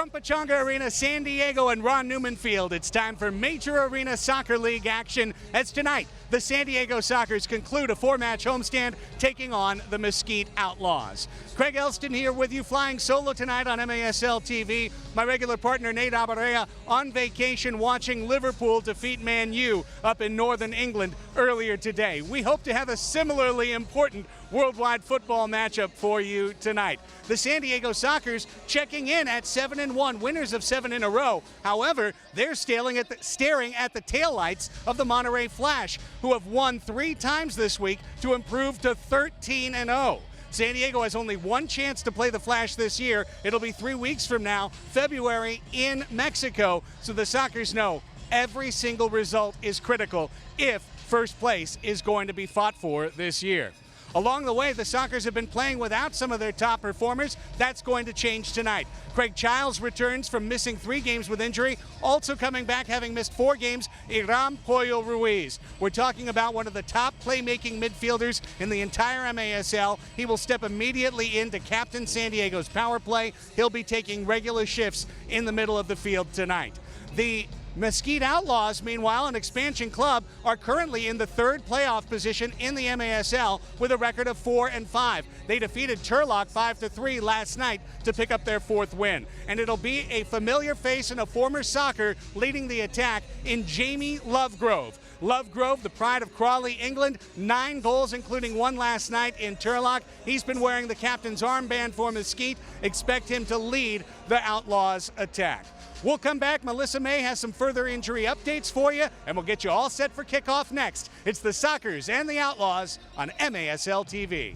From Pechanga Arena, San Diego, and Ron Newman Field, it's time for Major Arena Soccer League action as tonight the San Diego Sockers conclude a 4-match homestand taking on the Mesquite Outlaws. Craig Elston here with you, flying solo tonight on MASL TV. My regular partner Nate Abarea on vacation watching Liverpool defeat Man U up in Northern England earlier today. We hope to have a similarly important worldwide football matchup for you tonight. The San Diego Sockers checking in at 7-1, winners of 7 in a row. However, they're staring at the taillights of the Monterey Flash, who have won 3 times this week to improve to 13-0. San Diego has only one chance to play the Flash this year. It'll be 3 weeks from now, February, in Mexico. So the Sockers know every single result is critical if first place is going to be fought for this year. Along the way, the Sockers have been playing without some of their top performers. That's going to change tonight. Craig Childs returns from missing 3 games with injury. Also coming back, having missed 4 games, Iram Pollo Ruiz. We're talking about one of the top playmaking midfielders in the entire MASL. He will step immediately into captain San Diego's power play. He'll be taking regular shifts in the middle of the field tonight. The Mesquite Outlaws, meanwhile, an expansion club, are currently in the 3rd playoff position in the MASL with a record of 4-5. They defeated Turlock 5-3 last night to pick up their 4th win. And it'll be a familiar face and a former Socker leading the attack in Jamie Lovegrove. Lovegrove, the pride of Crawley, England, 9 goals, including 1 last night in Turlock. He's been wearing the captain's armband for Mesquite. Expect him to lead the Outlaws' attack. We'll come back. Melissa May has some further injury updates for you, and we'll get you all set for kickoff next. It's the Sockers and the Outlaws on MASL TV.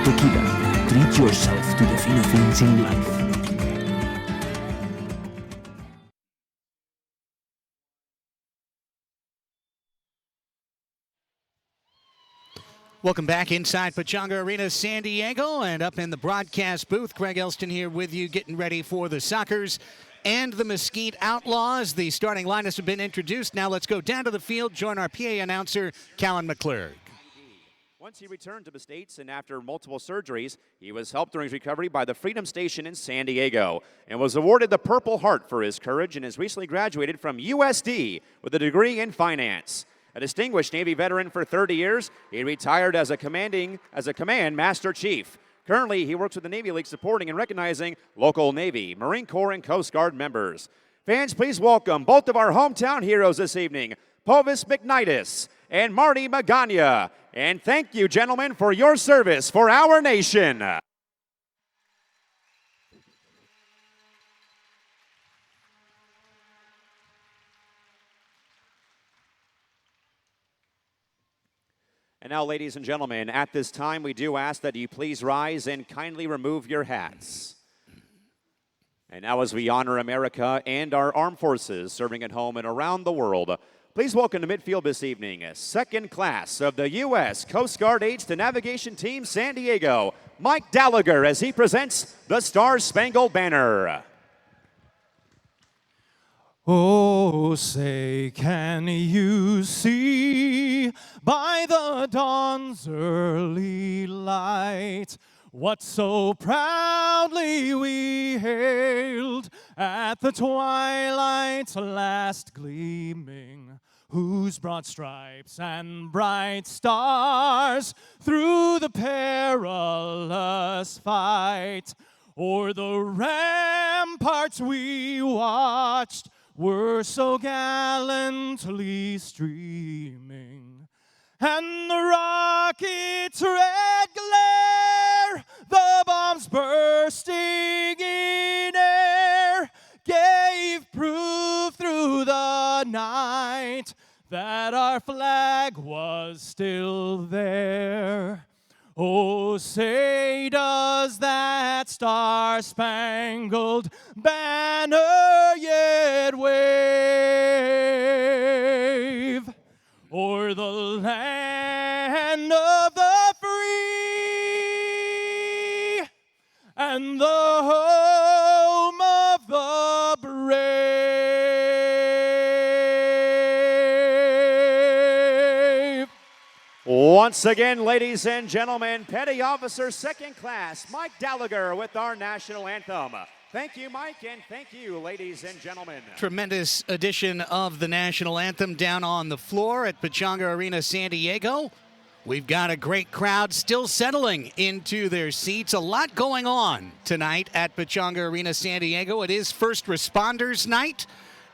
Tequila. Treat yourself to the finer things in life. Welcome back inside Pechanga Arena, San Diego, and up in the broadcast booth, Craig Elston here with you, getting ready for the Sockers and the Mesquite Outlaws. The starting lineups have been introduced. Now let's go down to the field, join our PA announcer, Callan McClurg. Once he returned to the States and after multiple surgeries, he was helped during his recovery by the Freedom Station in San Diego and was awarded the Purple Heart for his courage and has recently graduated from USD with a degree in finance. A distinguished Navy veteran for 30 years, he retired as a Command Master Chief. Currently, he works with the Navy League supporting and recognizing local Navy, Marine Corps, and Coast Guard members. Fans, please welcome both of our hometown heroes this evening, Povis McKnightis and Marty Magana. And thank you, gentlemen, for your service for our nation. And now, ladies and gentlemen, at this time, we do ask that you please rise and kindly remove your hats. And now, as we honor America and our armed forces serving at home and around the world, please welcome to midfield this evening, second class of the U.S. Coast Guard Aids to Navigation Team San Diego, Mike Gallagher, as he presents the Star-Spangled Banner. Oh, say, can you see by the dawn's early light what so proudly we hailed at the twilight's last gleaming, whose broad stripes and bright stars through the perilous fight o'er the ramparts we watched were so gallantly streaming, and the rocket's red glare, the bombs bursting in air, gave proof through the night that our flag was still there. Oh, say, does that star-spangled banner yet wave o'er the land of the free and the home of the brave? Once again, ladies and gentlemen, Petty Officer Second Class Mike Gallagher with our national anthem. Thank you, Mike, and thank you, ladies and gentlemen. Tremendous edition of the national anthem down on the floor at Pechanga Arena, San Diego. We've got a great crowd still settling into their seats. A lot going on tonight at Pechanga Arena, San Diego. It is First Responders Night,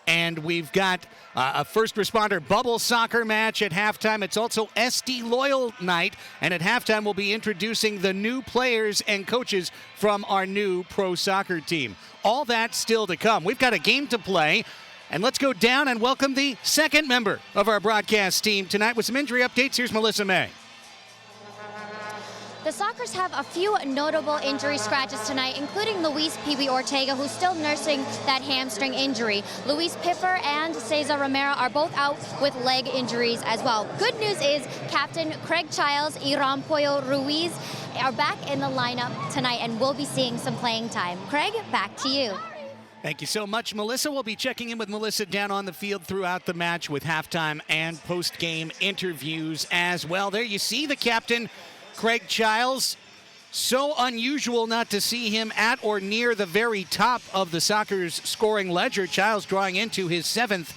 and we've got a first responder bubble soccer match at halftime. It's also SD Loyal night, and at halftime we'll be introducing the new players and coaches from our new pro soccer team. All that still to come. We've got a game to play, and let's go down and welcome the second member of our broadcast team tonight with some injury updates. Here's Melissa May. The Sockers have a few notable injury scratches tonight, including Luis Pee-wee Ortega, who's still nursing that hamstring injury. Luis Piffer and Cesar Romero are both out with leg injuries as well. Good news is Captain Craig Childs, Iram Pollo Ruiz are back in the lineup tonight and will be seeing some playing time. Craig, back to you. Thank you so much, Melissa. We'll be checking in with Melissa down on the field throughout the match with halftime and post-game interviews as well. There you see the captain, Craig Childs. So unusual not to see him at or near the very top of the Sockers scoring ledger. Childs drawing into his 7th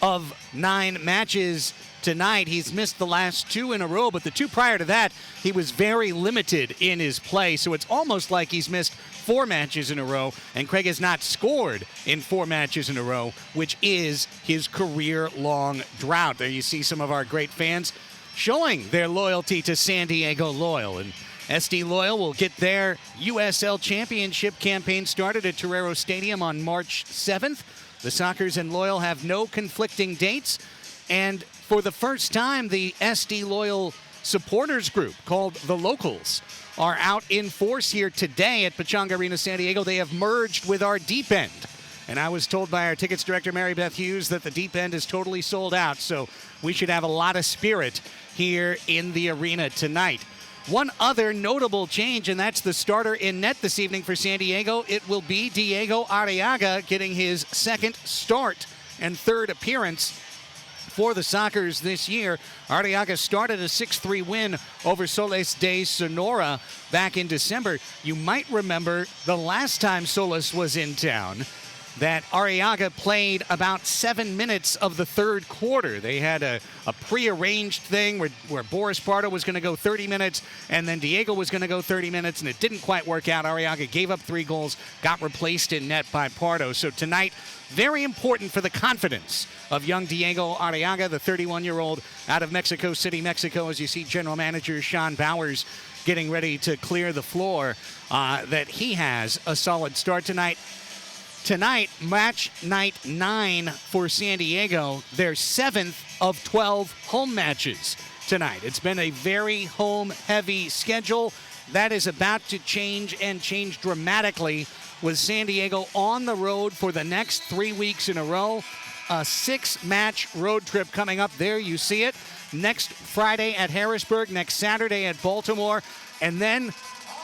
of 9 matches tonight. He's missed the last 2 in a row, but the 2 prior to that, he was very limited in his play. So it's almost like he's missed 4 matches in a row, and Craig has not scored in 4 matches in a row, which is his career-long drought. There you see some of our great fans showing their loyalty to San Diego Loyal. And SD Loyal will get their USL Championship campaign started at Torero Stadium on March 7th. The Sockers and Loyal have no conflicting dates. And for the first time, the SD Loyal supporters group called the Locals are out in force here today at Pechanga Arena, San Diego. They have merged with our Deep End. And I was told by our tickets director, Mary Beth Hughes, that the Deep End is totally sold out. So we should have a lot of spirit here in the arena tonight. One other notable change, and that's the starter in net this evening for San Diego. It will be Diego Arriaga getting his 2nd start and 3rd appearance for the Sockers this year. Arriaga started a 6-3 win over Soles de Sonora back in December. You might remember the last time Soles was in town that Arriaga played about 7 minutes of the 3rd quarter. They had a prearranged thing where Boris Pardo was going to go 30 minutes and then Diego was going to go 30 minutes, and it didn't quite work out. Arriaga gave up 3 goals, got replaced in net by Pardo. So tonight, very important for the confidence of young Diego Arriaga, the 31-year-old out of Mexico City, Mexico, as you see General Manager Sean Bowers getting ready to clear the floor, that he has a solid start tonight. Tonight, match night 9 for San Diego, their 7th of 12 home matches tonight. It's been a very home-heavy schedule. That is about to change, and change dramatically, with San Diego on the road for the next 3 weeks in a row. A 6-match road trip coming up. There you see it. Next Friday at Harrisburg, next Saturday at Baltimore, and then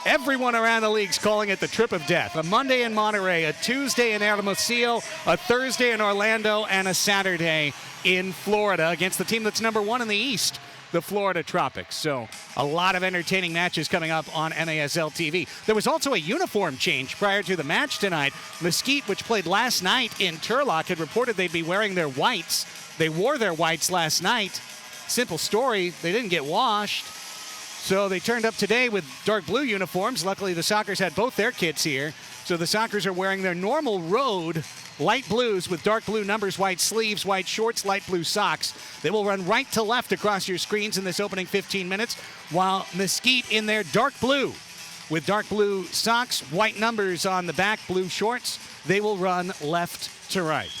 Everyone around the league's calling it the trip of death. A Monday in Monterey, a Tuesday in Hermosillo, a Thursday in Orlando, and a Saturday in Florida against the team that's number 1 in the East, the Florida Tropics. So a lot of entertaining matches coming up on NASL TV. There was also a uniform change prior to the match tonight. Mesquite, which played last night in Turlock, had reported they'd be wearing their whites. They wore their whites last night. Simple story, they didn't get washed. So they turned up today with dark blue uniforms. Luckily, the Sockers had both their kits here. So the Sockers are wearing their normal road light blues with dark blue numbers, white sleeves, white shorts, light blue socks. They will run right to left across your screens in this opening 15 minutes, while Mesquite in their dark blue with dark blue socks, white numbers on the back, blue shorts. They will run left to right.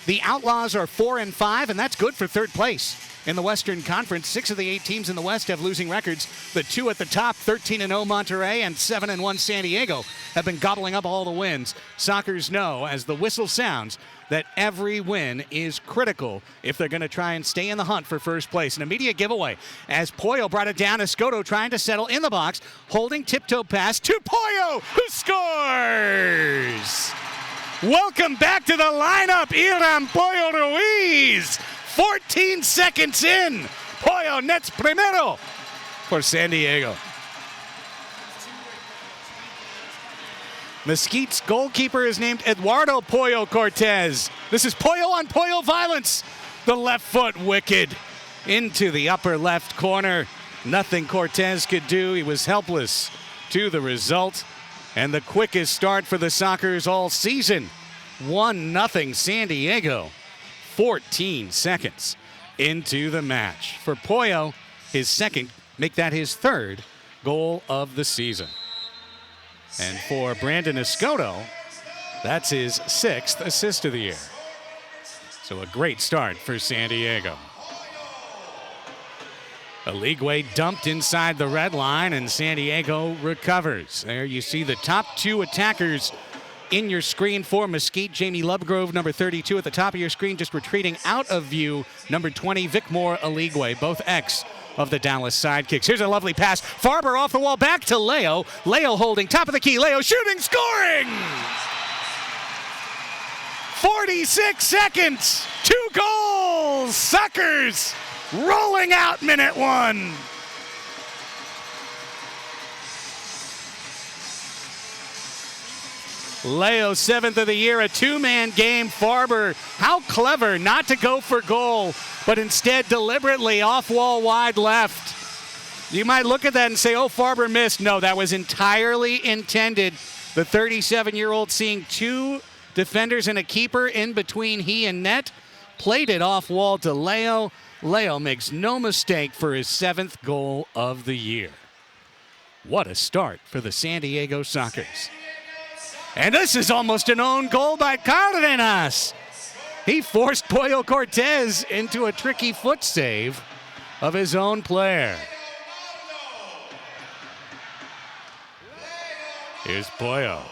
The Outlaws are 4-5, and that's good for third place. In the Western Conference, 6 of the 8 teams in the West have losing records. The 2 at the top, 13-0 Monterey and 7-1 San Diego, have been gobbling up all the wins. Sockers know, as the whistle sounds, that every win is critical if they're going to try and stay in the hunt for first place. An immediate giveaway as Pollo brought it down. Escoto trying to settle in the box, holding tiptoe pass to Pollo, who scores! Welcome back to the lineup, Iram Pollo Ruiz. 14 seconds in. Pollo nets primero for San Diego. Mesquite's goalkeeper is named Eduardo Pollo Cortez. This is Pollo on Pollo violence. The left foot wicked into the upper left corner. Nothing Cortez could do. He was helpless to the result. And the quickest start for the Sockers all season. 1-0 San Diego. 14 seconds into the match. For Pollo, his second, make that his third goal of the season. And for Brandon Escoto, that's his 6th assist of the year. So a great start for San Diego. Aligwe dumped inside the red line, and San Diego recovers. There you see the top 2 attackers in your screen for Mesquite. Jamie Lovegrove, number 32, at the top of your screen, just retreating out of view. Number 20, Vicmore Aligwe, both ex of the Dallas Sidekicks. Here's a lovely pass. Farber off the wall, back to Leo. Leo holding, top of the key. Leo shooting, scoring! 46 seconds, 2 goals! Sockers rolling out minute 1. Leo, 7th of the year, a 2-man game. Farber, how clever not to go for goal, but instead deliberately off wall wide left. You might look at that and say, oh, Farber missed. No, that was entirely intended. The 37-year-old seeing 2 defenders and a keeper in between he and net, played it off wall to Leo. Leo makes no mistake for his 7th goal of the year. What a start for the San Diego Sockers. And this is almost an own goal by Cardenas. He forced Pollo Cortez into a tricky foot save of his own player. Here's Pollo.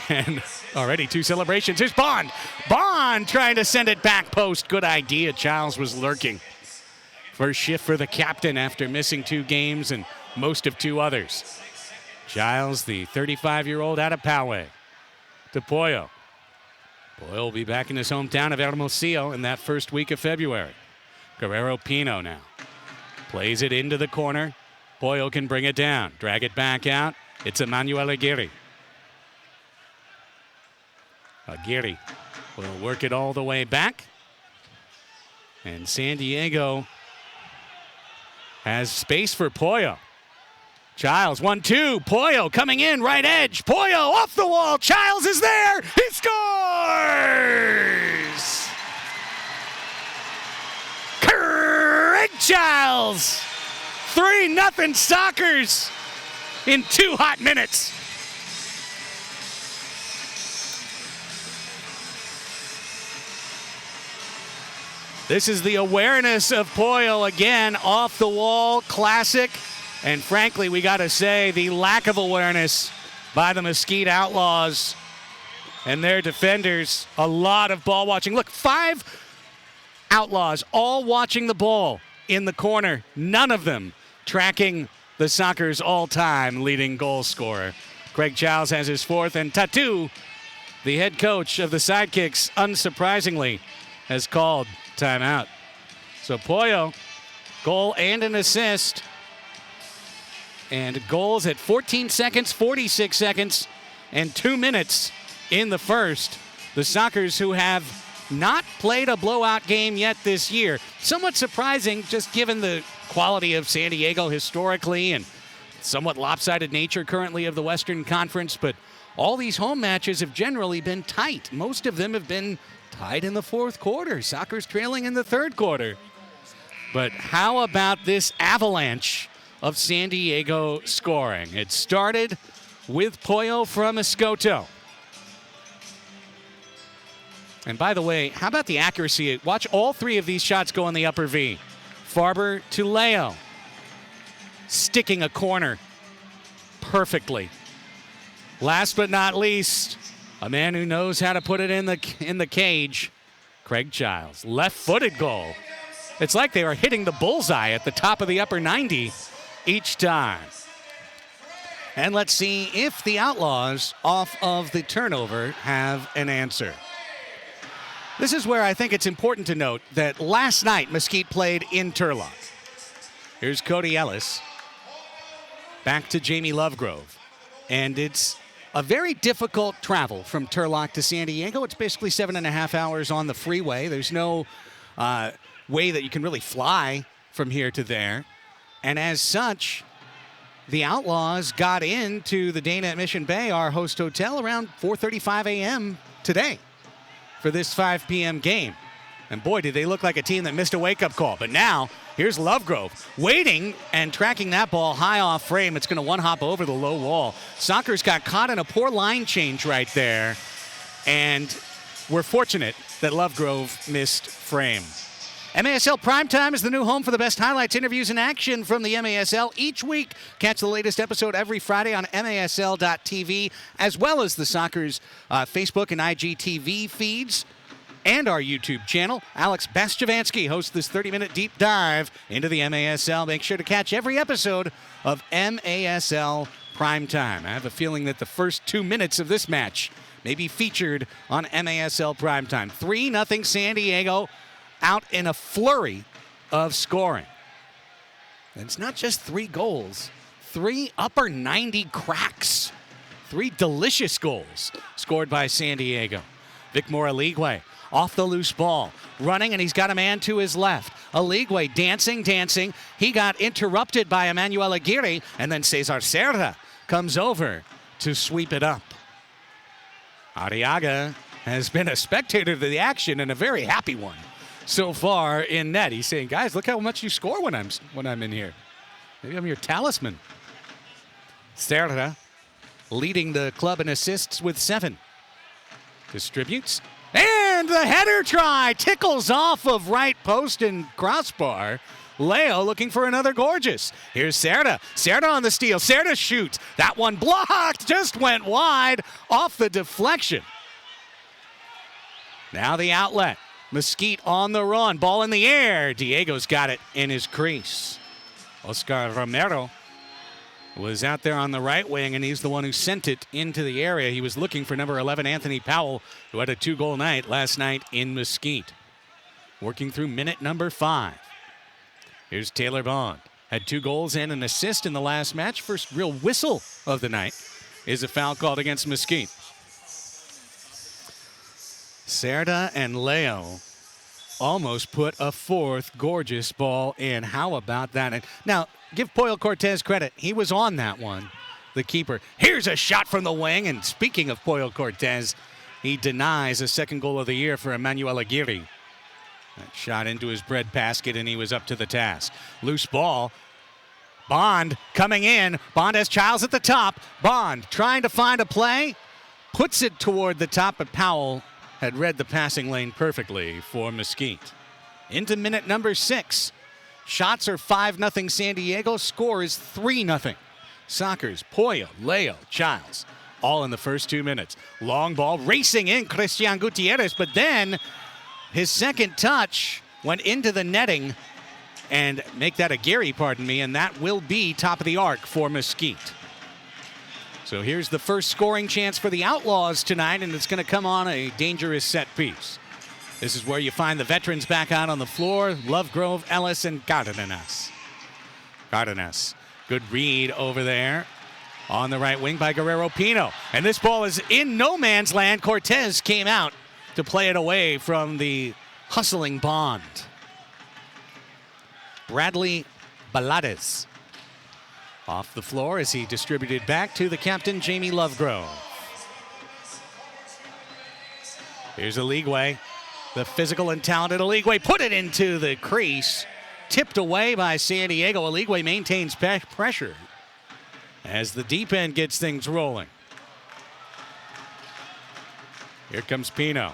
And already 2 celebrations. Here's Bond. Bond trying to send it back post. Good idea. Giles was lurking. First shift for the captain after missing 2 games and most of 2 others. Giles, the 35-year-old out of Poway, to Pollo. Pollo will be back in his hometown of Hermosillo in that first week of February. Guerrero Pino now plays it into the corner. Pollo can bring it down, drag it back out. It's Emmanuel Aguirre. Aguirre will work it all the way back. And San Diego has space for Pollo. Giles, 1-2. Pollo coming in, right edge. Pollo off the wall. Giles is there. He scores! Craig Giles. 3-0 Sockers in 2 hot minutes. This is the awareness of Pollo again, off the wall, classic. And frankly, we got to say, the lack of awareness by the Mesquite Outlaws and their defenders. A lot of ball watching. Look, 5 Outlaws all watching the ball. in the corner. None of them tracking the Sockers' all-time leading goal scorer. Craig Giles has his fourth, and Tatu, the head coach of the Sidekicks, unsurprisingly, has called timeout. So Pollo, goal and an assist. And goals at 14 seconds, 46 seconds, and 2 minutes in the first. The Sockers, who have not played a blowout game yet this year. Somewhat surprising, just given the quality of San Diego historically and somewhat lopsided nature currently of the Western Conference, but all these home matches have generally been tight. Most of them have been tied in the fourth quarter. Sockers trailing in the third quarter. But how about this avalanche of San Diego scoring? It started with Pollo from Escoto. And by the way, how about the accuracy? Watch all three of these shots go in the upper V. Farber to Leo, sticking a corner perfectly. Last but not least, a man who knows how to put it in the cage, Craig Giles. Left-footed goal. It's like they were hitting the bullseye at the top of the upper 90 each time. And let's see if the Outlaws, off of the turnover, have an answer. This is where I think it's important to note that last night Mesquite played in Turlock. Here's Cody Ellis. Back to Jamie Lovegrove. And it's a very difficult travel from Turlock to San Diego. It's basically 7.5 hours on the freeway. There's no way that you can really fly from here to there. And as such, the Outlaws got into the Dana at Mission Bay, our host hotel, around 4:35 a.m. today for this 5 p.m. game. And boy, did they look like a team that missed a wake-up call. But now, here's Lovegrove waiting and tracking that ball high off frame. It's going to one-hop over the low wall. Sockers got caught in a poor line change right there. And we're fortunate that Lovegrove missed frame. MASL Primetime is the new home for the best highlights, interviews, and action from the MASL each week. Catch the latest episode every Friday on MASL.tv, as well as the Sockers Facebook and IGTV feeds and our YouTube channel. Alex Bastiavansky hosts this 30-minute deep dive into the MASL. Make sure to catch every episode of MASL Primetime. I have a feeling that the first 2 minutes of this match may be featured on MASL Primetime. 3-0 San Diego, out in a flurry of scoring. And it's not just 3 goals, 3 upper 90 cracks, 3 delicious goals scored by San Diego. Vicmore Aligwe off the loose ball, running, and he's got a man to his left. Aligwe dancing. He got interrupted by Emmanuel Aguirre, and then Cesar Serra comes over to sweep it up. Arriaga has been a spectator to the action and a very happy one so far in net. He's saying, guys, look how much you score when I'm in here. Maybe I'm your talisman. Serra leading the club in assists with 7. Distributes. And the header try tickles off of right post and crossbar. Leo looking for another gorgeous. Here's Serra. Serra on the steal. Serra shoots. That one blocked. Just went wide off the deflection. Now the outlet. Mesquite on the run. Ball in the air. Diego's got it in his crease. Oscar Romero was out there on the right wing, and he's the one who sent it into the area. He was looking for number 11, Anthony Powell, who had a 2-goal night last night in Mesquite. Working through minute number 5. Here's Taylor Bond. Had 2 goals and an assist in the last match. First real whistle of the night is a foul called against Mesquite. Serra and Leo almost put a 4th gorgeous ball in. How about that? And now, give Pollo Cortez credit. He was on that one, the keeper. Here's a shot from the wing. And speaking of Pollo Cortez, he denies a 2nd goal of the year for Emmanuel Aguirre. That shot into his bread basket, and he was up to the task. Loose ball. Bond coming in. Bond has Childs at the top. Bond trying to find a play. Puts it toward the top, but Powell had read the passing lane perfectly for Mesquite. Into minute number 6. Shots are 5-0 San Diego. Score is 3-0. Sockers, Pollo, Leo, Childs, all in the first 2 minutes. Long ball, racing in Christian Gutierrez, but then his second touch went into the netting and make that a Gary, pardon me, and that will be top of the arc for Mesquite. So here's the first scoring chance for the Outlaws tonight, and it's going to come on a dangerous set piece. This is where you find the veterans back out on the floor: Lovegrove, Ellis, and Cardenas. Cardenas, good read over there on the right wing by Guerrero Pino. And this ball is in no man's land. Cortez came out to play it away from the hustling Bond. Bradley Balades off the floor as he distributed back to the captain, Jamie Lovegrove. Here's Aligwe, the physical and talented Aligwe, put it into the crease. Tipped away by San Diego. Aligwe maintains pressure as the deep end gets things rolling. Here comes Pino.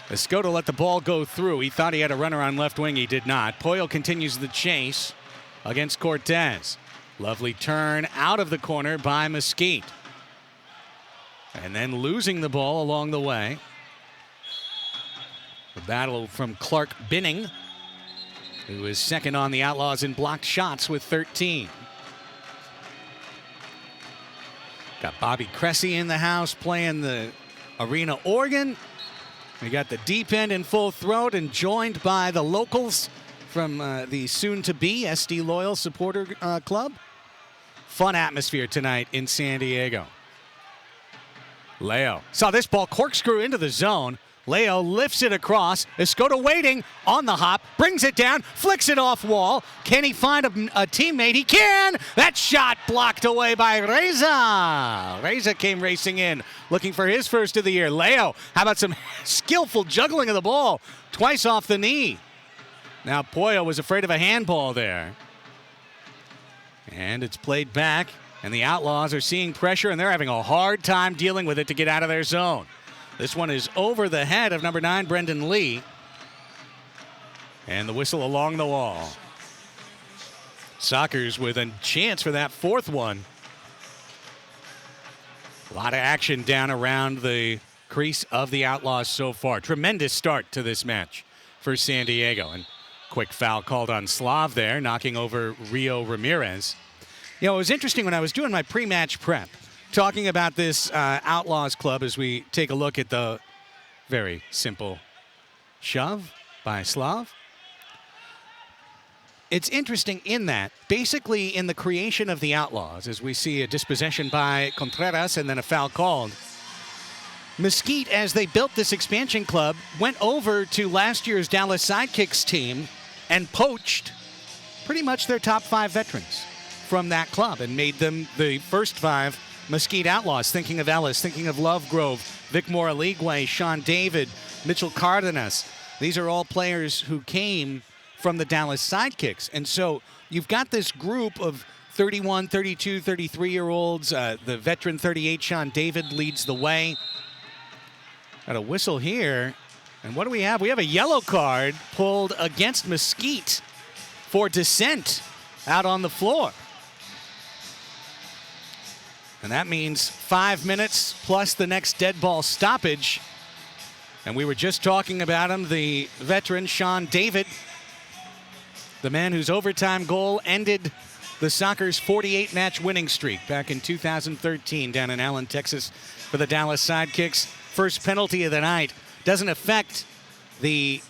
Escoto let the ball go through. He thought he had a runner on left wing. He did not. Poyle continues the chase against Cortez. Lovely turn out of the corner by Mesquite. And then losing the ball along the way. The battle from Clark Binning, who is second on the Outlaws in blocked shots with 13. Got Bobby Cressy in the house playing the arena organ. We got the deep end in full throat and joined by the locals from the soon-to-be SD Loyal Supporter Club. Fun atmosphere tonight in San Diego. Leo saw this ball corkscrew into the zone. Leo lifts it across. Escoto waiting on the hop, brings it down, flicks it off wall. Can he find a teammate? He can! That shot blocked away by Reza. Reza came racing in, looking for his first of the year. Leo, how about some skillful juggling of the ball? Twice off the knee. Now Poyo was afraid of a handball there. And it's played back, and the Outlaws are seeing pressure, and they're having a hard time dealing with it to get out of their zone. This one is over the head of number 9, Brendan Lee. And the whistle along the wall. Sockers with a chance for that fourth one. A lot of action down around the crease of the Outlaws so far. Tremendous start to this match for San Diego. And quick foul called on Slav there, knocking over Rio Ramirez. You know, it was interesting when I was doing my pre-match prep, talking about this Outlaws club as we take a look at the very simple shove by Slav. It's interesting in that, basically in the creation of the Outlaws, as we see a dispossession by Contreras and then a foul called, Mesquite, as they built this expansion club, went over to last year's Dallas Sidekicks team and poached pretty much their top 5 veterans from that club and made them the first 5 Mesquite Outlaws. Thinking of Ellis, thinking of Lovegrove, Vicmore Aligwe, Sean David, Mitchell Cardenas. These are all players who came from the Dallas Sidekicks. And so you've got this group of 31, 32, 33-year-olds. The veteran 38, Sean David, leads the way. Got a whistle here. And what do we have? We have a yellow card pulled against Mesquite for dissent out on the floor. And that means 5 minutes plus the next dead ball stoppage. And we were just talking about him, the veteran Sean David, the man whose overtime goal ended the Sockers' 48-match winning streak back in 2013 down in Allen, Texas for the Dallas Sidekicks. First penalty of the night. Doesn't affect the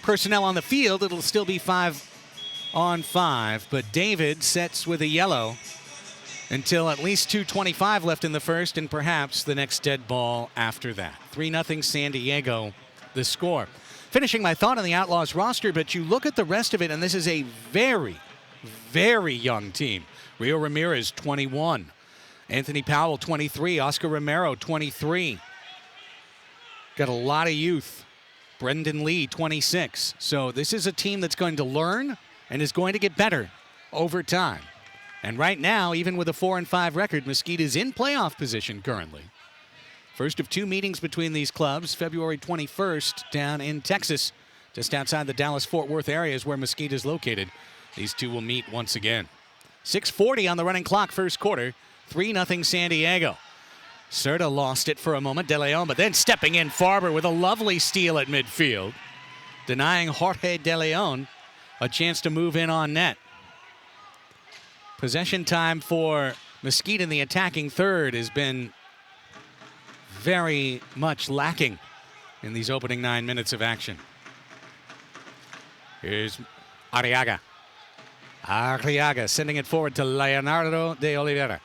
personnel on the field. It'll still be 5-on-5. But David sets with a yellow until at least 2:25 left in the first, and perhaps the next dead ball after that. 3-0 San Diego, the score. Finishing my thought on the Outlaws roster, but you look at the rest of it, and this is a very, very young team. Rio Ramirez, 21. Anthony Powell, 23. Oscar Romero, 23. Got a lot of youth. Brendan Lee, 26. So this is a team that's going to learn and is going to get better over time. And right now, even with a 4-5 record, Mesquite is in playoff position currently. First of 2 meetings between these clubs, February 21st down in Texas, just outside the Dallas-Fort Worth area is where Mesquite is located. These two will meet once again. 6:40 on the running clock, first quarter. 3-0 San Diego. Serta lost it for a moment, De Leon, but then stepping in, Farber with a lovely steal at midfield, denying Jorge De Leon a chance to move in on net. Possession time for Mesquite in the attacking third has been very much lacking in these opening 9 minutes of action. Here's Arriaga. Arriaga sending it forward to Leonardo de Oliveira.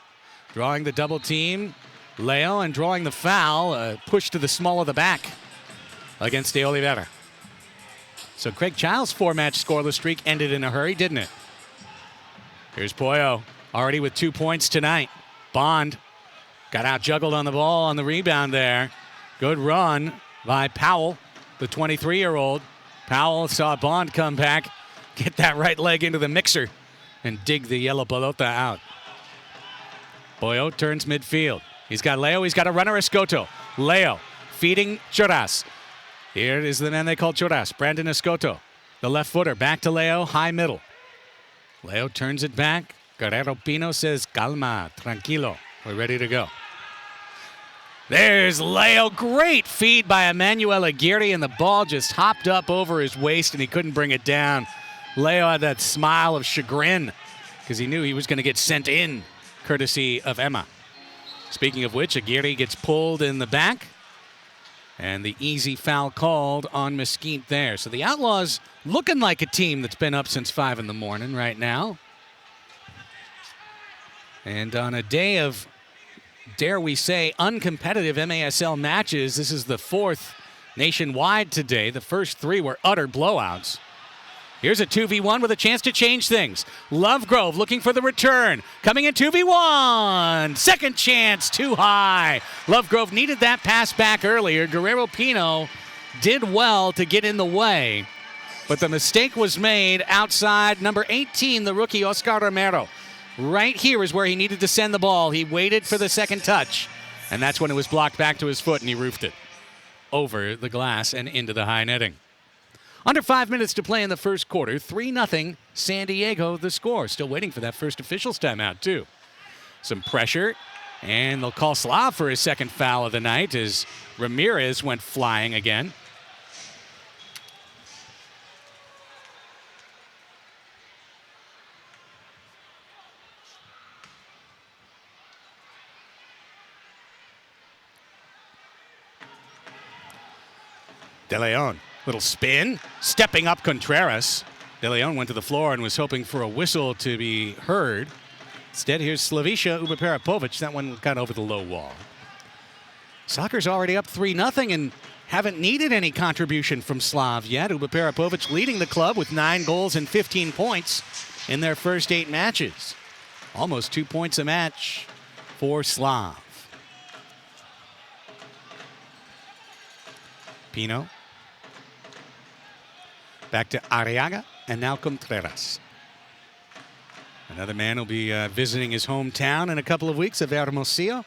Drawing the double team. Leo and drawing the foul. Push to the small of the back against de Oliveira. So Craig Childs' 4-match scoreless streak ended in a hurry, didn't it? Here's Pollo, already with 2 points tonight. Bond got out juggled on the ball on the rebound there. Good run by Powell, the 23-year-old. Powell saw Bond come back, get that right leg into the mixer, and dig the yellow pelota out. Pollo turns midfield. He's got Leo, he's got a runner, Escoto. Leo feeding Churras. Here is the man they call Churras, Brandon Escoto. The left footer, back to Leo, high middle. Leo turns it back. Guerrero Pino says, calma, tranquilo. We're ready to go. There's Leo. Great feed by Emmanuel Aguirre, and the ball just hopped up over his waist, and he couldn't bring it down. Leo had that smile of chagrin because he knew he was going to get sent in, courtesy of Emma. Speaking of which, Aguirre gets pulled in the back, and the easy foul called on Mesquite there. So the Outlaws looking like a team that's been up since 5 in the morning right now. And on a day of, dare we say, uncompetitive MASL matches, this is the 4th nationwide today. The first 3 were utter blowouts. Here's a 2v1 with a chance to change things. Lovegrove looking for the return. Coming in 2v1. Second chance, too high. Lovegrove needed that pass back earlier. Guerrero Pino did well to get in the way. But the mistake was made outside number 18, the rookie Oscar Romero. Right here is where he needed to send the ball. He waited for the second touch, and that's when it was blocked back to his foot, and he roofed it over the glass and into the high netting. Under 5 minutes to play in the first quarter. 3-0 San Diego, the score. Still waiting for that first officials timeout, too. Some pressure, and they'll call Slav for his second foul of the night as Ramirez went flying again. De Leon, little spin, stepping up Contreras. De Leon went to the floor and was hoping for a whistle to be heard. Instead, here's Slaviša Ubiparapovic. That one got over the low wall. Soccer's already up 3-0 and haven't needed any contribution from Slav yet. Ubiparapovic leading the club with 9 goals and 15 points in their first 8 matches. Almost 2 points a match for Slav. Pino. Back to Arriaga, and now Contreras. Another man will be visiting his hometown in a couple of weeks of Hermosillo.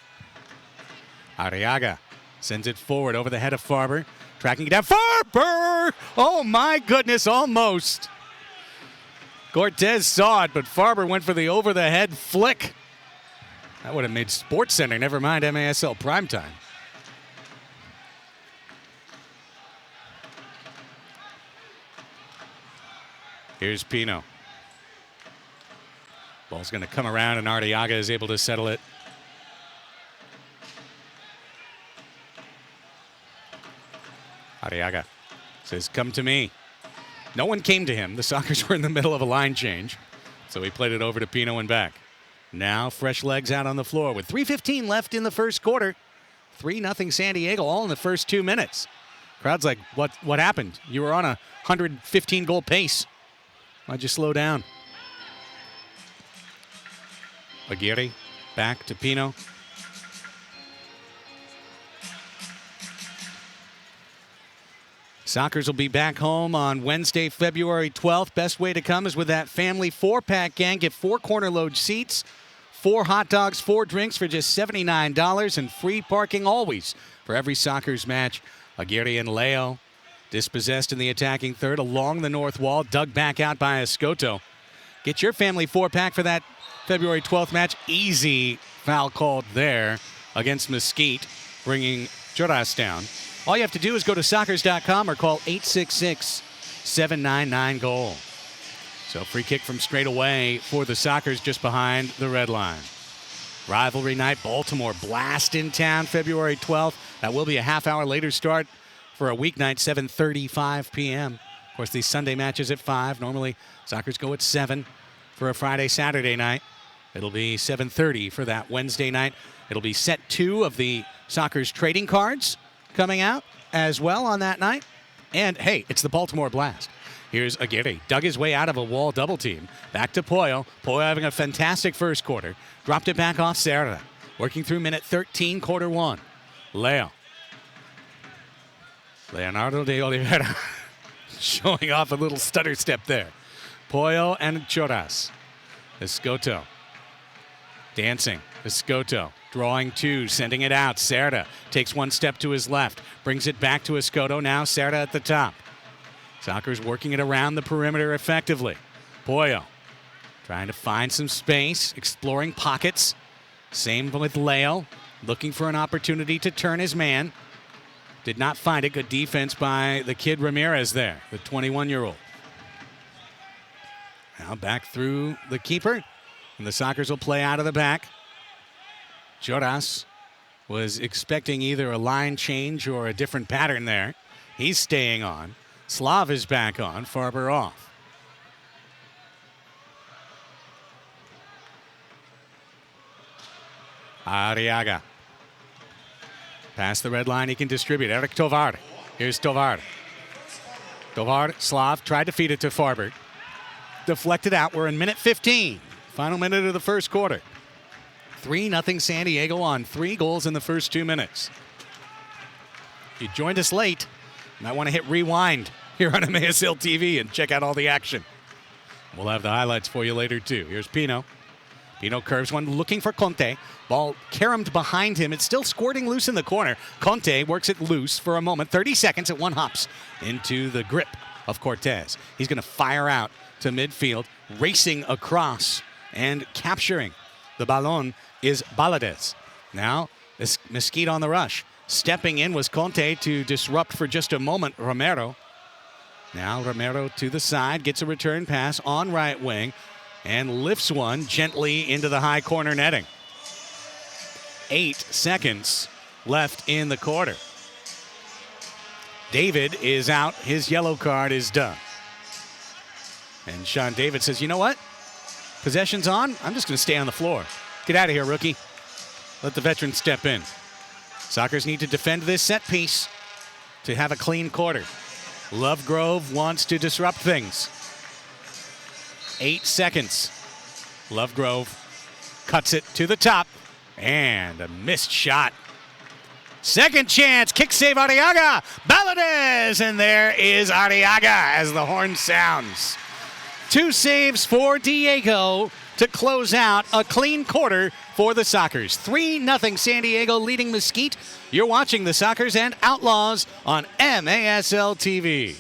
Arriaga sends it forward over the head of Farber. Tracking it down. Farber! Oh, my goodness, almost. Cortez saw it, but Farber went for the over-the-head flick. That would have made SportsCenter, never mind MASL primetime. Here's Pino. Ball's going to come around, and Arriaga is able to settle it. Arriaga says, come to me. No one came to him. The Sockers were in the middle of a line change, so he played it over to Pino and back. Now fresh legs out on the floor with 3:15 left in the first quarter. 3-0 San Diego, all in the first 2 minutes. Crowd's like, what happened? You were on a 115-goal pace. Why'd you slow down? Aguirre back to Pino. Sockers will be back home on Wednesday, February 12th. Best way to come is with that family 4-pack gang. Get 4 corner load seats, 4 hot dogs, 4 drinks for just $79, and free parking always for every Sockers match. Aguirre and Leo dispossessed in the attacking third along the north wall, dug back out by Escoto. Get your family 4-pack for that February 12th match. Easy foul called there against Mesquite, bringing Churras down. All you have to do is go to Sockers.com or call 866-799-GOAL. So free kick from straight away for the Sockers just behind the red line. Rivalry night, Baltimore Blast in town, February 12th. That will be a half-hour later start for a weeknight, 7:35 p.m. Of course, these Sunday matches at 5. Normally, Sockers go at 7 for a Friday, Saturday night. It'll be 7:30 for that Wednesday night. It'll be set 2 of the Sockers trading cards coming out as well on that night. And, hey, it's the Baltimore Blast. Here's Aguirre. Dug his way out of a wall double team. Back to Poyo. Poyo having a fantastic first quarter. Dropped it back off Serra. Working through minute 13, quarter 1. Leonardo de Oliveira showing off a little stutter step there. Poyo and Choras. Escoto. Dancing. Escoto. Drawing 2, sending it out. Serra takes 1 step to his left. Brings it back to Escoto. Now Serra at the top. Sockers working it around the perimeter effectively. Poyo trying to find some space, exploring pockets. Same with Leo, looking for an opportunity to turn his man. Did not find it. Good defense by the kid Ramirez there, the 21-year-old. Now back through the keeper, and the Sockers will play out of the back. Choras was expecting either a line change or a different pattern there. He's staying on. Slav is back on. Farber off. Arriaga. Past the red line, he can distribute. Eric Tovar. Here's Tovar. Tovar, Slav tried to feed it to Farber. Deflected out. We're in minute 15. Final minute of the first quarter. 3-0 San Diego on 3 goals in the first 2 minutes. If you joined us late, you might want to hit rewind here on MASL TV and check out all the action. We'll have the highlights for you later, too. Here's Pino. Pino curves one, looking for Conte. Ball caromed behind him. It's still squirting loose in the corner. Conte works it loose for a moment. 30 seconds at 1 hops into the grip of Cortez. He's going to fire out to midfield, racing across and capturing the ballon is Balades. Now, Mesquite on the rush. Stepping in was Conte to disrupt for just a moment Romero. Now Romero to the side, gets a return pass on right wing, and lifts one gently into the high corner netting. 8 seconds left in the quarter. David is out. His yellow card is done. And Sean David says, you know what? Possession's on. I'm just going to stay on the floor. Get out of here, rookie. Let the veteran step in. Sockers need to defend this set piece to have a clean quarter. Lovegrove wants to disrupt things. 8 seconds. Lovegrove cuts it to the top. And a missed shot. Second chance. Kick save Arriaga. Balades. And there is Arriaga as the horn sounds. 2 saves for Diego to close out a clean quarter for the Sockers. 3-0 San Diego leading Mesquite. You're watching the Sockers and Outlaws on MASL TV.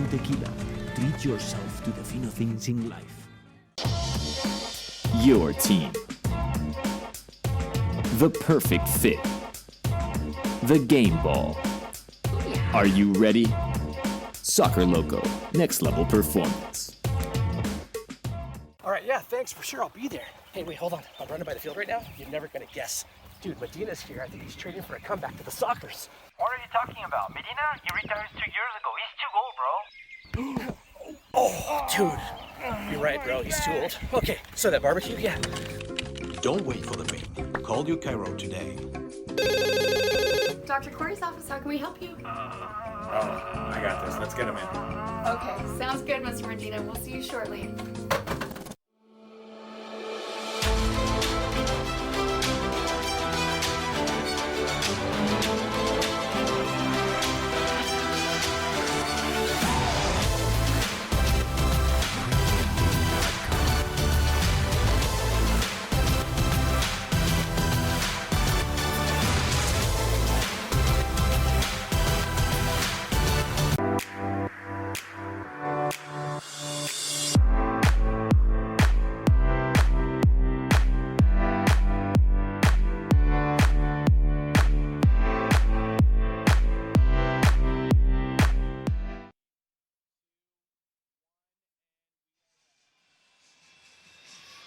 Tequila. Treat yourself to the fino things in life. Your team. The perfect fit. The game ball. Are you ready? Soccer Loco. Next level performance. All right, yeah, thanks for sure. I'll be there. Hey, wait, hold on. I'm running by the field right now. You're never gonna guess. Dude, Medina's here. I think he's trading for a comeback to the Sockers. What are you talking about? Medina? He retired 2 years ago. He's too old, bro. Oh, dude. You're right, bro. He's too old. Okay, so that barbecue, yeah. Don't wait for the ring. Call your Cairo today. Dr. Corey's office, how can we help you? I got this. Let's get him in. Okay, sounds good, Mr. Medina. We'll see you shortly.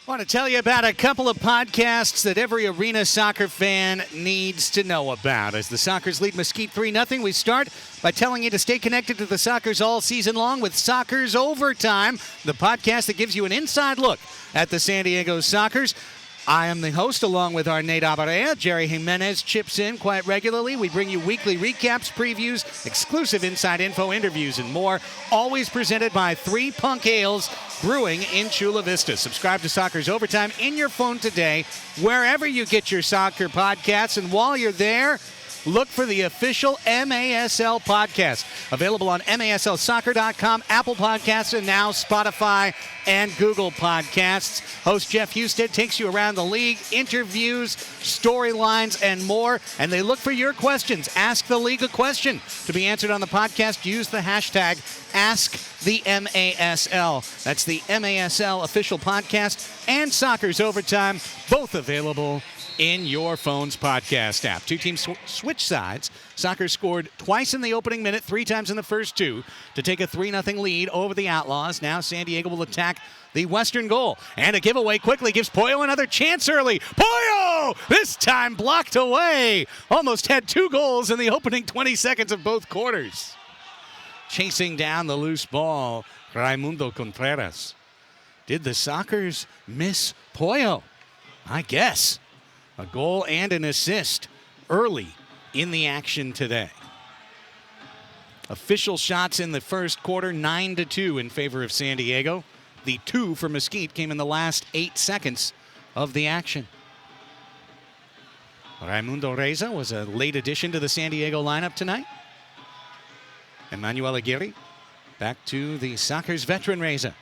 Want to tell you about a couple of podcasts that every arena soccer fan needs to know about. As the Sockers lead Mesquite 3-0, we start by telling you to stay connected to the Sockers all season long with Sockers Overtime, the podcast that gives you an inside look at the San Diego Sockers. I am the host, along with our Nate Abarea. Jerry Jimenez chips in quite regularly. We bring you weekly recaps, previews, exclusive inside info, interviews, and more. Always presented by 3 Punk Ales Brewing in Chula Vista. Subscribe to Sockers Overtime in your phone today, wherever you get your soccer podcasts. And while you're there, look for the official MASL podcast. Available on MASLsoccer.com, Apple Podcasts, and now Spotify and Google Podcasts. Host Jeff Husted takes you around the league, interviews, storylines, and more. And they look for your questions. Ask the league a question. To be answered on the podcast, use the hashtag AskTheMASL. That's the MASL official podcast and Sockers Overtime, both available in your phone's podcast app. Two teams switch sides. Sockers scored twice in the opening minute, 3 times in the first 2 to take a 3-0 lead over the Outlaws. Now San Diego will attack the western goal. And a giveaway quickly gives Pollo another chance early. Pollo! This time blocked away. Almost had 2 goals in the opening 20 seconds of both quarters. Chasing down the loose ball, Raimundo Contreras. Did the Sockers miss Pollo? I guess. A goal and an assist early in the action today. Official shots in the first quarter, 9-2 in favor of San Diego. The 2 for Mesquite came in the last 8 seconds of the action. Raimundo Reza was a late addition to the San Diego lineup tonight. Emmanuel Aguirre back to the Sockers veteran Reza.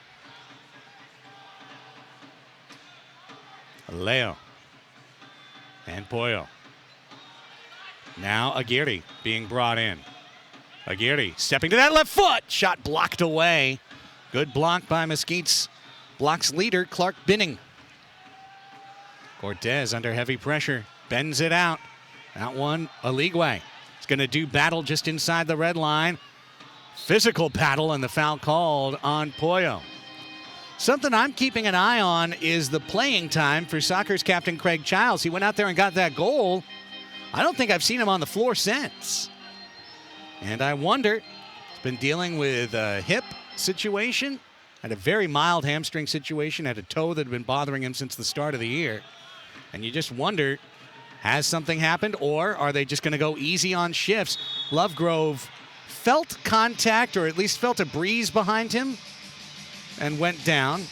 Leo. And Pollo. Now Aguirre being brought in. Aguirre stepping to that left foot. Shot blocked away. Good block by Mesquite's blocks leader, Clark Binning. Cortez under heavy pressure. Bends it out. That one, Aligwe. He's going to do battle just inside the red line. Physical battle, and the foul called on Pollo. Something I'm keeping an eye on is the playing time for Sockers captain Craig Childs. He went out there and got that goal. I don't think I've seen him on the floor since. And I wonder, he's been dealing with a hip situation, had a very mild hamstring situation, had a toe that had been bothering him since the start of the year. And you just wonder, has something happened, or are they just going to go easy on shifts? Lovegrove felt contact, or at least felt a breeze behind him, and went down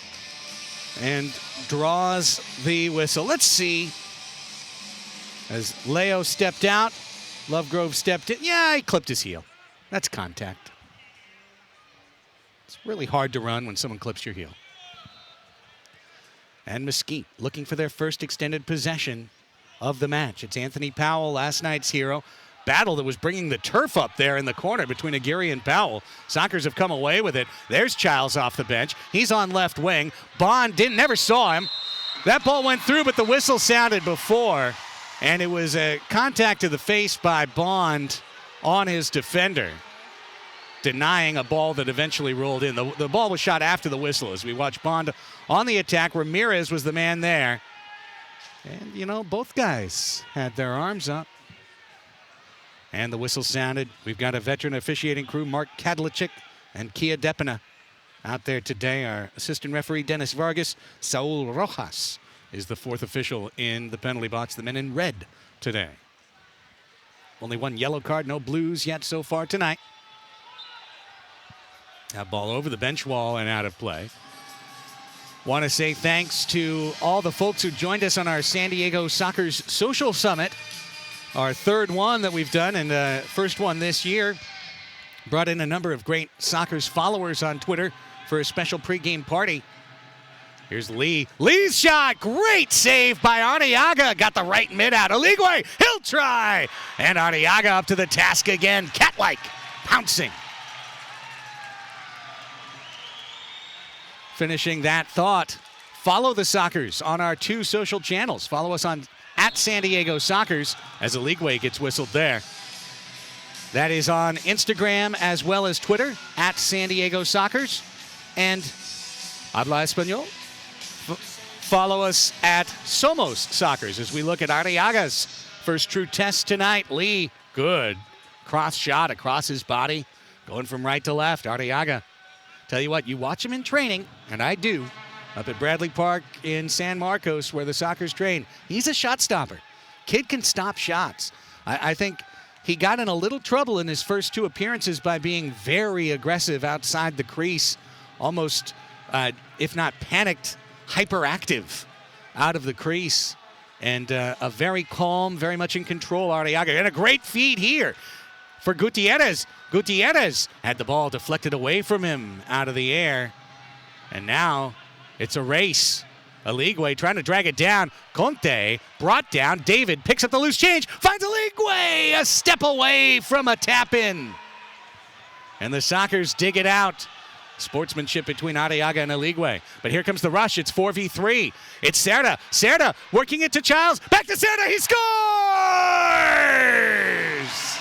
and draws the whistle. Let's see. As Leo stepped out, Lovegrove stepped in. Yeah, he clipped his heel. That's contact. It's really hard to run when someone clips your heel. And Mesquite looking for their first extended possession of the match. It's Anthony Powell, last night's hero. Battle that was bringing the turf up there in the corner between Aguirre and Powell. Sockers have come away with it. There's Childs off the bench. He's on left wing. Bond never saw him. That ball went through, but the whistle sounded before. And it was a contact to the face by Bond on his defender, denying a ball that eventually rolled in. The ball was shot after the whistle as we watch Bond on the attack. Ramirez was the man there. And, you know, both guys had their arms up. And the whistle sounded. We've got a veteran officiating crew, Mark Kadlicik and Kia Depina, out there today. Our assistant referee, Dennis Vargas. Saul Rojas is the 4th official in the penalty box. The men in red today. Only 1 yellow card, no blues yet so far tonight. That ball over the bench wall and out of play. Want to say thanks to all the folks who joined us on our San Diego Sockers Social Summit. Our 3rd one that we've done, and first one this year. Brought in a number of great Sockers followers on Twitter for a special pregame party. Here's Lee. Lee's shot. Great save by Arriaga. Got the right mid out. Aligwe. He'll try. And Arriaga up to the task again. Cat-like. Pouncing. Finishing that thought. Follow the Sockers on our 2 social channels. Follow us on @San Diego Sockers as Aligwe gets whistled there. That is on Instagram as well as Twitter @San Diego Sockers. And habla español. follow us at Somos Soccers as we look at Arriaga's first true test tonight. Lee, good cross shot across his body, going from right to left. Arriaga, tell you what, you watch him in training, and I do, up at Bradley Park in San Marcos where the Soccers train. He's a shot stopper. Kid can stop shots. I think he got in a little trouble in his first 2 appearances by being very aggressive outside the crease, almost, if not panicked, hyperactive out of the crease. And a very calm, very much in control Arriaga. And a great feed here for Gutierrez. Gutierrez had the ball deflected away from him out of the air. And now it's a race. Aligwe trying to drag it down. Conte brought down. David picks up the loose change. Finds Aligwe a step away from a tap-in. And the Soccers dig it out. Sportsmanship between Arriaga and Aligwe. But here comes the rush. It's 4v3. It's Cerda. Cerda working it to Childs. Back to Cerda. He scores!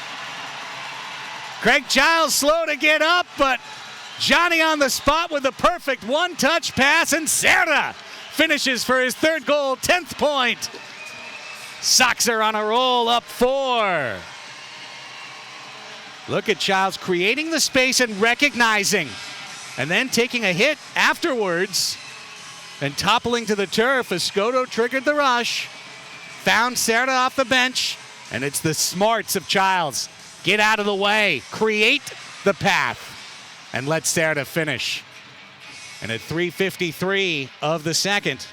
Craig Childs slow to get up, but Johnny on the spot with a perfect one-touch pass, and Cerda finishes for his 3rd goal, 10th point. Sox are on a roll, up 4. Look at Childs creating the space and recognizing, and then taking a hit afterwards and toppling to the turf. Escoto triggered the rush, found Cerda off the bench, and it's the smarts of Childs. Get out of the way, create the path, and let Cerda finish. And at 3:53 of the second,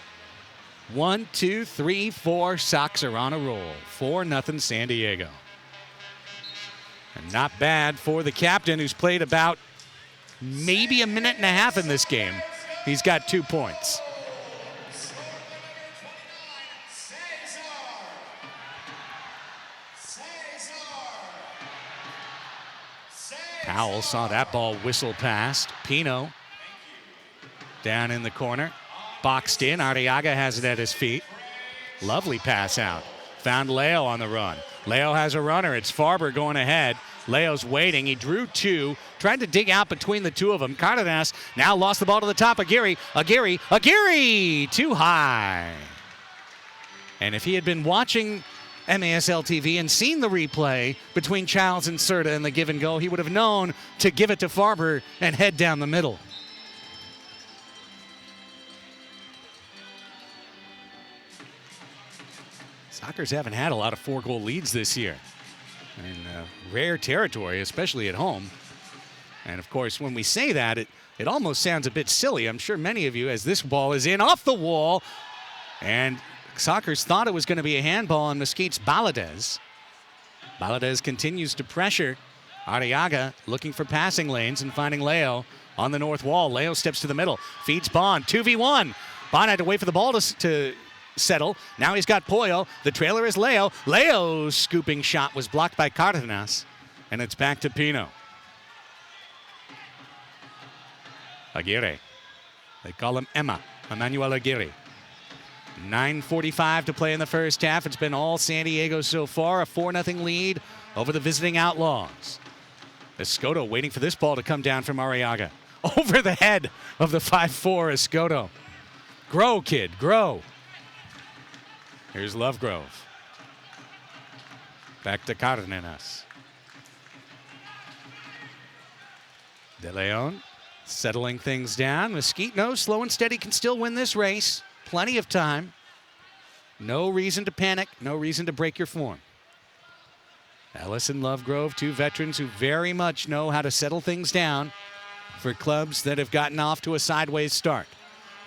1, 2, 3, 4, Sox are on a roll. 4-0 San Diego. And not bad for the captain, who's played about maybe a minute and a half in this game. He's got 2 points. Powell saw that ball whistle past. Pino down in the corner. Boxed in. Arriaga has it at his feet. Lovely pass out. Found Leo on the run. Leo has a runner. It's Farber going ahead. Leo's waiting. He drew 2. Tried to dig out between the 2 of them. Cardenas now lost the ball to the top. Aguirre. Too high. And if he had been watching MASL TV and seen the replay between Childs and Cerda in the give and go, he would have known to give it to Farber and head down the middle. Soccers haven't had a lot of 4-goal leads this year. In rare territory, especially at home. And of course, when we say that, it almost sounds a bit silly. I'm sure many of you, as this ball is in off the wall, and Soccers thought it was going to be a handball on Mesquite's Baladez. Baladez continues to pressure Arriaga, looking for passing lanes and finding Leo on the north wall. Leo steps to the middle, feeds Bond, 2v1. Bond had to wait for the ball to settle. Now he's got Pollo. The trailer is Leo. Leo's scooping shot was blocked by Cardenas, and it's back to Pino. Aguirre. They call him Emmanuel Aguirre. 9:45 to play in the first half. It's been all San Diego so far. A 4-0 lead over the visiting Outlaws. Escoto waiting for this ball to come down from Arriaga. Over the head of the 5'4" Escoto. Grow, kid, grow. Here's Lovegrove. Back to Cardenas. De Leon settling things down. Mesquite knows slow and steady can still win this race. Plenty of time. No reason to panic. No reason to break your form. Ellis and Lovegrove, 2 veterans who very much know how to settle things down for clubs that have gotten off to a sideways start.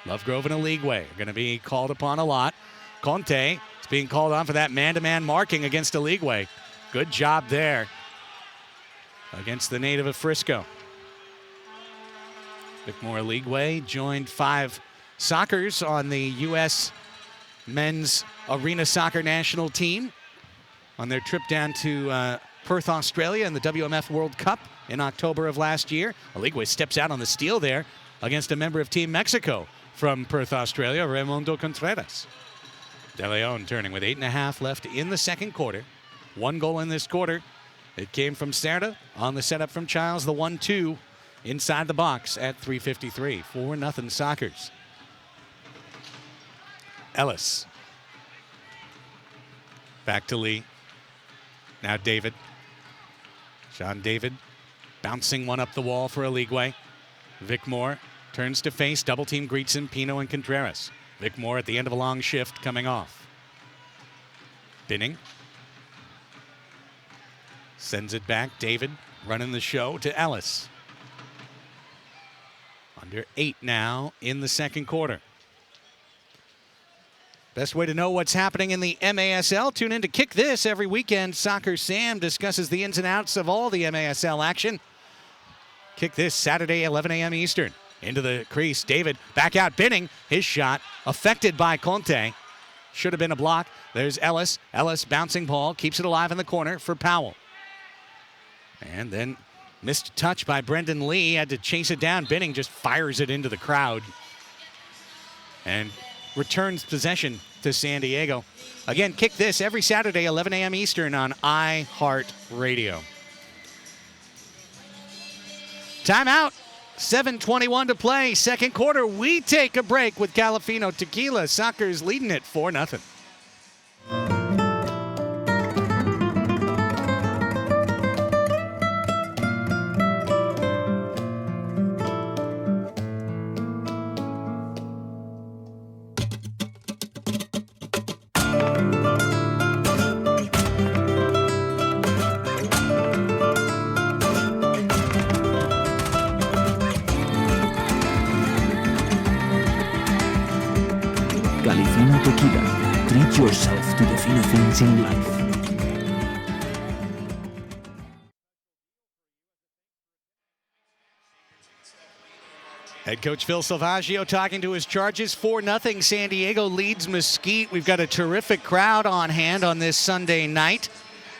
Lovegrove and Aligwe are going to be called upon a lot. Conte is being called on for that man-to-man marking against Aligwe. Good job there against the native of Frisco. Vicmore Aligwe joined 5 Soccers on the U.S. men's arena soccer national team on their trip down to Perth, Australia in the WMF World Cup in October of last year. Aligwe steps out on the steal there against a member of Team Mexico from Perth, Australia, Raimundo Contreras. De Leon turning with 8.5 left in the second quarter. 1 goal in this quarter. It came from Cerda on the setup from Childs, the 1-2 inside the box at 3:53. 4-0 Soccers. Ellis. Back to Lee. Now David. Sean David bouncing one up the wall for a league way. Vic Moore turns to face. Double team greets him. Pino and Contreras. Vic Moore at the end of a long shift coming off. Binning. Sends it back. David running the show to Ellis. Under 8 now in the second quarter. Best way to know what's happening in the MASL, tune in to Kick This every weekend. Soccer Sam discusses the ins and outs of all the MASL action. Kick This Saturday, 11 a.m. Eastern. Into the crease, David back out, Binning. His shot affected by Conte. Should have been a block. There's Ellis. Ellis bouncing ball, keeps it alive in the corner for Powell. And then missed touch by Brendan Lee. Had to chase it down. Binning just fires it into the crowd. And returns possession to San Diego. Again, Kick This every Saturday, 11 a.m. Eastern on iHeartRadio. Timeout. 7:21 to play. Second quarter, we take a break with Calafino Tequila. Soccer's leading it 4-0. Califino Tequila. Treat yourself to the finer things in life. Head coach Phil Salvaggio talking to his Charges. 4-0. San Diego leads Mesquite. We've got a terrific crowd on hand on this Sunday night.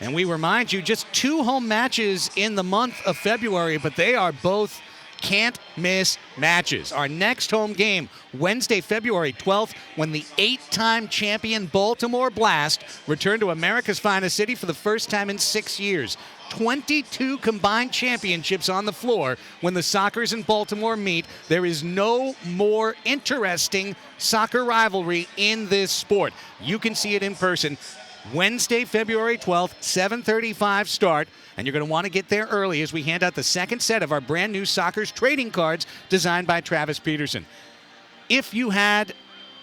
And we remind you, just 2 home matches in the month of February, but they are both can't miss matches. Our next home game, Wednesday, February 12th, when the 8-time champion Baltimore Blast return to America's finest city for the first time in 6 years. 22 combined championships on the floor when the Sockers and Baltimore meet. There is no more interesting soccer rivalry in this sport. You can see it in person. Wednesday, February 12th, 7:35 start. And you're going to want to get there early as we hand out the second set of our brand new Sockers trading cards designed by Travis Peterson. If you had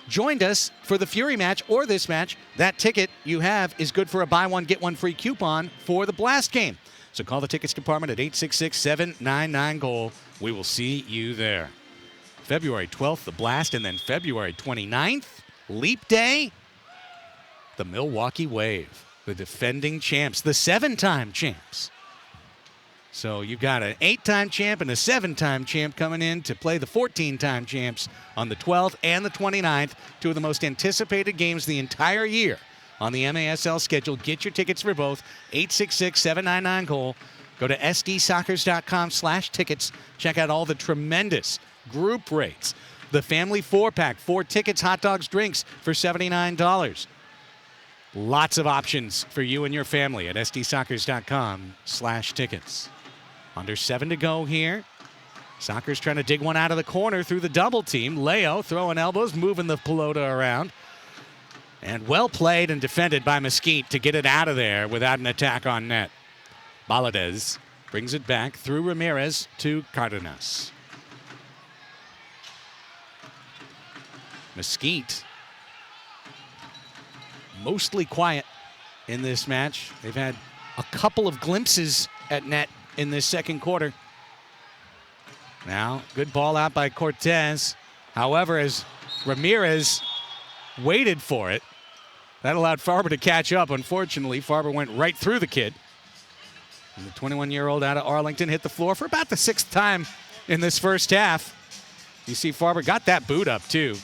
joined us for the Fury match or this match, that ticket you have is good for a buy one, get one free coupon for the Blast game. So call the tickets department at 866-799-GOAL. We will see you there. February 12th, the Blast, and then February 29th, Leap Day, the Milwaukee Wave. The defending champs, the 7-time champs. So you've got an 8-time champ and a 7-time champ coming in to play the 14-time champs on the 12th and the 29th, 2 of the most anticipated games the entire year on the MASL schedule. Get your tickets for both, 866-799-GOAL. Go to sdsoccers.com/tickets. Check out all the tremendous group rates. The family 4-pack, 4 tickets, hot dogs, drinks for $79. Lots of options for you and your family at sdsoccers.com/tickets. Under 7 to go here. Sockers trying to dig one out of the corner through the double team. Leo throwing elbows, moving the pelota around. And well played and defended by Mesquite to get it out of there without an attack on net. Valadez brings it back through Ramirez to Cardenas. Mesquite mostly quiet in this match. They've had a couple of glimpses at net in this second quarter. Now, good ball out by Cortez. However, as Ramirez waited for it, that allowed Farber to catch up. Unfortunately, Farber went right through the kid. And the 21-year-old out of Arlington hit the floor for about the 6th time in this first half. You see Farber got that boot up, too.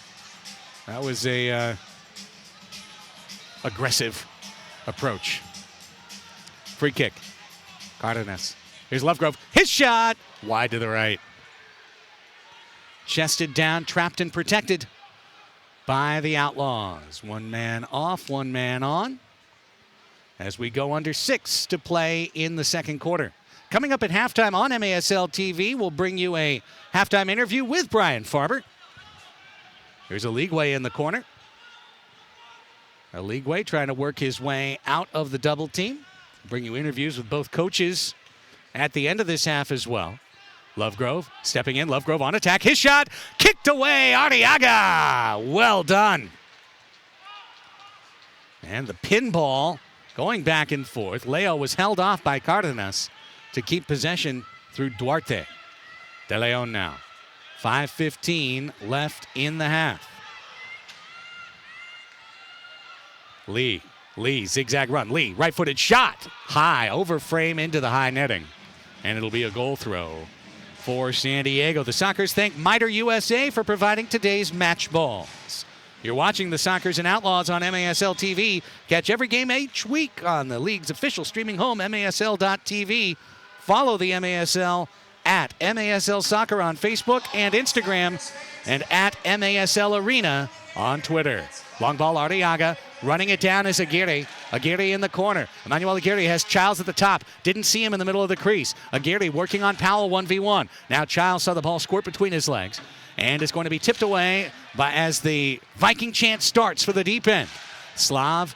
That was a aggressive approach. Free kick. Cardenas. Here's Lovegrove. His shot! Wide to the right. Chested down, trapped and protected by the Outlaws. 1 man off, 1 man on. As we go under 6 to play in the second quarter. Coming up at halftime on MASL TV, we'll bring you a halftime interview with Brian Farber. Here's a league way in the corner. Our league way trying to work his way out of the double team. Bring you interviews with both coaches at the end of this half as well. Lovegrove stepping in. Lovegrove on attack. His shot kicked away. Arriaga. Well done. And the pinball going back and forth. Leo was held off by Cardenas to keep possession through Duarte. De Leon now. 5:15 left in the half. Lee, zigzag run. Lee, right-footed shot. High, over frame into the high netting. And it'll be a goal throw for San Diego. The Sockers thank Miter USA for providing today's match balls. You're watching the Sockers and Outlaws on MASL TV. Catch every game each week on the league's official streaming home, MASL.tv. Follow the MASL at MASL Soccer on Facebook and Instagram, and at MASL Arena on Twitter. Long ball, Arriaga. Running it down is Aguirre. Aguirre in the corner. Emmanuel Aguirre has Childs at the top. Didn't see him in the middle of the crease. Aguirre working on Powell 1v1. Now Childs saw the ball squirt between his legs. And it's going to be tipped away as the Viking chant starts for the deep end. Slav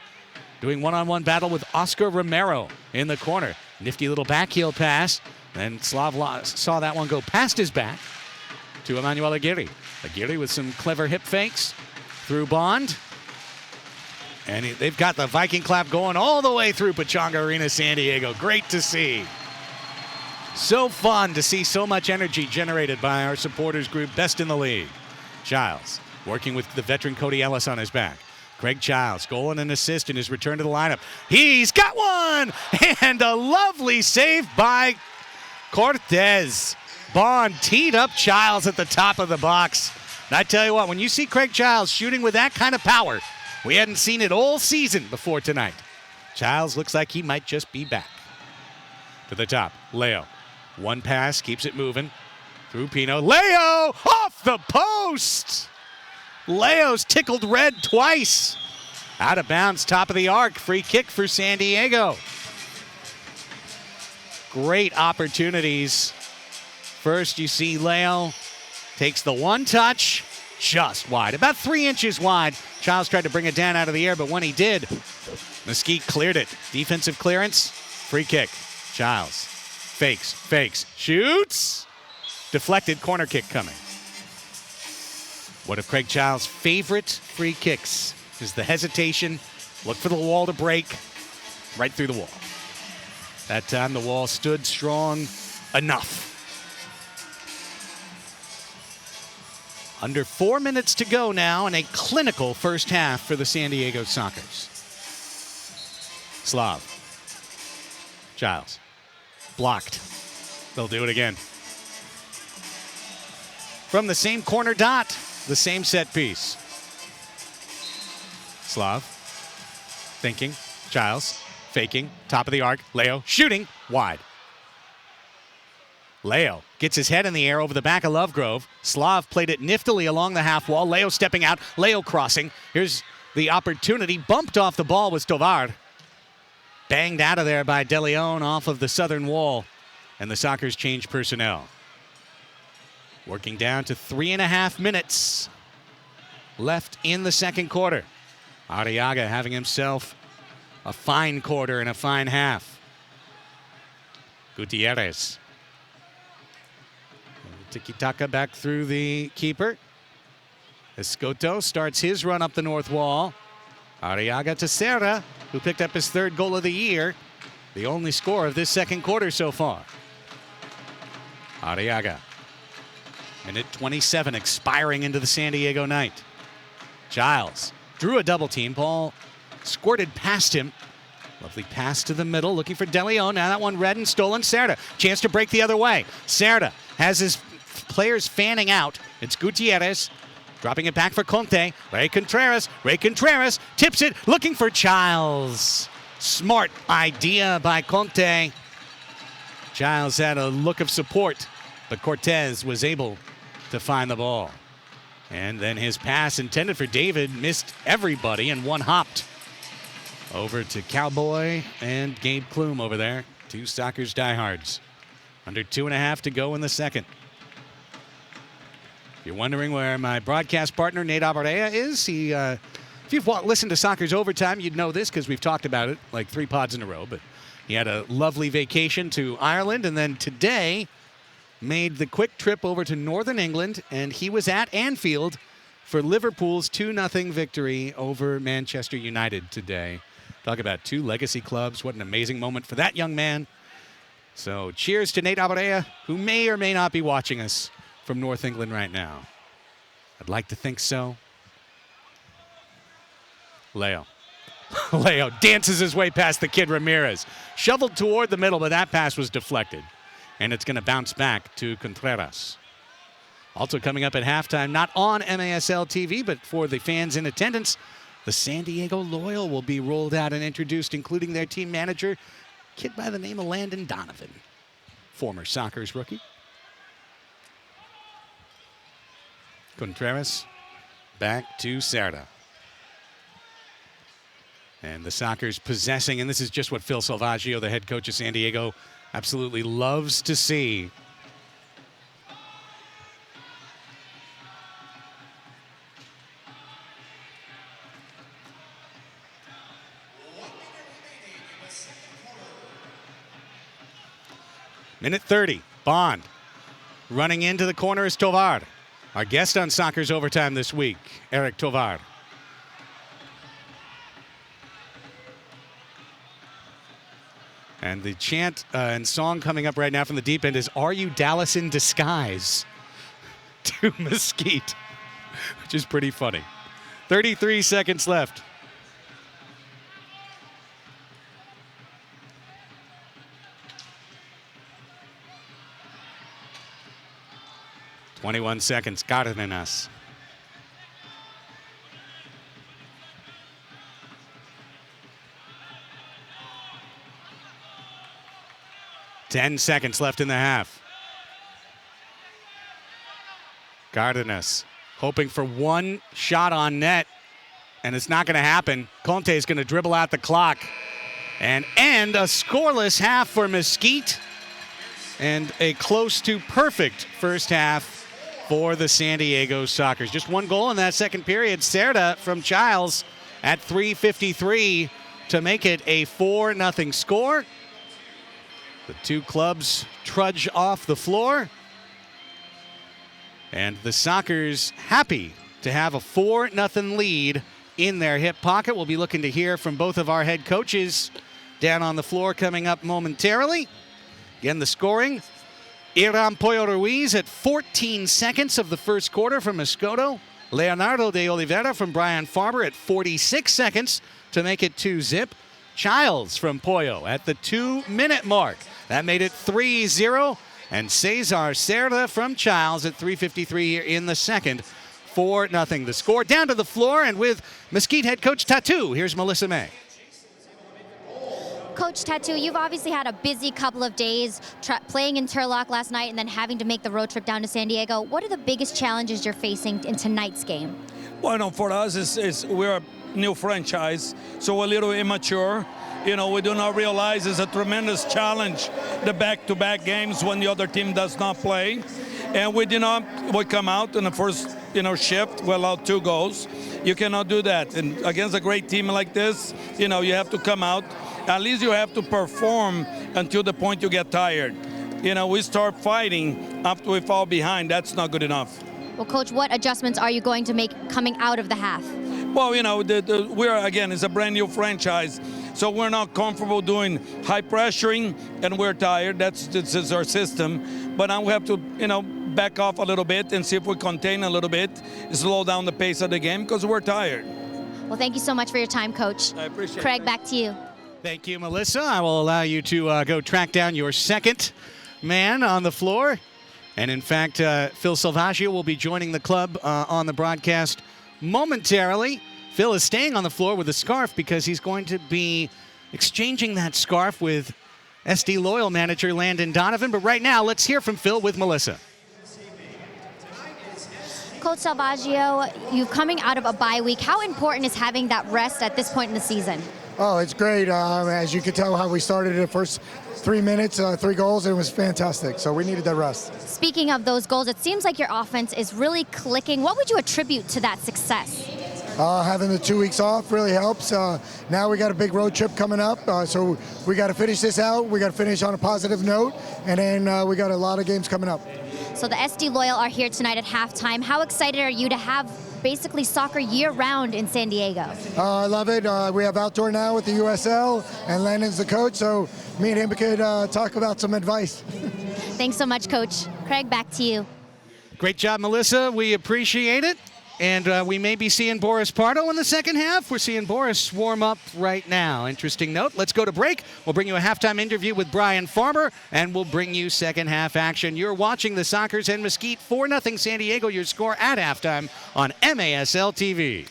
doing one-on-one battle with Oscar Romero in the corner. Nifty little backheel pass. Then Slav saw that one go past his back to Emmanuel Aguirre. Aguirre with some clever hip fakes through Bond. And they've got the Viking clap going all the way through Pechanga Arena, San Diego. Great to see. So fun to see so much energy generated by our supporters group, best in the league. Childs working with the veteran Cody Ellis on his back. Craig Childs, goal and an assist in his return to the lineup. He's got one! And a lovely save by Cortez. Bond teed up Childs at the top of the box. And I tell you what, when you see Craig Childs shooting with that kind of power, we hadn't seen it all season before tonight. Childs looks like he might just be back. To the top, Leo. One pass, keeps it moving. Through Pino. Leo! Off the post! Leo's tickled red twice. Out of bounds, top of the arc. Free kick for San Diego. Great opportunities. First, you see Leo takes the one touch, just wide. About 3 inches wide. Childs tried to bring it down out of the air, but when he did, Mesquite cleared it. Defensive clearance, free kick. Childs fakes, shoots. Deflected, corner kick coming. One of Craig Childs' favorite free kicks is the hesitation. Look for the wall to break. Right through the wall. That time the wall stood strong enough. Under 4 minutes to go now in a clinical first half for the San Diego Sockers. Slav. Childs. Blocked. They'll do it again. From the same corner dot, the same set piece. Slav. Thinking. Childs. Faking. Top of the arc. Leo shooting. Wide. Leo gets his head in the air over the back of Lovegrove. Slav played it niftily along the half wall. Leo stepping out. Leo crossing. Here's the opportunity. Bumped off the ball with Tovar. Banged out of there by De Leon off of the southern wall. And the Sockers change personnel. Working down to 3.5 minutes left in the second quarter. Arriaga having himself a fine quarter and a fine half. Gutierrez. Tiki-taka back through the keeper. Escoto starts his run up the north wall. Arriaga to Serra, who picked up his third goal of the year. The only score of this second quarter so far. Arriaga. Minute 27 expiring into the San Diego night. Childs drew a double team. Ball squirted past him. Lovely pass to the middle, looking for De Leon. Now that one read and stolen. Serra, chance to break the other way. Serra has his players fanning out. It's Gutierrez dropping it back for Conte. Ray Contreras tips it, looking for Childs. Smart idea by Conte. Childs had a look of support, but Cortez was able to find the ball. And then his pass intended for David missed everybody and one hopped over to Cowboy and Gabe Klum over there. Two Sockers diehards. Under 2.5 to go in the second. If you're wondering where my broadcast partner Nate Abarea is, he If you've listened to Soccer's Overtime, you'd know this because we've talked about it like 3 pods in a row. But he had a lovely vacation to Ireland, and then today made the quick trip over to Northern England, and he was at Anfield for Liverpool's 2-0 victory over Manchester United today. Talk about 2 legacy clubs. What an amazing moment for that young man. So cheers to Nate Abarea, who may or may not be watching us from North England right now. I'd like to think so. Leo. Leo dances his way past the kid Ramirez. Shoveled toward the middle, but that pass was deflected. And it's going to bounce back to Contreras. Also coming up at halftime, not on MASL TV, but for the fans in attendance, the San Diego Loyal will be rolled out and introduced, including their team manager, a kid by the name of Landon Donovan, former Sockers rookie. Contreras back to Cerda. And the Sockers possessing, and this is just what Phil Salvaggio, the head coach of San Diego, absolutely loves to see. Minute 30, Bond. Running into the corner is Tovar. Our guest on Soccer's Overtime this week, Eric Tovar. And the chant and song coming up right now from the deep end is, "Are you Dallas in disguise?" to Mesquite, which is pretty funny. 33 seconds left. "21 seconds, Cárdenas. Ten seconds left in the half. Cárdenas hoping for one shot on net, and it's not going to happen. Conte is going to dribble out the clock and end a scoreless half for Mesquite, and a close to perfect first half for the San Diego Sockers. Just 1 goal in that second period. Cerda from Childs at 3:53 to make it a 4-0 score. The 2 clubs trudge off the floor. And the Sockers happy to have a 4-0 lead in their hip pocket. We'll be looking to hear from both of our head coaches down on the floor coming up momentarily. Again, the scoring. Iram Pollo Ruiz at 14 seconds of the first quarter from Escoto. Leonardo de Oliveira from Brian Farber at 46 seconds to make it 2-0. Childs from Pollo at the 2-minute mark. That made it 3-0. And Cesar Cerda from Childs at 3:53 here in the second. 4-0 the score. Down to the floor, and with Mesquite head coach Tattoo, here's Melissa May. Coach Tattoo, you've obviously had a busy couple of days playing in Turlock last night and then having to make the road trip down to San Diego. What are the biggest challenges you're facing in tonight's game? Well, no, for us, we're a new franchise, so we're a little immature. You know, we do not realize it's a tremendous challenge, the back-to-back games when the other team does not play. And we come out in the first, shift, we allowed 2 goals. You cannot do that. And against a great team like this, you have to come out. At least you have to perform until the point you get tired. We start fighting after we fall behind. That's not good enough. Well, Coach, what adjustments are you going to make coming out of the half? Well, it's a brand new franchise. So we're not comfortable doing high pressuring, and we're tired. This is our system. But now we have to, back off a little bit and see if we contain a little bit, slow down the pace of the game because we're tired. Well, thank you so much for your time, Coach. I appreciate it. Craig, back to you. Thank you, Melissa. I will allow you to go track down your second man on the floor. And in fact, Phil Salvaggio will be joining the club on the broadcast momentarily. Phil is staying on the floor with a scarf because he's going to be exchanging that scarf with SD Loyal manager Landon Donovan. But right now, let's hear from Phil with Melissa. Coach Salvaggio, you're coming out of a bye week. How important is having that rest at this point in the season? Oh, it's great. As you can tell how we started the first 3 minutes, 3 goals, and it was fantastic. So we needed that rest. Speaking of those goals, it seems like your offense is really clicking. What would you attribute to that success? Having the 2 weeks off really helps. Now we got a big road trip coming up, so we got to finish this out. We got to finish on a positive note, and then we got a lot of games coming up. So the SD Loyal are here tonight at halftime. How excited are you to have basically soccer year-round in San Diego? I love it. We have outdoor now with the USL, and Landon's the coach, so me and him could talk about some advice. Thanks so much, Coach. Craig, back to you. Great job, Melissa. We appreciate it. And we may be seeing Boris Pardo in the second half. We're seeing Boris warm up right now. Interesting note. Let's go to break. We'll bring you a halftime interview with Brian Farber, and we'll bring you second half action. You're watching the Sockers and Mesquite 4-0 San Diego. Your score at halftime on MASL TV.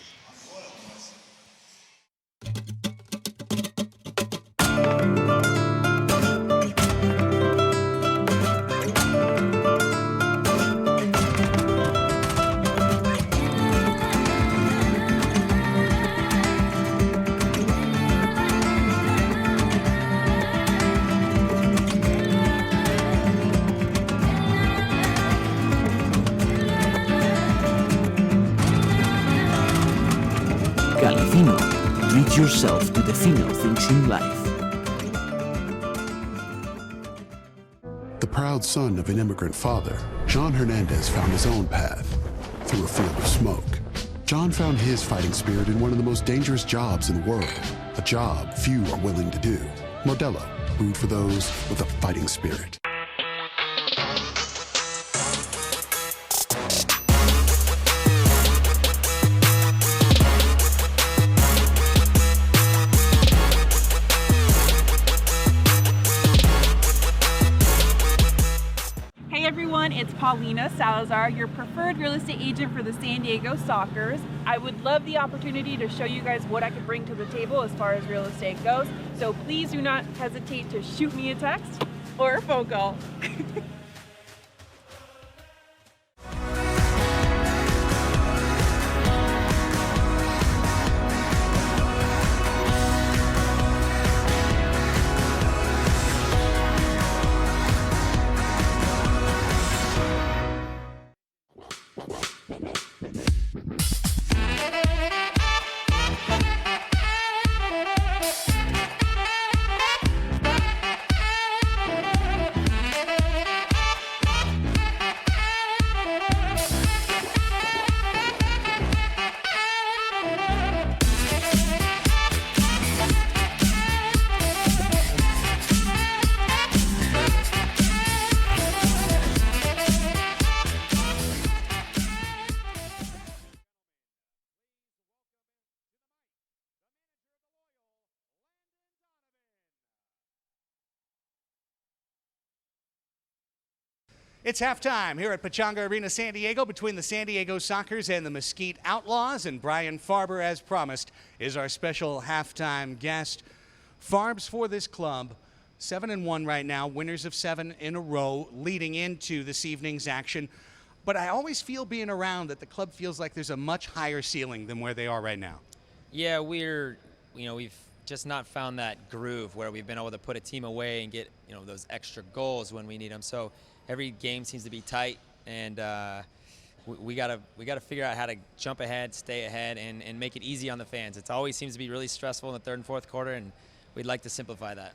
Treat yourself to the fino things in life. The proud son of an immigrant father, John Hernandez found his own path through a field of smoke. John found his fighting spirit in one of the most dangerous jobs in the world, a job few are willing to do. Modelo, brewed for those with a fighting spirit. It's Paulina Salazar, your preferred real estate agent for the San Diego Sockers. I would love the opportunity to show you guys what I could bring to the table as far as real estate goes. So please do not hesitate to shoot me a text or a phone call. It's halftime here at Pechanga Arena, San Diego, between the San Diego Sockers and the Mesquite Outlaws. And Brian Farber, as promised, is our special halftime guest. Farbs for this club, 7-1 right now, winners of 7 in a row, leading into this evening's action. But I always feel being around that the club feels like there's a much higher ceiling than where they are right now. Yeah, we've just not found that groove where we've been able to put a team away and get, those extra goals when we need them. So every game seems to be tight, and we gotta figure out how to jump ahead, stay ahead, and make it easy on the fans. It always seems to be really stressful in the third and fourth quarter, and we'd like to simplify that.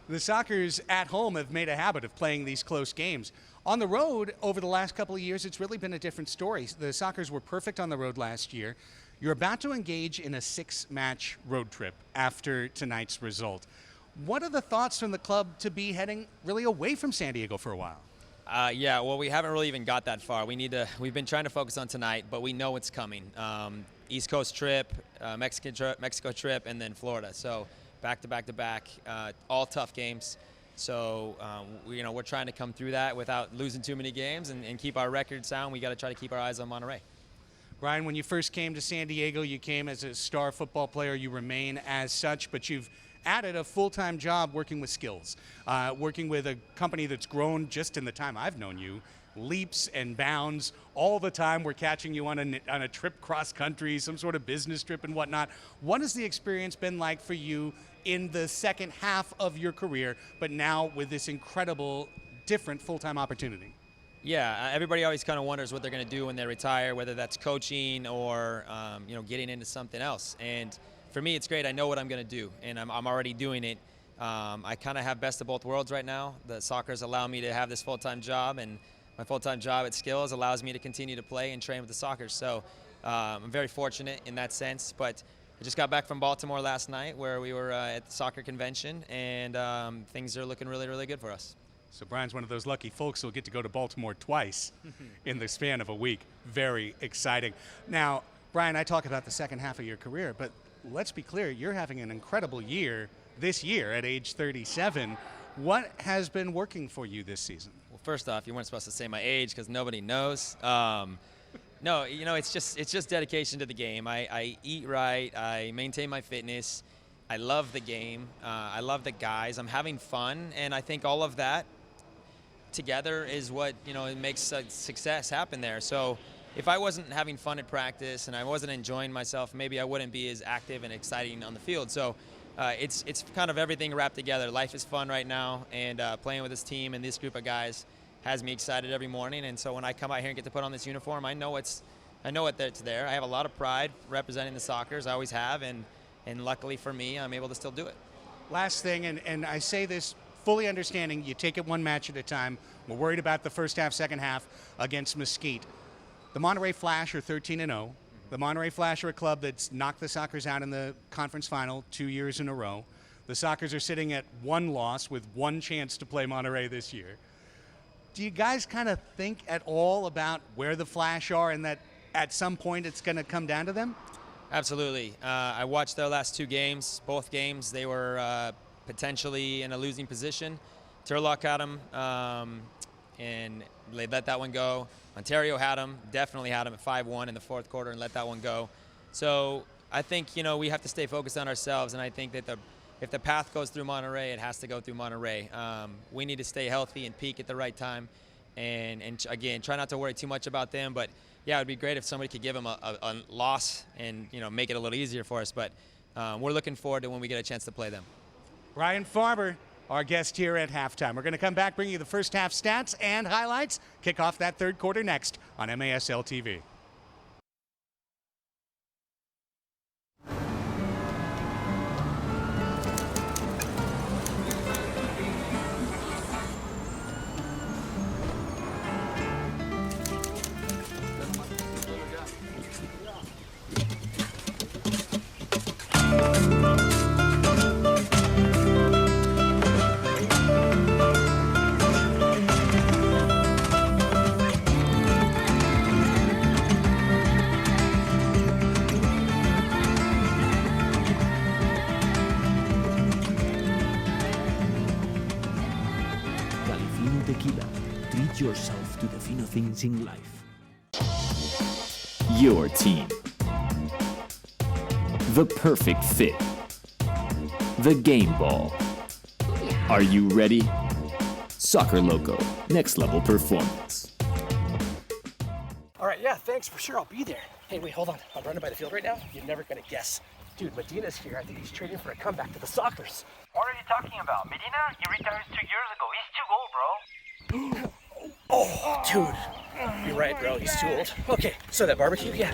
The Sockers at home have made a habit of playing these close games. On the road, over the last couple of years, it's really been a different story. The Sockers were perfect on the road last year. You're about to engage in a 6-match road trip after tonight's result. What are the thoughts from the club to be heading really away from San Diego for a while? Yeah, well, we haven't really even got that far. We've been trying to focus on tonight, but we know it's coming. East Coast trip, Mexico trip, and then Florida. So back to back to back, all tough games. So we're trying to come through that without losing too many games and keep our record sound. We got to try to keep our eyes on Monterey. Brian, when you first came to San Diego, you came as a star football player. You remain as such, but you've added a full-time job working with skills, working with a company that's grown just in the time I've known you, leaps and bounds all the time. We're catching you on a trip cross-country, some sort of business trip and whatnot. What has the experience been like for you in the second half of your career, but now with this incredible, different full-time opportunity? Yeah, everybody always kind of wonders what they're going to do when they retire, whether that's coaching or getting into something else. And for me, it's great. I know what I'm going to do, and I'm already doing it. I kind of have best of both worlds right now. The soccer's allow me to have this full-time job, and my full-time job at Skills allows me to continue to play and train with the soccer. So I'm very fortunate in that sense. But I just got back from Baltimore last night, where we were at the soccer convention, and things are looking really, really good for us. So Brian's one of those lucky folks who'll get to go to Baltimore twice in the span of a week. Very exciting. Now, Brian, I talk about the second half of your career, but let's be clear, you're having an incredible year this year at age 37. What has been working for you this season? Well, first off, you weren't supposed to say my age because nobody knows. No, it's just dedication to the game. I eat right. I maintain my fitness. I love the game. I love the guys. I'm having fun, and I think all of that together is what it makes success happen there. So if I wasn't having fun at practice and I wasn't enjoying myself, maybe I wouldn't be as active and exciting on the field. So it's kind of everything wrapped together. Life is fun right now, and playing with this team and this group of guys has me excited every morning. And so when I come out here and get to put on this uniform, I know it's there. I have a lot of pride representing the Sockers. I always have, and luckily for me, I'm able to still do it. Last thing, and I say this fully understanding you take it one match at a time. We're worried about the first half, second half against Mesquite. The Monterey Flash are 13-0. The Monterey Flash are a club that's knocked the Sockers out in the conference final 2 years in a row. The Sockers are sitting at one loss with one chance to play Monterey this year. Do you guys kind of think at all about where the Flash are and that at some point it's going to come down to them? Absolutely. I watched their last two games. Both games, they were potentially in a losing position. Turlock had them, and they let that one go. Ontario had them, definitely had them at 5-1 in the fourth quarter and let that one go. So I think, we have to stay focused on ourselves, and I think that if the path goes through Monterey, it has to go through Monterey. We need to stay healthy and peak at the right time, and again, try not to worry too much about them. But yeah, it would be great if somebody could give them a loss and make it a little easier for us. But we're looking forward to when we get a chance to play them. Brian Farber, our guest here at halftime. We're going to come back, bring you the first half stats and highlights. Kick off that third quarter next on MASL TV. Tequila. Treat yourself to the fino things in life. Your team. The perfect fit. The game ball. Are you ready? Soccer Loco. Next level performance. All right, yeah, thanks for sure. I'll be there. Hey, wait, hold on. I'm running by the field right now. You're never gonna guess. Dude, Medina's here. I think he's training for a comeback to the Sockers. What are you talking about? Medina? He retired 2 years ago. He's too old, bro. Oh, dude. You're right, bro. He's too old. Okay, so that barbecue, yeah.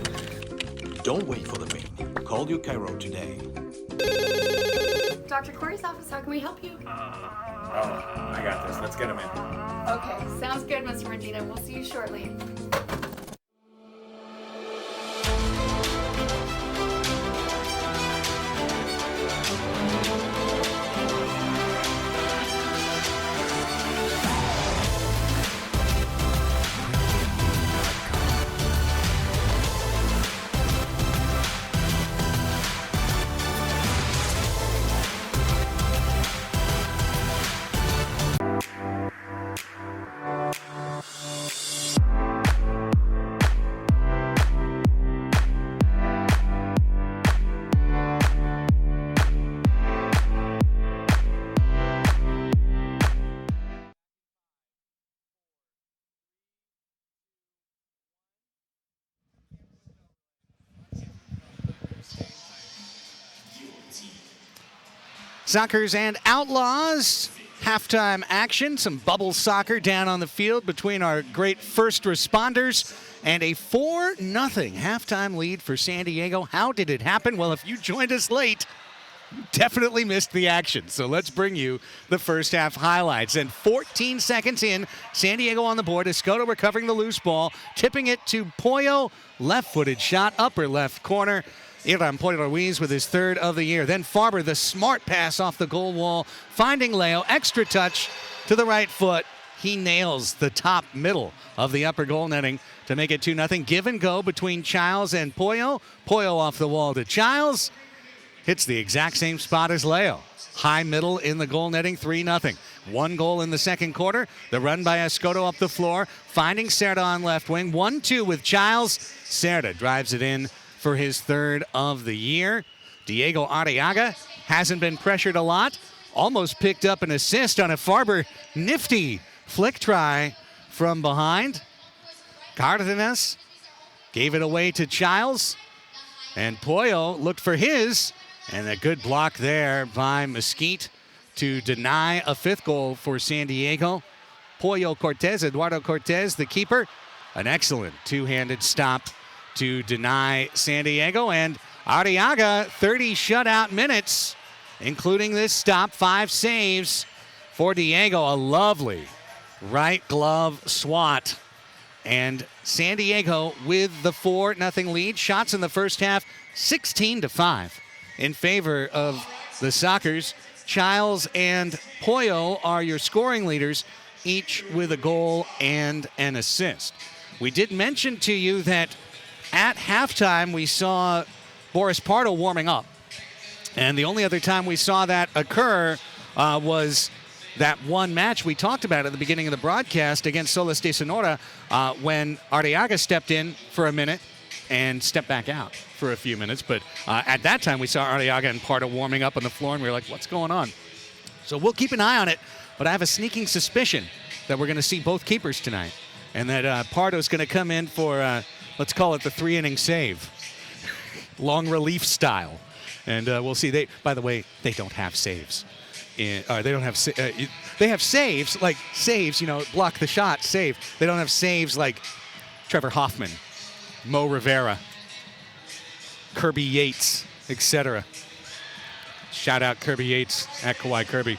Don't wait for the pain. Call your Cairo today. Dr. Corey's office, how can we help you? Oh, I got this. Let's get him in. Okay, sounds good, Mr. Medina. We'll see you shortly. Sockers and Outlaws halftime action, some bubble soccer down on the field between our great first responders, and a 4-0 halftime lead for San Diego. How did it happen? Well, if you joined us late, you definitely missed the action. So let's bring you the first half highlights. And 14 seconds in, San Diego on the board. Escoto recovering the loose ball, tipping it to Pollo. Left-footed shot, upper left corner. Iran Pollo Ruiz with his third of the year. Then Farber, the smart pass off the goal wall, finding Leo. Extra touch to the right foot. He nails the top middle of the upper goal netting to make it 2-0. Give and go between Childs and Pollo. Pollo off the wall to Childs. Hits the exact same spot as Leo. High middle in the goal netting, 3-0. 1 goal in the second quarter. The run by Escoto up the floor, finding Cerda on left wing. 1-2 with Childs. Cerda drives it in for his third of the year. Diego Arriaga hasn't been pressured a lot. Almost picked up an assist on a Farber nifty flick try from behind. Cardenas gave it away to Childs. And Pollo looked for his. And a good block there by Mesquite to deny a 5th goal for San Diego. Pollo Cortez, Eduardo Cortez, the keeper. An excellent two-handed stop to deny San Diego. And Arriaga, 30 shutout minutes, including this stop, 5 saves for Diego. A lovely right glove swat. And San Diego with the 4-0 lead. Shots in the first half, 16-5 in favor of the Sockers. Childs and Pollo are your scoring leaders, each with a goal and an assist. We did mention to you that at halftime, we saw Boris Pardo warming up. And the only other time we saw that occur was that one match we talked about at the beginning of the broadcast against Solis de Sonora when Arriaga stepped in for a minute and stepped back out for a few minutes. But at that time, we saw Arriaga and Pardo warming up on the floor, and we were like, what's going on? So we'll keep an eye on it. But I have a sneaking suspicion that we're going to see both keepers tonight, and that Pardo's going to come in for let's call it the 3-inning save. Long relief style. And we'll see. By the way, they don't have saves. They don't have they have saves, like saves, block the shot, save. They don't have saves like Trevor Hoffman, Mo Rivera, Kirby Yates, etc. Shout out Kirby Yates at Kawhi Kirby.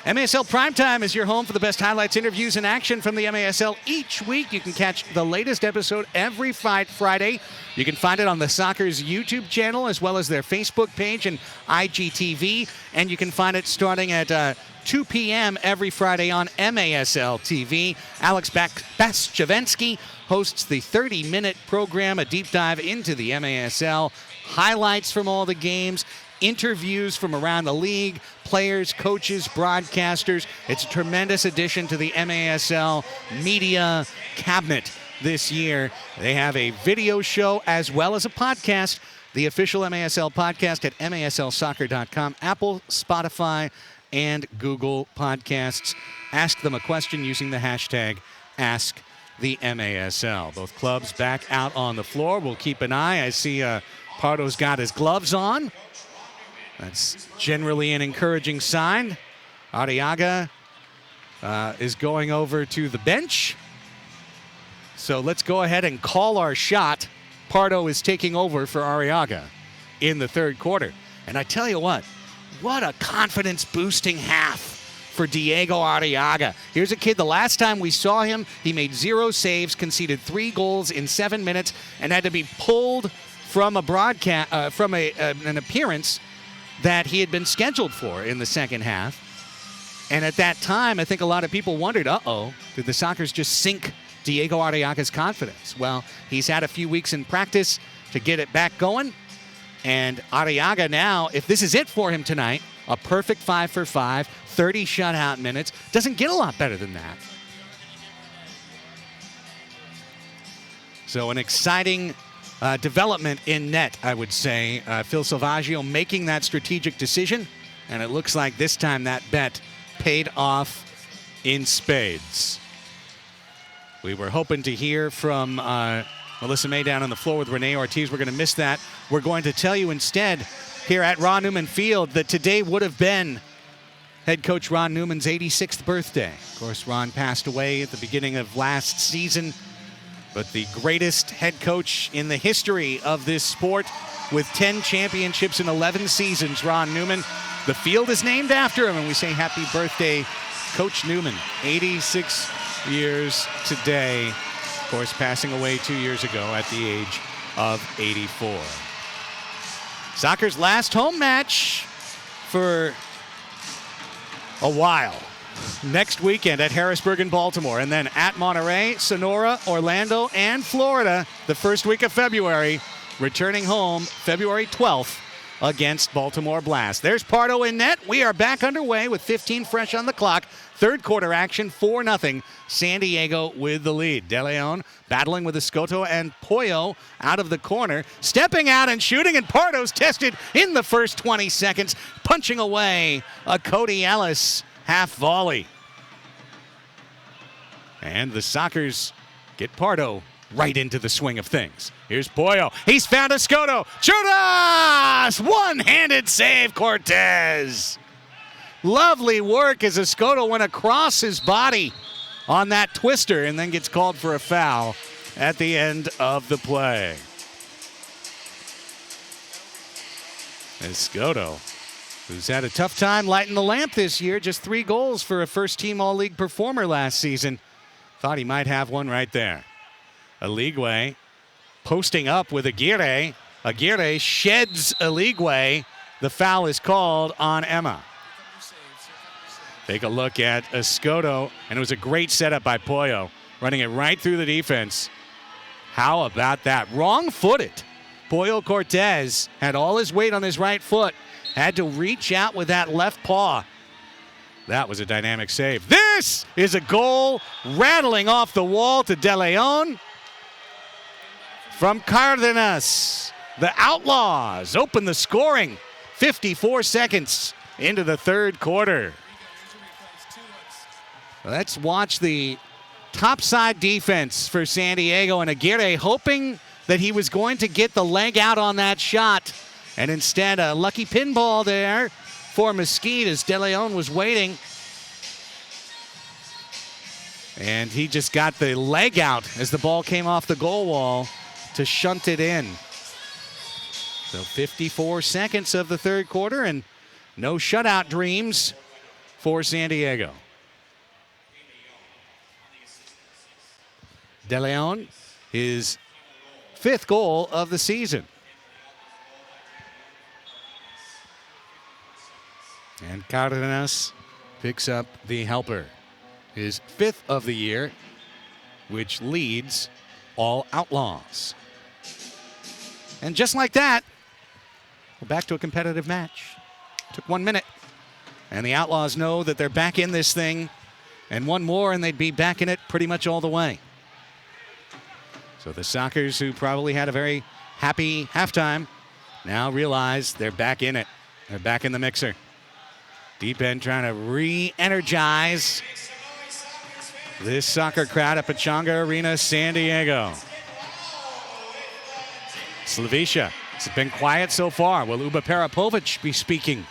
MASL Primetime is your home for the best highlights, interviews, and action from the MASL each week. You can catch the latest episode every Friday. You can find it on the Soccer's YouTube channel as well as their Facebook page and IGTV. And you can find it starting at 2 p.m. every Friday on MASL TV. Alex Baschevensky hosts the 30-minute program, a deep dive into the MASL, highlights from all the games, interviews from around the league, players, coaches, broadcasters. It's a tremendous addition to the MASL media cabinet this year. They have a video show as well as a podcast, the official MASL podcast at maslsoccer.com, Apple, Spotify, and Google Podcasts. Ask them a question using the hashtag AskTheMASL. Both clubs back out on the floor. We'll keep an eye. I see Pardo's got his gloves on. That's generally an encouraging sign. Arriaga is going over to the bench. So let's go ahead and call our shot. Pardo is taking over for Arriaga in the third quarter. And I tell you what a confidence-boosting half for Diego Arriaga. Here's a kid, the last time we saw him, he made 0 saves, conceded 3 goals in 7 minutes, and had to be pulled from a broadcast, from an appearance that he had been scheduled for in the second half. And at that time, I think a lot of people wondered, did the Sockers just sink Diego Arriaga's confidence? Well, he's had a few weeks in practice to get it back going. And Arriaga now, if this is it for him tonight, a perfect 5 for 5, 30 shutout minutes, doesn't get a lot better than that. So an exciting development in net, I would say. Phil Salvaggio making that strategic decision, and it looks like this time that bet paid off in spades. We were hoping to hear from Melissa May down on the floor with Renee Ortiz. We're going to miss that. We're going to tell you instead here at Ron Newman Field that today would have been head coach Ron Newman's 86th birthday. Of course, Ron passed away at the beginning of last season, but the greatest head coach in the history of this sport with 10 championships in 11 seasons, Ron Newman. The field is named after him, and we say happy birthday, Coach Newman. 86 years today. Of course, passing away 2 years ago at the age of 84. Soccer's last home match for a while. Next weekend at Harrisburg and Baltimore, and then at Monterey, Sonora, Orlando, and Florida the first week of February, returning home February 12th against Baltimore Blast. There's Pardo in net. We are back underway with 15 fresh on the clock. Third quarter action, 4-0. San Diego with the lead. De Leon battling with Escoto and Pollo out of the corner. Stepping out and shooting, and Pardo's tested in the first 20 seconds. Punching away a Cody Ellis half volley. And the Sockers get Pardo right into the swing of things. Here's Pollo. He's found Escoto. Chudas! One-handed save, Cortez. Lovely work as Escoto went across his body on that twister and then gets called for a foul at the end of the play. Escoto, who's had a tough time lighting the lamp this year, just 3 goals for a first-team All-League performer last season. Thought he might have one right there. Aligwe posting up with Aguirre. Aguirre sheds Aligwe. The foul is called on Emma. Take a look at Escoto, and it was a great setup by Pollo, running it right through the defense. How about that? Wrong-footed. Pollo Cortez had all his weight on his right foot, had to reach out with that left paw. That was a dynamic save. This is a goal rattling off the wall to De Leon from Cardenas. The Outlaws open the scoring 54 seconds into the third quarter. Let's watch the topside defense for San Diego, and Aguirre hoping that he was going to get the leg out on that shot. And instead, a lucky pinball there for Mesquite as De Leon was waiting. And he just got the leg out as the ball came off the goal wall to shunt it in. So 54 seconds of the third quarter and no shutout dreams for San Diego. De Leon, his 5th goal of the season. And Cardenas picks up the helper, his 5th of the year, which leads all Outlaws. And just like that, we're back to a competitive match. Took 1 minute. And the Outlaws know that they're back in this thing. And one more and they'd be back in it pretty much all the way. So the Sockers, who probably had a very happy halftime, now realize they're back in it. They're back in the mixer. Deep end trying to re-energize this soccer crowd at Pechanga Arena, San Diego. Slavicia, it's been quiet so far. Will Uba Parapovic be speaking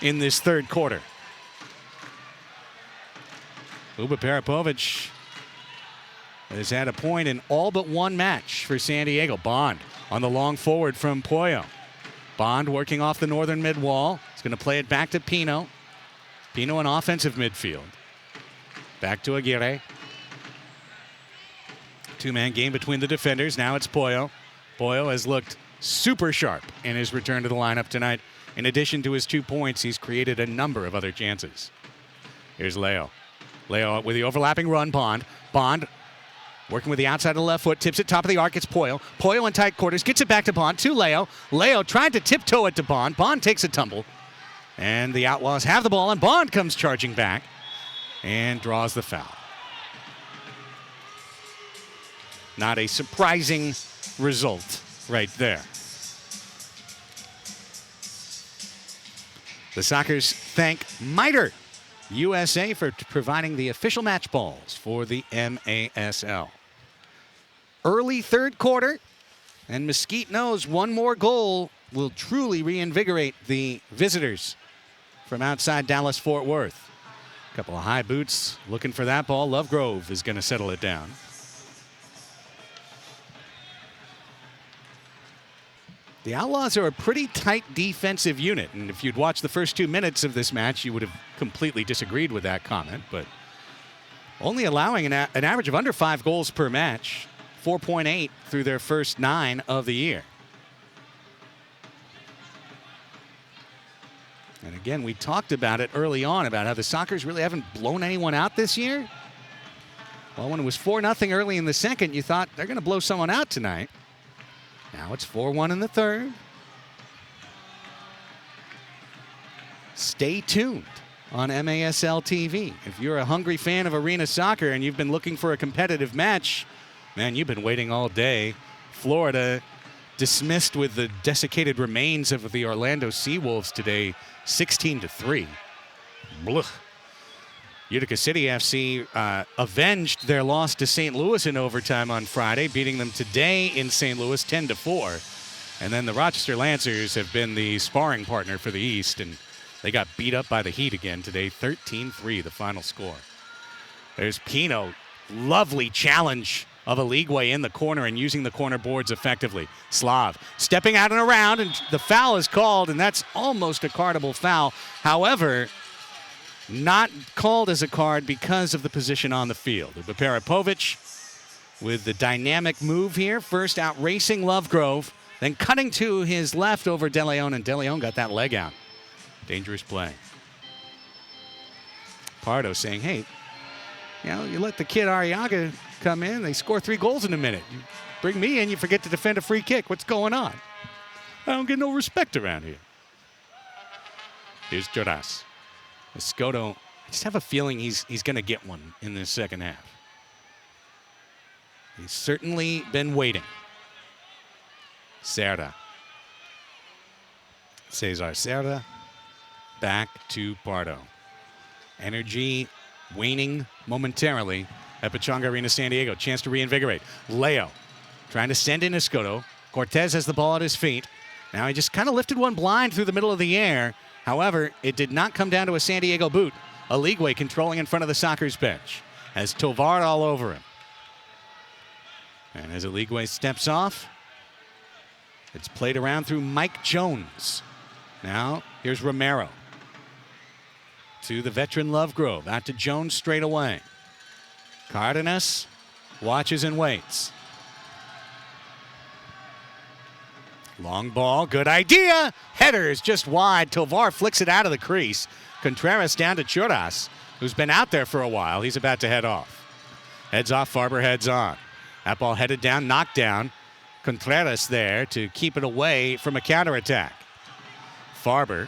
in this third quarter? Uba Parapovic has had a point in all but one match for San Diego. Bond on the long forward from Pollo. Bond working off the northern mid wall. He's going to play it back to Pino. Pino in offensive midfield. Back to Aguirre. 2-man game between the defenders. Now it's Pollo. Pollo has looked super sharp in his return to the lineup tonight. In addition to his 2 points, he's created a number of other chances. Here's Leo. Leo with the overlapping run. Bond. Bond working with the outside of the left foot. Tips it top of the arc. It's Pollo. Pollo in tight quarters. Gets it back to Bond. To Leo. Leo tried to tiptoe it to Bond. Bond takes a tumble. And the Outlaws have the ball, and Bond comes charging back and draws the foul. Not a surprising result right there. The Sockers thank Miter USA for providing the official match balls for the MASL. Early third quarter, and Mesquite knows one more goal will truly reinvigorate the visitors from outside Dallas-Fort Worth. A couple of high boots looking for that ball. Lovegrove is going to settle it down. The Outlaws are a pretty tight defensive unit, and if you'd watched the first 2 minutes of this match, you would have completely disagreed with that comment, but only allowing an average of under 5 goals per match, 4.8 through their first 9 of the year. And again, we talked about it early on about how the Sockers really haven't blown anyone out this year. Well, when it was 4-0 early in the second, you thought they're going to blow someone out tonight. Now it's 4-1 in the third. Stay tuned on MASL TV. If you're a hungry fan of arena soccer and you've been looking for a competitive match, man, you've been waiting all day. Florida dismissed with the desiccated remains of the Orlando Seawolves today, 16-3. Blah. Utica City FC avenged their loss to St. Louis in overtime on Friday, beating them today in St. Louis 10-4. And then the Rochester Lancers have been the sparring partner for the East, and they got beat up by the Heat again today, 13-3, the final score. There's Pino. Lovely challenge of Aligwe in the corner and using the corner boards effectively. Slav stepping out and around, and the foul is called, and that's almost a cardable foul. However, not called as a card because of the position on the field. Baparapovic with the dynamic move here. First out racing Lovegrove, then cutting to his left over De Leon, and De Leon got that leg out. Dangerous play. Pardo saying, hey, you know, you let the kid Arriaga come in, they score 3 goals in a minute. You bring me in, you forget to defend a free kick. What's going on? I don't get no respect around here. Here's Jodas. Escoto, I just have a feeling he's going to get one in this second half. He's certainly been waiting. Cerda. Cesar Cerda back to Pardo. Energy waning momentarily at Pechanga Arena, San Diego. Chance to reinvigorate. Leo trying to send in Escoto. Cortez has the ball at his feet. Now he just kind of lifted one blind through the middle of the air. However, it did not come down to a San Diego boot. Aligwe controlling in front of the Sockers bench. Has Tovar all over him. And as Aligwe steps off, it's played around through Mike Jones. Now, here's Romero. To the veteran Lovegrove. Out to Jones straight away. Cardenas watches and waits. Long ball, good idea. Header is just wide. Tovar flicks it out of the crease. Contreras down to Churras, who's been out there for a while. He's about to head off. Heads off, Farber heads on. That ball headed down, knocked down. Contreras there to keep it away from a counterattack. Farber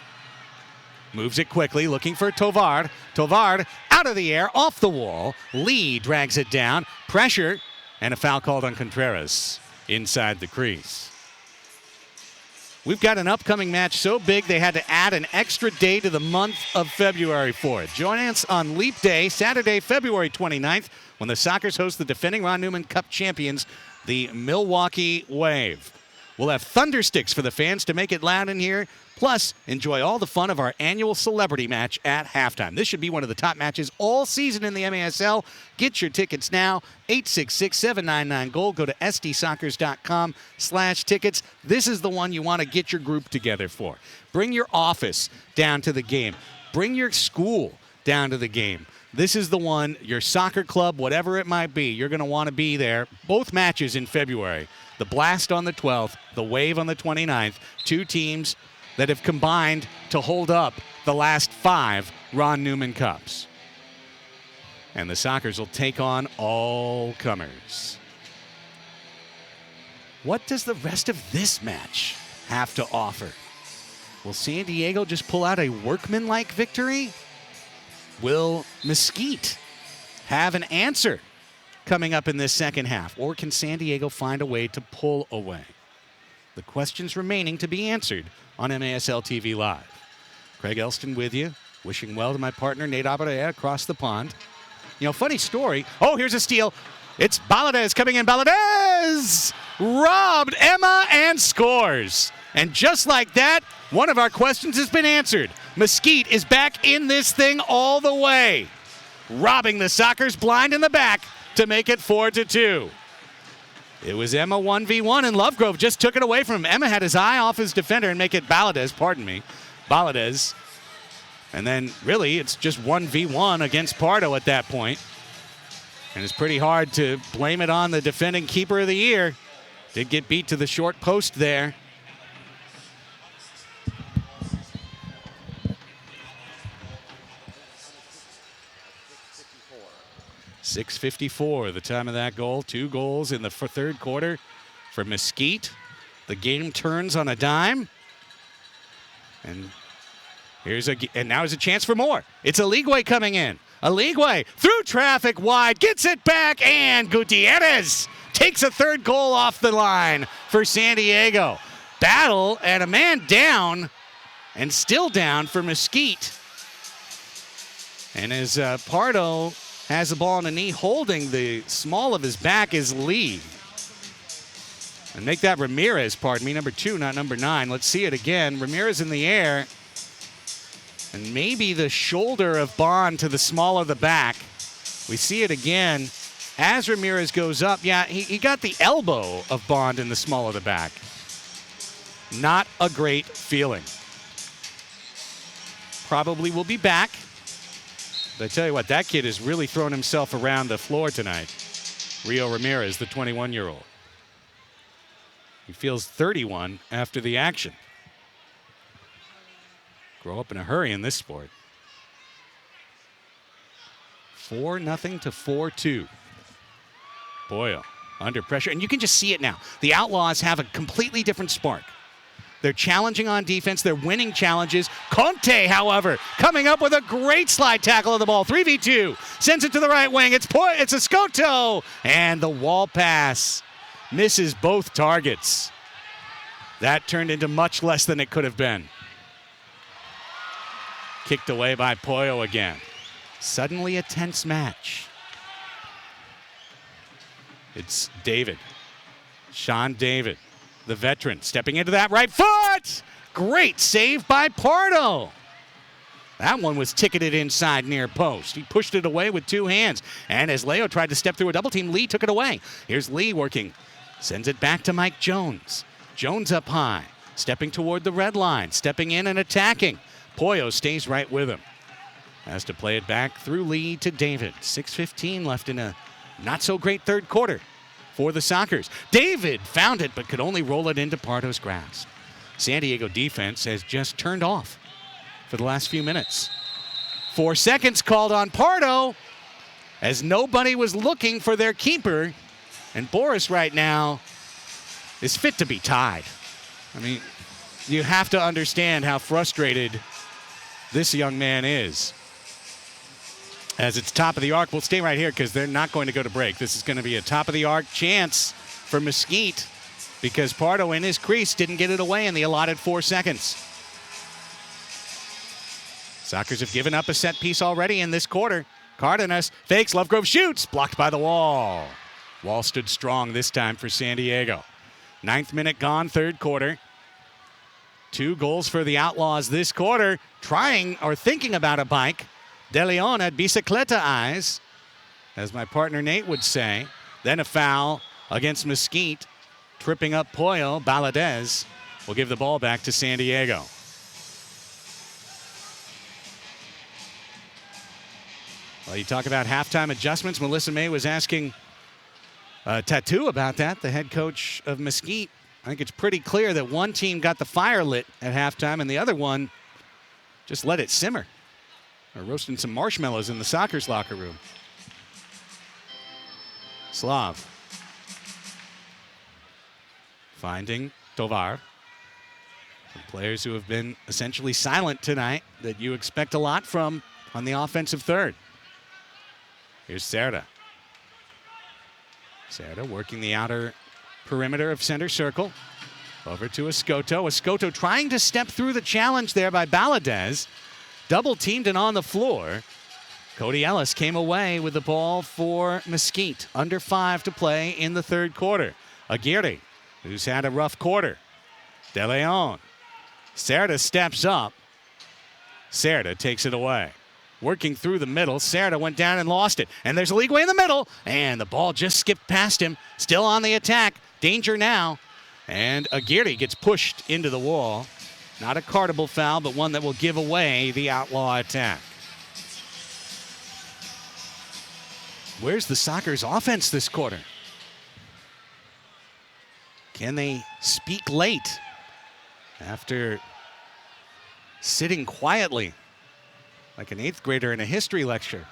moves it quickly, looking for Tovar. Tovar out of the air, off the wall. Lee drags it down. Pressure, and a foul called on Contreras inside the crease. We've got an upcoming match so big they had to add an extra day to the month of February for it. Join us on Leap Day, Saturday, February 29th, when the Sockers host the defending Ron Newman Cup champions, the Milwaukee Wave. We'll have thundersticks for the fans to make it loud in here. Plus, enjoy all the fun of our annual celebrity match at halftime. This should be one of the top matches all season in the MASL. Get your tickets now, 866-799-GOLD. Go to stsockers.com/tickets. This is the one you want to get your group together for. Bring your office down to the game. Bring your school down to the game. This is the one, your soccer club, whatever it might be, you're going to want to be there. Both matches in February. The Blast on the 12th, the Wave on the 29th. Two teams that have combined to hold up the last 5 Ron Newman Cups. And the Sockers will take on all comers. What does the rest of this match have to offer? Will San Diego just pull out a workmanlike victory? Will Mesquite have an answer coming up in this second half? Or can San Diego find a way to pull away? The questions remaining to be answered on MASL TV Live. Craig Elston with you, wishing well to my partner Nate Abarea across the pond. You know, funny story. Oh, here's a steal. It's Baladez coming in. Baladez robbed Emma and scores. And just like that, one of our questions has been answered. Mesquite is back in this thing all the way, robbing the Sockers blind in the back to make it 4-2. It was Emma 1v1, and Lovegrove just took it away from him. Emma had his eye off his defender and make it Baladez. And then, really, it's just 1v1 against Pardo at that point. And it's pretty hard to blame it on the defending keeper of the year. Did get beat to the short post there. .654 the time of that goal. 2 goals in the third quarter for Mesquite. The game turns on a dime. And now is a chance for more. It's Aligwe coming in. Aligwe through traffic wide, gets it back, and Gutierrez takes a third goal off the line for San Diego. Battle and a man down, and still down for Mesquite. And as Pardo has the ball on the knee, holding the small of his back is Lee. And make that Ramirez, number 2, not number 9. Let's see it again. Ramirez in the air. And maybe the shoulder of Bond to the small of the back. We see it again as Ramirez goes up. Yeah, he got the elbow of Bond in the small of the back. Not a great feeling. Probably will be back. But I tell you what, that kid has really thrown himself around the floor tonight. Rio Ramirez, the 21-year-old. He feels 31 after the action. Grow up in a hurry in this sport. 4-0 to 4-2. Boyle under pressure, and you can just see it now. The Outlaws have a completely different spark. They're challenging on defense. They're winning challenges. Conte, however, coming up with a great slide tackle of the ball. 3v2. Sends it to the right wing. It's Escoto. And the wall pass misses both targets. That turned into much less than it could have been. Kicked away by Pollo again. Suddenly a tense match. It's David. Sean David, the veteran, stepping into that right foot. Great save by Pardo. That one was ticketed inside near post. He pushed it away with 2 hands. And as Leo tried to step through a double team, Lee took it away. Here's Lee working. Sends it back to Mike Jones. Jones up high, stepping toward the red line, stepping in and attacking. Pollo stays right with him. Has to play it back through Lee to David. 6:15 left in a not-so-great third quarter for the Sockers. David found it, but could only roll it into Pardo's grasp. San Diego defense has just turned off for the last few minutes. 4 seconds called on Pardo as nobody was looking for their keeper. And Boris right now is fit to be tied. I mean, you have to understand how frustrated this young man is. As it's top of the arc, we'll stay right here because they're not going to go to break. This is going to be a top of the arc chance for Mesquite because Pardo in his crease didn't get it away in the allotted 4 seconds. Sockers have given up a set piece already in this quarter. Cardenas fakes, Lovegrove shoots, blocked by the wall. Wall stood strong this time for San Diego. 9th minute gone, third quarter. 2 goals for the Outlaws this quarter. Trying or thinking about a bike. De Leon had bicicleta eyes, as my partner Nate would say. Then a foul against Mesquite, tripping up Pollo. Baladez will give the ball back to San Diego. Well, you talk about halftime adjustments. Melissa May was asking Tattoo about that, the head coach of Mesquite. I think it's pretty clear that one team got the fire lit at halftime and the other one just let it simmer. They're roasting some marshmallows in the Sockers locker room. Slav finding Tovar. Some players who have been essentially silent tonight that you expect a lot from on the offensive third. Here's Cerda. Cerda working the outer perimeter of center circle. Over to Escoto. Escoto trying to step through the challenge there by Baladez. Double teamed and on the floor. Cody Ellis came away with the ball for Mesquite. Under 5 to play in the third quarter. Aguirre, who's had a rough quarter. De Leon. Cerda steps up. Cerda takes it away. Working through the middle, Cerda went down and lost it. And there's a leeway in the middle, and the ball just skipped past him. Still on the attack. Danger now. And Aguirre gets pushed into the wall. Not a cardable foul, but one that will give away the Outlaw attack. Where's the Sockers' offense this quarter? Can they speak late after sitting quietly like an 8th grader in a history lecture,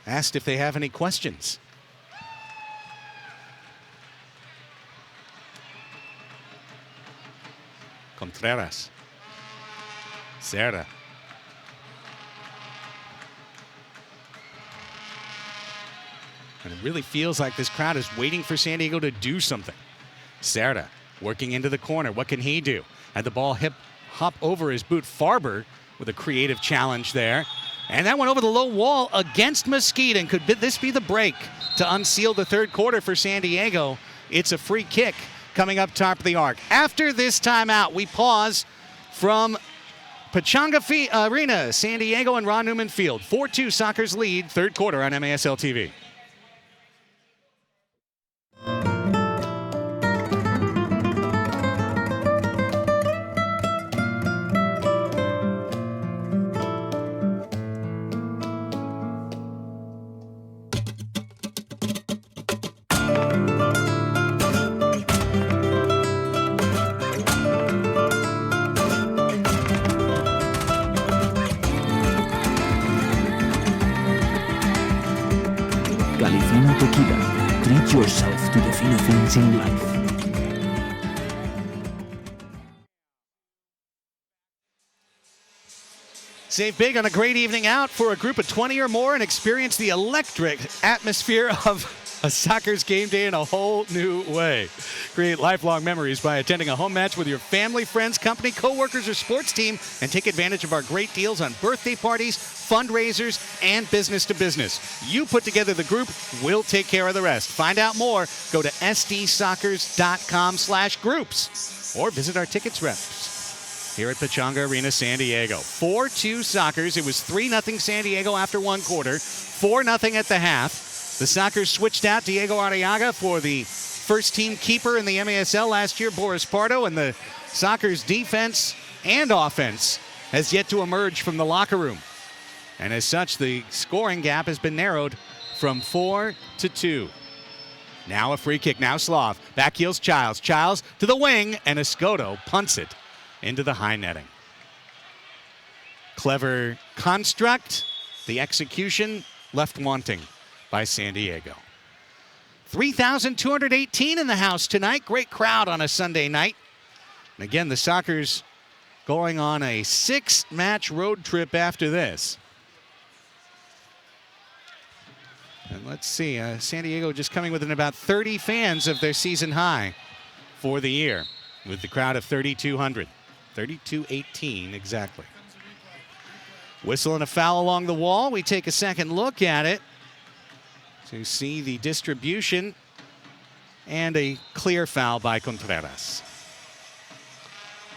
asked if they have any questions? Contreras. Cerda. And it really feels like this crowd is waiting for San Diego to do something. Cerda working into the corner. What can he do? Had the ball hop over his boot. Farber with a creative challenge there. And that went over the low wall against Mesquite. And could this be the break to unseal the third quarter for San Diego? It's a free kick coming up top of the arc. After this timeout, we pause from Pechanga Arena, San Diego and Ron Newman Field. 4-2 Sockers lead, third quarter on MASL TV. Califano Tequila. Treat yourself to the finer things in life. Save big on a great evening out for a group of 20 or more and experience the electric atmosphere of a Sockers game day in a whole new way. Create lifelong memories by attending a home match with your family, friends, company, coworkers, or sports team, and take advantage of our great deals on birthday parties, fundraisers, and business to business. You put together the group, we'll take care of the rest. Find out more, go to sdsockers.com/groups or visit our tickets reps here at Pechanga Arena, San Diego. 4-2 Sockers. It was 3-0 San Diego after one quarter, 4-0 at the half. The Sockers switched out Diego Arriaga for the first-team keeper in the MASL last year, Boris Pardo, and the Sockers defense and offense has yet to emerge from the locker room. And as such, the scoring gap has been narrowed from 4 to 2. Now a free kick, now Slav. Back heels Childs. Childs to the wing, and Escoto punts it into the high netting. Clever construct. The execution left wanting by San Diego. 3,218 in the house tonight. Great crowd on a Sunday night. And again, the Sockers going on a 6-match road trip after this. And let's see, San Diego just coming within about 30 fans of their season high for the year with the crowd of 3,200. 3,218 exactly. Whistle and a foul along the wall. We take a second look at it to see the distribution, and a clear foul by Contreras.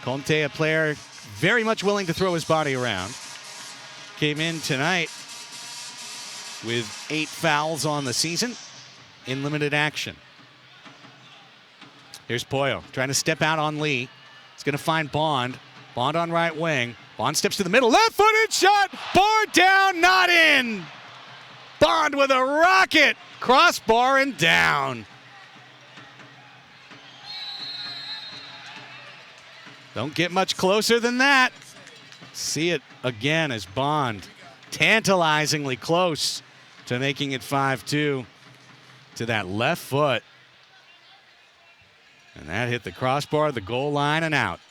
Conte, a player very much willing to throw his body around, came in tonight with 8 fouls on the season in limited action. Here's Pollo trying to step out on Lee. He's going to find Bond. Bond on right wing. Bond steps to the middle. Left-footed shot. Bar down, not in. Bond with a rocket. Crossbar and down. Don't get much closer than that. See it again as Bond tantalizingly close to making it 5-2 to that left foot. And that hit the crossbar, the goal line, and out.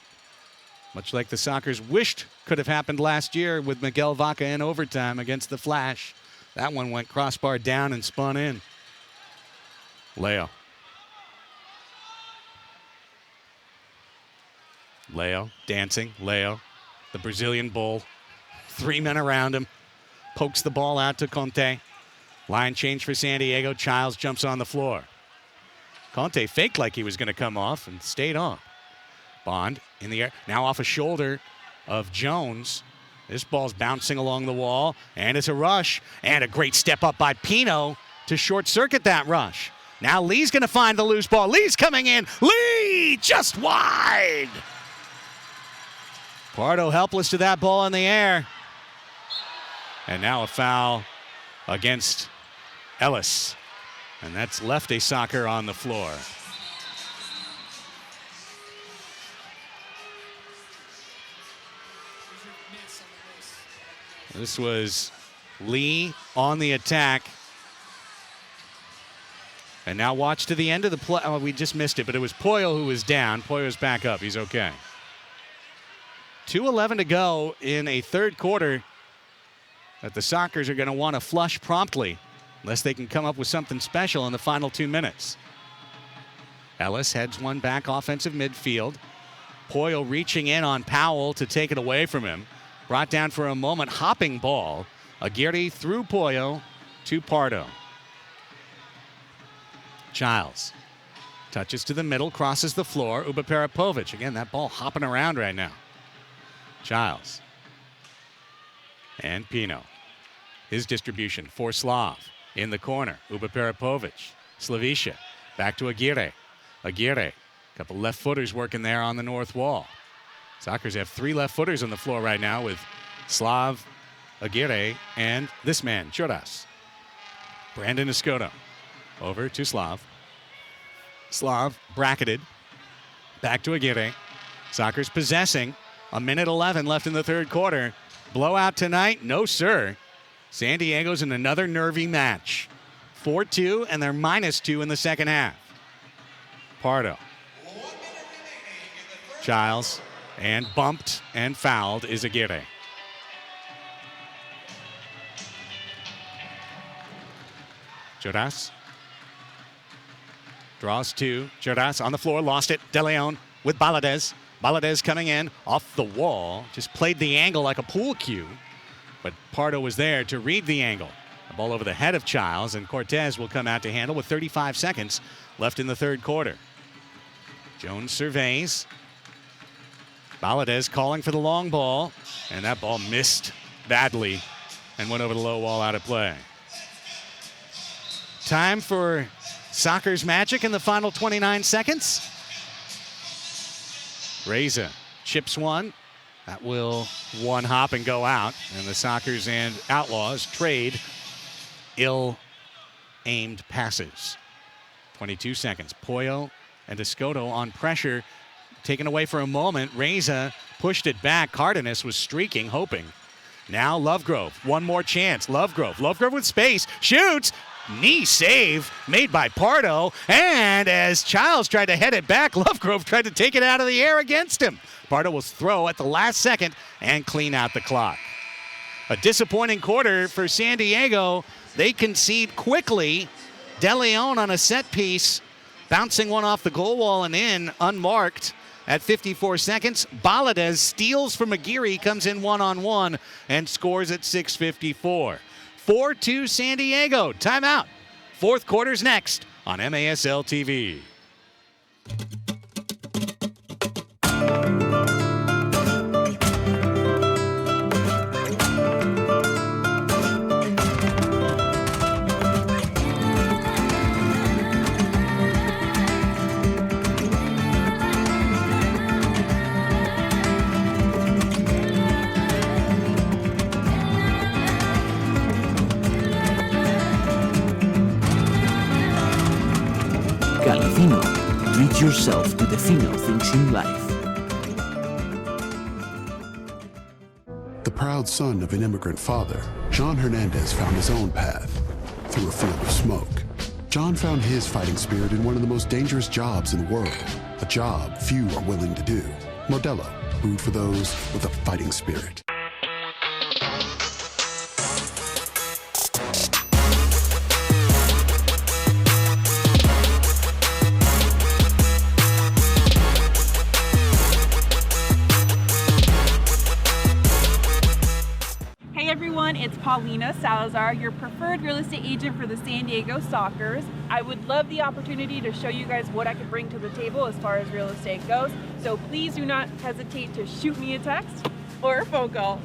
Much like the Sockers wished could have happened last year with Miguel Vaca in overtime against the Flash. That one went crossbar down and spun in. Leo. Leo dancing. Leo, the Brazilian bull. 3 men around him. Pokes the ball out to Conte. Line change for San Diego. Childs jumps on the floor. Conte faked like he was going to come off and stayed on. Bond in the air. Now off a shoulder of Jones. This ball's bouncing along the wall, and it's a rush, and a great step up by Pino to short circuit that rush. Now Lee's going to find the loose ball. Lee's coming in. Lee just wide. Pardo helpless to that ball in the air. And now a foul against Ellis. And that's left a soccer on the floor. This was Lee on the attack. And now watch to the end of the play. Oh, we just missed it, but it was Poyo who was down. Poyo's back up. He's okay. 2:11 to go in a third quarter that the Sockers are going to want to flush promptly unless they can come up with something special in the final 2 minutes. Ellis heads one back offensive midfield. Poyo reaching in on Powell to take it away from him. Brought down for a moment, hopping ball. Aguirre through Poyo to Pardo. Giles touches to the middle, crosses the floor. Uba Peripovic. Again, that ball hopping around right now. Giles. And Pino. His distribution for Slav. In the corner, Uba Peripovic. Slavicia. Back to Aguirre. Aguirre. A couple left footers working there on the north wall. Sockers have 3 left footers on the floor right now with Slav, Aguirre, and this man, Choras. Brandon Escoto. Over to Slav. Slav bracketed. Back to Aguirre. Sockers possessing. 1:11 left in the third quarter. Blowout tonight? No, sir. San Diego's in another nervy match. 4-2, and they're -2 in the second half. Pardo. Giles. And bumped and fouled is Aguirre. Choras. Draws 2. Choras on the floor, lost it. De Leon with Baladez. Baladez coming in off the wall. Just played the angle like a pool cue. But Pardo was there to read the angle. The ball over the head of Giles, and Cortez will come out to handle with 35 seconds left in the third quarter. Jones surveys. Baladez calling for the long ball, and that ball missed badly and went over the low wall out of play. Time for Sockers magic in the final 29 seconds. Reza chips one. That will one hop and go out, and the Sockers and Outlaws trade ill-aimed passes. 22 seconds. Poyo and Escoto on pressure. Taken away for a moment. Reza pushed it back. Cardenas was streaking, hoping. Now Lovegrove. One more chance. Lovegrove. Lovegrove with space. Shoots. Knee save made by Pardo. And as Childs tried to head it back, Lovegrove tried to take it out of the air against him. Pardo will throw at the last second and clean out the clock. A disappointing quarter for San Diego. They concede quickly. De Leon on a set piece. Bouncing one off the goal wall and in, unmarked. At 54 seconds, Baladez steals from Aguirre, comes in one-on-one, and scores at 6:54. 4-2 San Diego. Timeout. Fourth quarter's next on MASL TV. Califino. Treat yourself to the fino things in life. The proud son of an immigrant father, John Hernandez found his own path through a field of smoke. John found his fighting spirit in one of the most dangerous jobs in the world, a job few are willing to do. Modelo, brewed for those with a fighting spirit. It's Paulina Salazar, your preferred real estate agent for the San Diego Sockers. I would love the opportunity to show you guys what I could bring to the table as far as real estate goes. So please do not hesitate to shoot me a text. or phone call.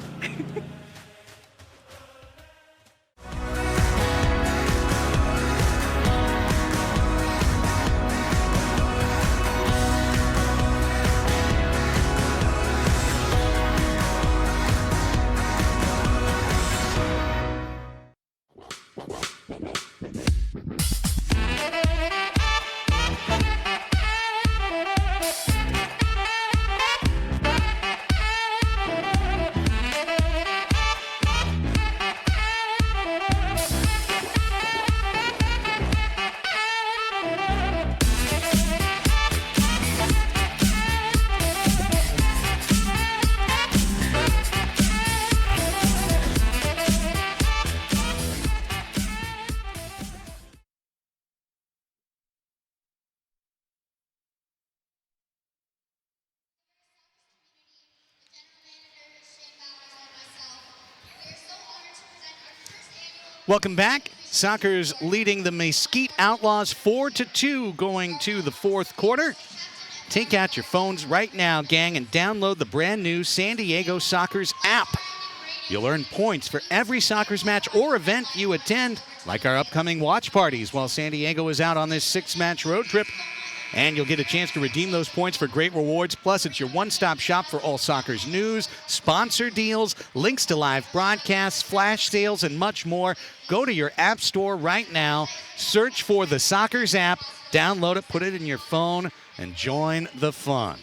Welcome back. Soccer's leading the Mesquite Outlaws 4-2 going to the fourth quarter. Take out your phones right now, gang, and download the brand new San Diego Soccer's app. You'll earn points for every Soccer's match or event you attend, like our upcoming watch parties while San Diego is out on this 6-match road trip. And you'll get a chance to redeem those points for great rewards. Plus, it's your one-stop shop for all Soccer's news, sponsor deals, links to live broadcasts, flash sales, and much more. Go to your app store right now, search for the Soccer's app, download it, put it in your phone, and join the fun.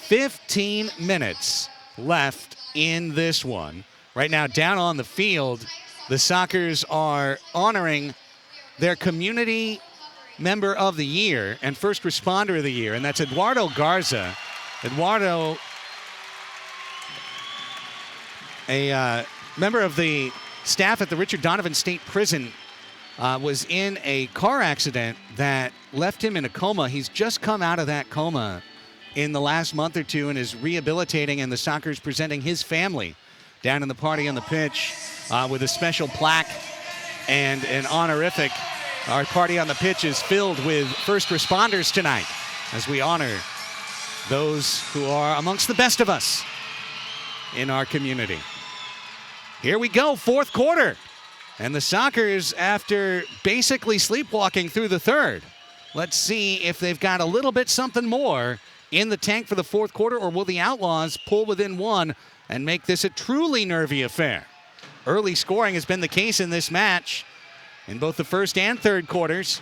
15 minutes left in this one. Right now, down on the field, the Sockers are honoring their community member of the year and first responder of the year, and that's Eduardo Garza. Eduardo, a member of the staff at the Richard Donovan State Prison, was in a car accident that left him in a coma. He's just come out of that coma in the last month or two and is rehabilitating, and the Soccer's presenting his family down in the party on the pitch with a special plaque and an honorific. Our party on the pitch is filled with first responders tonight as we honor those who are amongst the best of us in our community. Here we go, fourth quarter. And the Sockers, after basically sleepwalking through the third, let's see if they've got a little bit something more in the tank for the fourth quarter, or will the Outlaws pull within one and make this a truly nervy affair? Early scoring has been the case in this match in both the first and third quarters.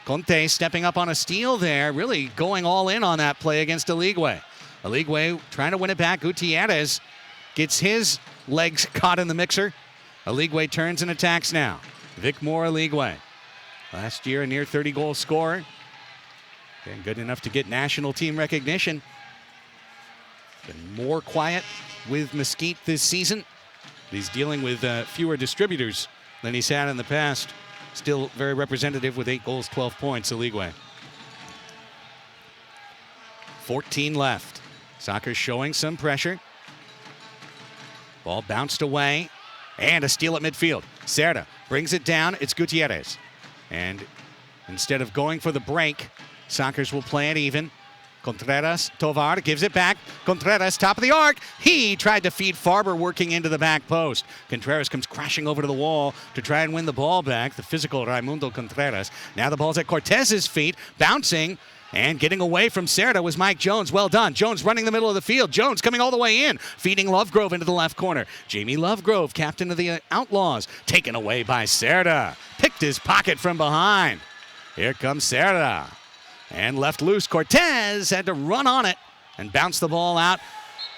Conte stepping up on a steal there, really going all in on that play against Aligüe. Aligüe trying to win it back. Gutierrez gets his legs caught in the mixer. Aligüe turns and attacks now. Vic Moore Aligüe. Last year a near 30-goal scorer. Been good enough to get national team recognition. Been more quiet with Mesquite this season. He's dealing with fewer distributors than he's had in the past. Still very representative with 8 goals, 12 points, Aligüe. 14 left. Soccer showing some pressure. Ball bounced away. And a steal at midfield. Cerda brings it down. It's Gutierrez. And instead of going for the break, Sockers will play it even. Contreras, Tovar gives it back. Contreras, top of the arc. He tried to feed Farber working into the back post. Contreras comes crashing over to the wall to try and win the ball back. The physical Raimundo Contreras. Now the ball's at Cortez's feet, bouncing. And getting away from Cerda was Mike Jones. Well done. Jones running the middle of the field. Jones coming all the way in, feeding Lovegrove into the left corner. Jamie Lovegrove, captain of the Outlaws, taken away by Cerda. Picked his pocket from behind. Here comes Cerda. And left loose. Cortez had to run on it and bounce the ball out.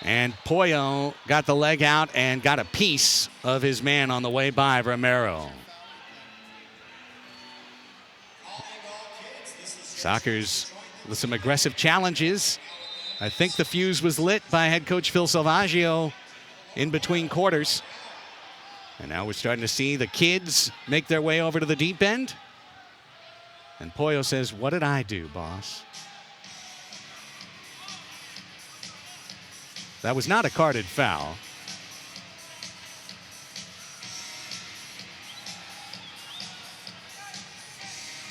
And Pollo got the leg out and got a piece of his man on the way by Romero. Soccer's with some aggressive challenges. I think the fuse was lit by head coach Phil Salvaggio in between quarters. And now we're starting to see the kids make their way over to the deep end. And Pollo says, "What did I do, boss?" That was not a carded foul.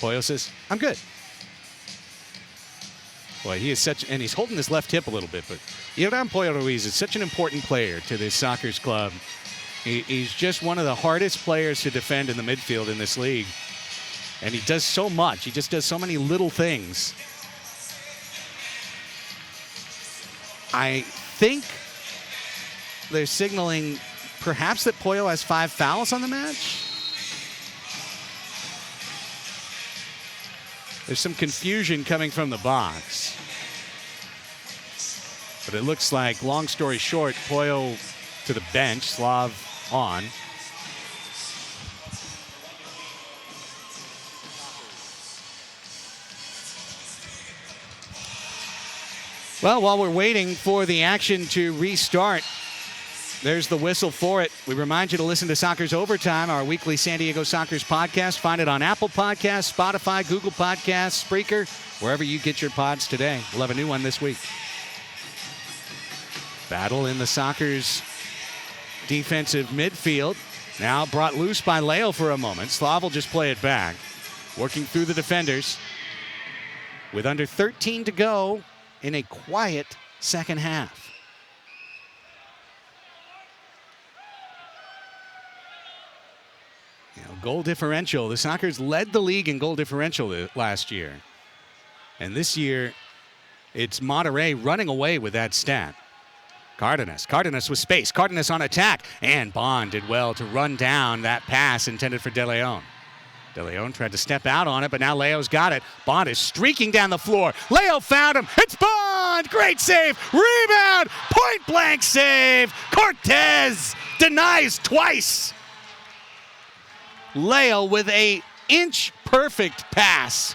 Pollo says, "I'm good." Boy, he is such, and he's holding his left hip a little bit, but Yoram Pollo Ruiz is such an important player to this Sockers club. He's just one of the hardest players to defend in the midfield in this league. And he does so much. He just does so many little things. I think they're signaling perhaps that Pollo has 5 fouls on the match. There's some confusion coming from the box. But it looks like, long story short, Pollo to the bench, Slav on. Well, while we're waiting for the action to restart, there's the whistle for it. We remind you to listen to Soccer's Overtime, our weekly San Diego Sockers podcast. Find it on Apple Podcasts, Spotify, Google Podcasts, Spreaker, wherever you get your pods today. We'll have a new one this week. Battle in the Sockers defensive midfield. Now brought loose by Leo for a moment. Slav will just play it back. Working through the defenders. With under 13 to go in a quiet second half. Goal differential. The Sockers led the league in goal differential last year. And this year, it's Monterrey running away with that stat. Cardenas with space. Cardenas on attack. And Bond did well to run down that pass intended for De Leon. De Leon tried to step out on it, but now Leo's got it. Bond is streaking down the floor. Leo found him. It's Bond. Great save. Rebound. Point blank save. Cortez denies twice. Leo with a inch-perfect pass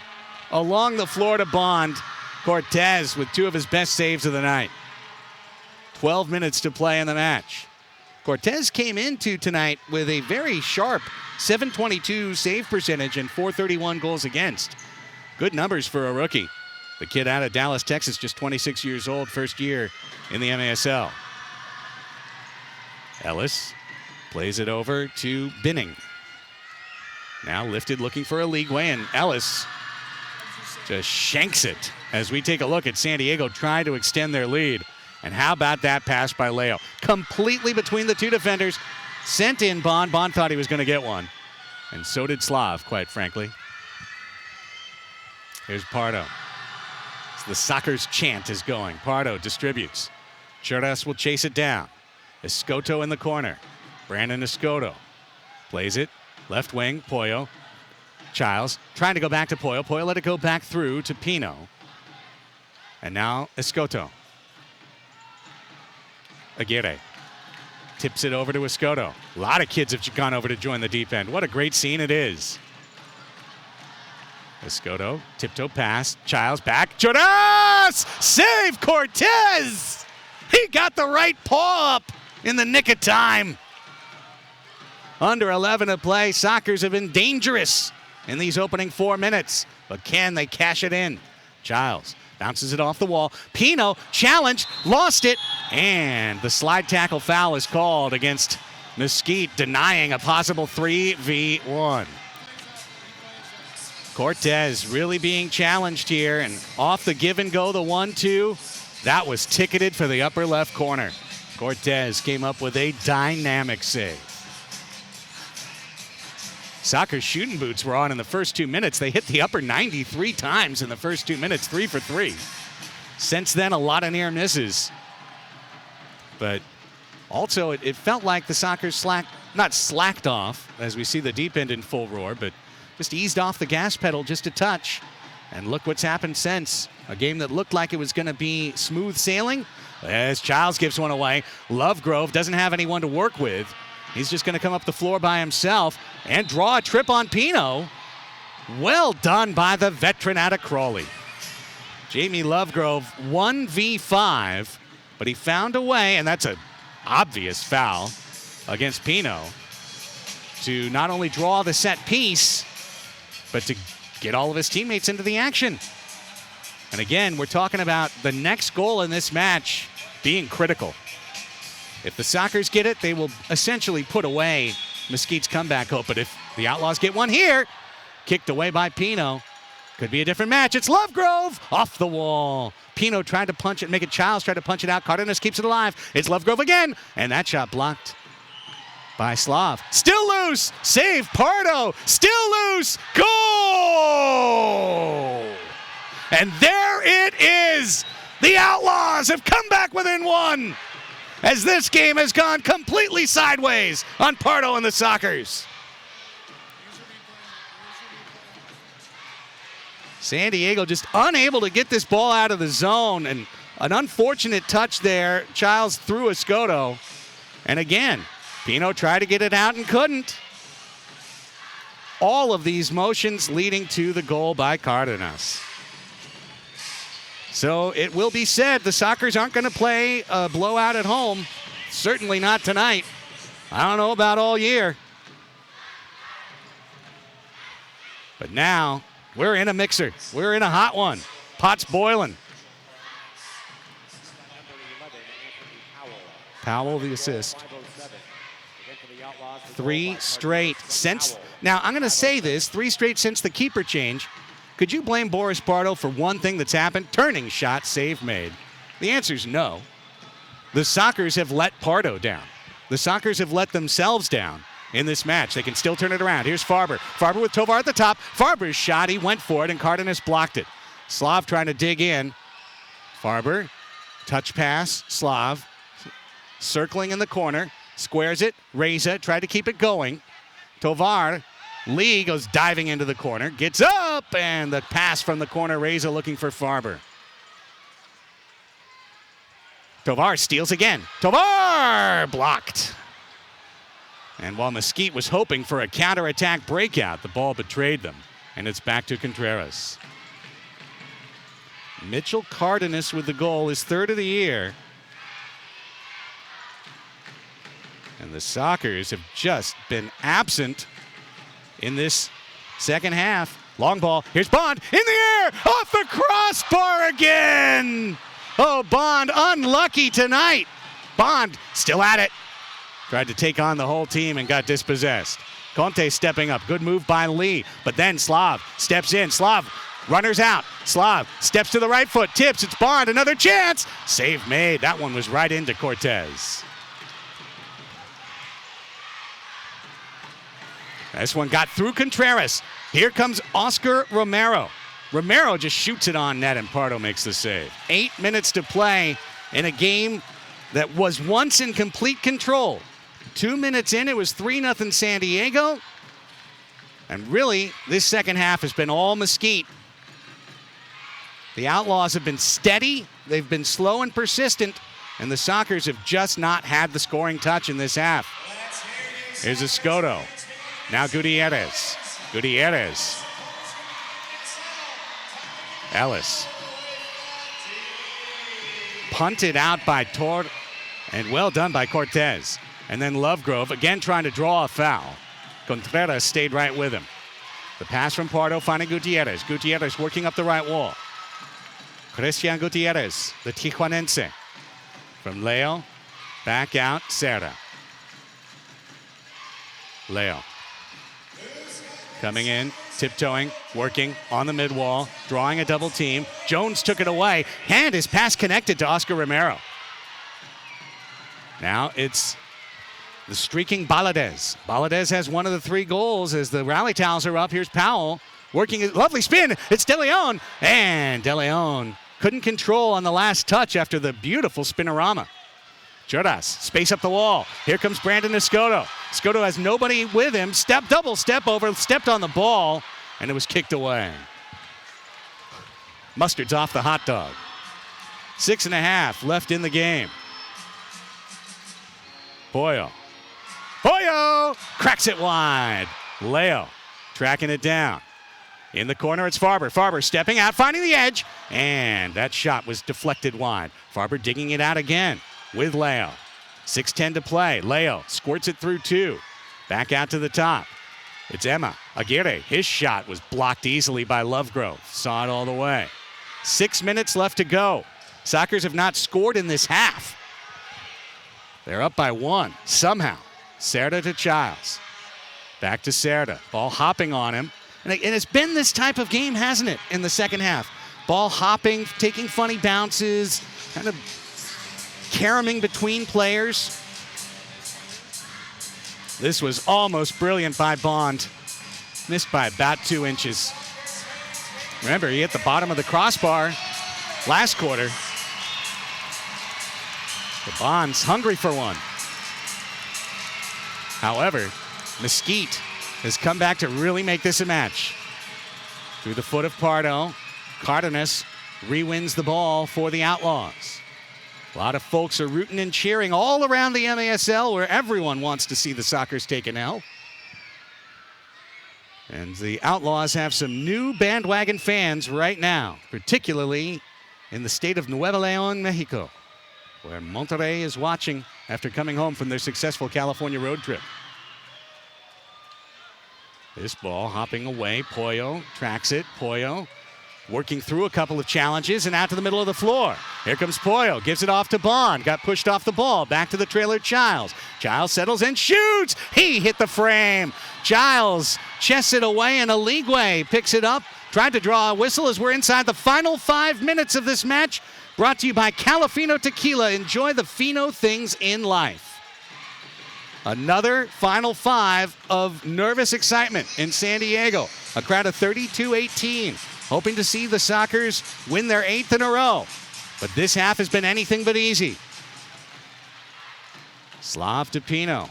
along the floor to Bond. Cortez with 2 of his best saves of the night. 12 minutes to play in the match. Cortez came into tonight with a very sharp 722 save percentage and 431 goals against. Good numbers for a rookie. The kid out of Dallas, Texas, just 26 years old, first year in the MASL. Ellis plays it over to Binning. Now lifted, looking for a league way, and Ellis just shanks it as we take a look at San Diego trying to extend their lead. And how about that pass by Leo? Completely between the 2 defenders. Sent in Bond. Bond thought he was going to get one. And so did Slav, quite frankly. Here's Pardo. So the Sockers chant is going. Pardo distributes. Churras will chase it down. Escoto in the corner. Brandon Escoto plays it. Left wing, Pollo. Childs trying to go back to Pollo. Pollo let it go back through to Pino. And now Escoto. Aguirre tips it over to Escoto. A lot of kids have gone over to join the deep end. What a great scene it is. Escoto, tiptoe pass. Childs back. Churras! Save Cortez! He got the right paw up in the nick of time. Under 11 to play. Sockers have been dangerous in these opening 4 minutes. But can they cash it in? Childs bounces it off the wall. Pino challenged, lost it, and the slide tackle foul is called against Mesquite, denying a possible 3v1. Cortez really being challenged here, and off the give and go, the 1-2, that was ticketed for the upper left corner. Cortez came up with a dynamic save. Sockers shooting boots were on in the first 2 minutes. They hit the upper 93 times in the first 2 minutes, 3 for 3. Since then, a lot of near misses. But also, it felt like the Sockers not slacked off, as we see the deep end in full roar, but just eased off the gas pedal just a touch. And look what's happened since. A game that looked like it was going to be smooth sailing, as Childs gives one away. Lovegrove doesn't have anyone to work with. He's just going to come up the floor by himself and draw a trip on Pino. Well done by the veteran out of Crawley. Jamie Lovegrove, 1v5, but he found a way, and that's an obvious foul against Pino, to not only draw the set piece, but to get all of his teammates into the action. And again, we're talking about the next goal in this match being critical. If the Sockers get it, they will essentially put away Mesquite's comeback hope. But if the Outlaws get one here, kicked away by Pino, could be a different match. It's Lovegrove off the wall. Pino tried to punch it, make it Childs, tried to punch it out. Cardenas keeps it alive. It's Lovegrove again, and that shot blocked by Slav. Still loose, save Pardo, still loose, goal! And there it is. The Outlaws have come back within one, as this game has gone completely sideways on Pardo and the Sockers. San Diego just unable to get this ball out of the zone, and an unfortunate touch there. Childs threw a Escoto, and again, Pino tried to get it out and couldn't. All of these motions leading to the goal by Cardenas. So it will be said the Sockers aren't going to play a blowout at home. Certainly not tonight. I don't know about all year. But now we're in a mixer. We're in a hot one. Pot's boiling. Powell the assist. 3 straight since. Now I'm going to say this, 3 straight since the keeper change. Could you blame Boris Pardo for one thing that's happened? Turning shot, save made. The answer is no. The Sockers have let Pardo down. The Sockers have let themselves down in this match. They can still turn it around. Here's Farber. Farber with Tovar at the top. Farber's shot, he went for it, and Cardenas blocked it. Slav trying to dig in. Farber, touch pass, Slav. Circling in the corner, squares it. Reza tried to keep it going. Tovar. Lee goes diving into the corner, gets up, and the pass from the corner. Reza looking for Farber. Tovar steals again. Tovar blocked. And while Mesquite was hoping for a counterattack breakout, the ball betrayed them, and it's back to Contreras. Mitchell Cardenas with the goal, his 3rd of the year. And the Sockers have just been absent in this second half. Long ball. Here's Bond in the air, off the crossbar again. Oh, Bond unlucky tonight. Bond still at it. Tried to take on the whole team and got dispossessed. Conte stepping up. Good move by Lee. But then Slav steps in. Slav runners out. Slav steps to the right foot. Tips. It's Bond. Another chance. Save made. That one was right into Cortez. This one got through Contreras. Here comes Oscar Romero. Romero just shoots it on net, and Pardo makes the save. 8 minutes to play in a game that was once in complete control. 2 minutes in, it was 3-0 San Diego. And really, this second half has been all Mesquite. The Outlaws have been steady. They've been slow and persistent. And the Sockers have just not had the scoring touch in this half. Here's Escoto. Now Gutierrez. Gutierrez. Ellis. Punted out by Tor, and well done by Cortez. And then Lovegrove again trying to draw a foul. Contreras stayed right with him. The pass from Pardo finding Gutierrez. Gutierrez working up the right wall. Christian Gutierrez, the Tijuanense. From Leo, back out, Serra. Leo. Coming in, tiptoeing, working on the mid-wall, drawing a double team. Jones took it away, and his pass connected to Oscar Romero. Now it's the streaking Baladez. Baladez has one of the 3 goals as the rally towels are up. Here's Powell working a lovely spin. It's De Leon, and De Leon couldn't control on the last touch after the beautiful spinorama. Juras, space up the wall. Here comes Brandon Escoto. Escoto has nobody with him. Double step over, stepped on the ball, and it was kicked away. Mustard's off the hot dog. 6.5 left in the game. Pollo. Pollo cracks it wide. Leo tracking it down. In the corner, it's Farber. Farber stepping out, finding the edge, and that shot was deflected wide. Farber digging it out again with Leo. 6:10 to play. Leo squirts it through 2. Back out to the top. It's Emma. Aguirre. His shot was blocked easily by Lovegrove. Saw it all the way. 6 minutes left to go. Sockers have not scored in this half. They're up by 1 somehow. Serra to Childs. Back to Serra. Ball hopping on him. And it's been this type of game, hasn't it, in the second half? Ball hopping, taking funny bounces, kind of caroming between players. This was almost brilliant by Bond. Missed by about 2 inches. Remember, he hit the bottom of the crossbar last quarter. The Bond's hungry for one. However, Mesquite has come back to really make this a match. Through the foot of Pardo, Cardenas re-wins the ball for the Outlaws. A lot of folks are rooting and cheering all around the MASL, where everyone wants to see the Sockers take an L. And the Outlaws have some new bandwagon fans right now, particularly in the state of Nuevo León, Mexico, where Monterrey is watching after coming home from their successful California road trip. This ball hopping away. Pollo tracks it. Pollo working through a couple of challenges and out to the middle of the floor. Here comes Pollo. Gives it off to Bond. Got pushed off the ball. Back to the trailer, Giles. Giles settles and shoots. He hit the frame. Giles chests it away, and Aligwe picks it up. Tried to draw a whistle as we're inside the final 5 minutes of this match. Brought to you by Calafino Tequila. Enjoy the fino things in life. Another final 5 of nervous excitement in San Diego. A crowd of 32-18, hoping to see the Sockers win their 8th in a row. But this half has been anything but easy. Slav to Pino.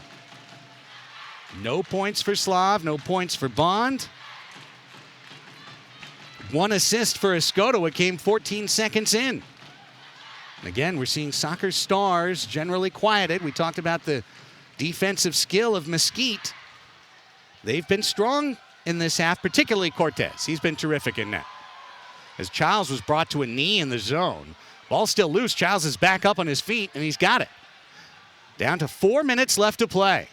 No points for Slav, no points for Bond. 1 assist for Escoto. It came 14 seconds in. And again, we're seeing Sockers stars generally quieted. We talked about the defensive skill of Mesquite. They've been strong in this half, particularly Cortez. He's been terrific in net. As Childs was brought to a knee in the zone, ball still loose. Childs is back up on his feet, and he's got it. Down to 4 minutes left to play.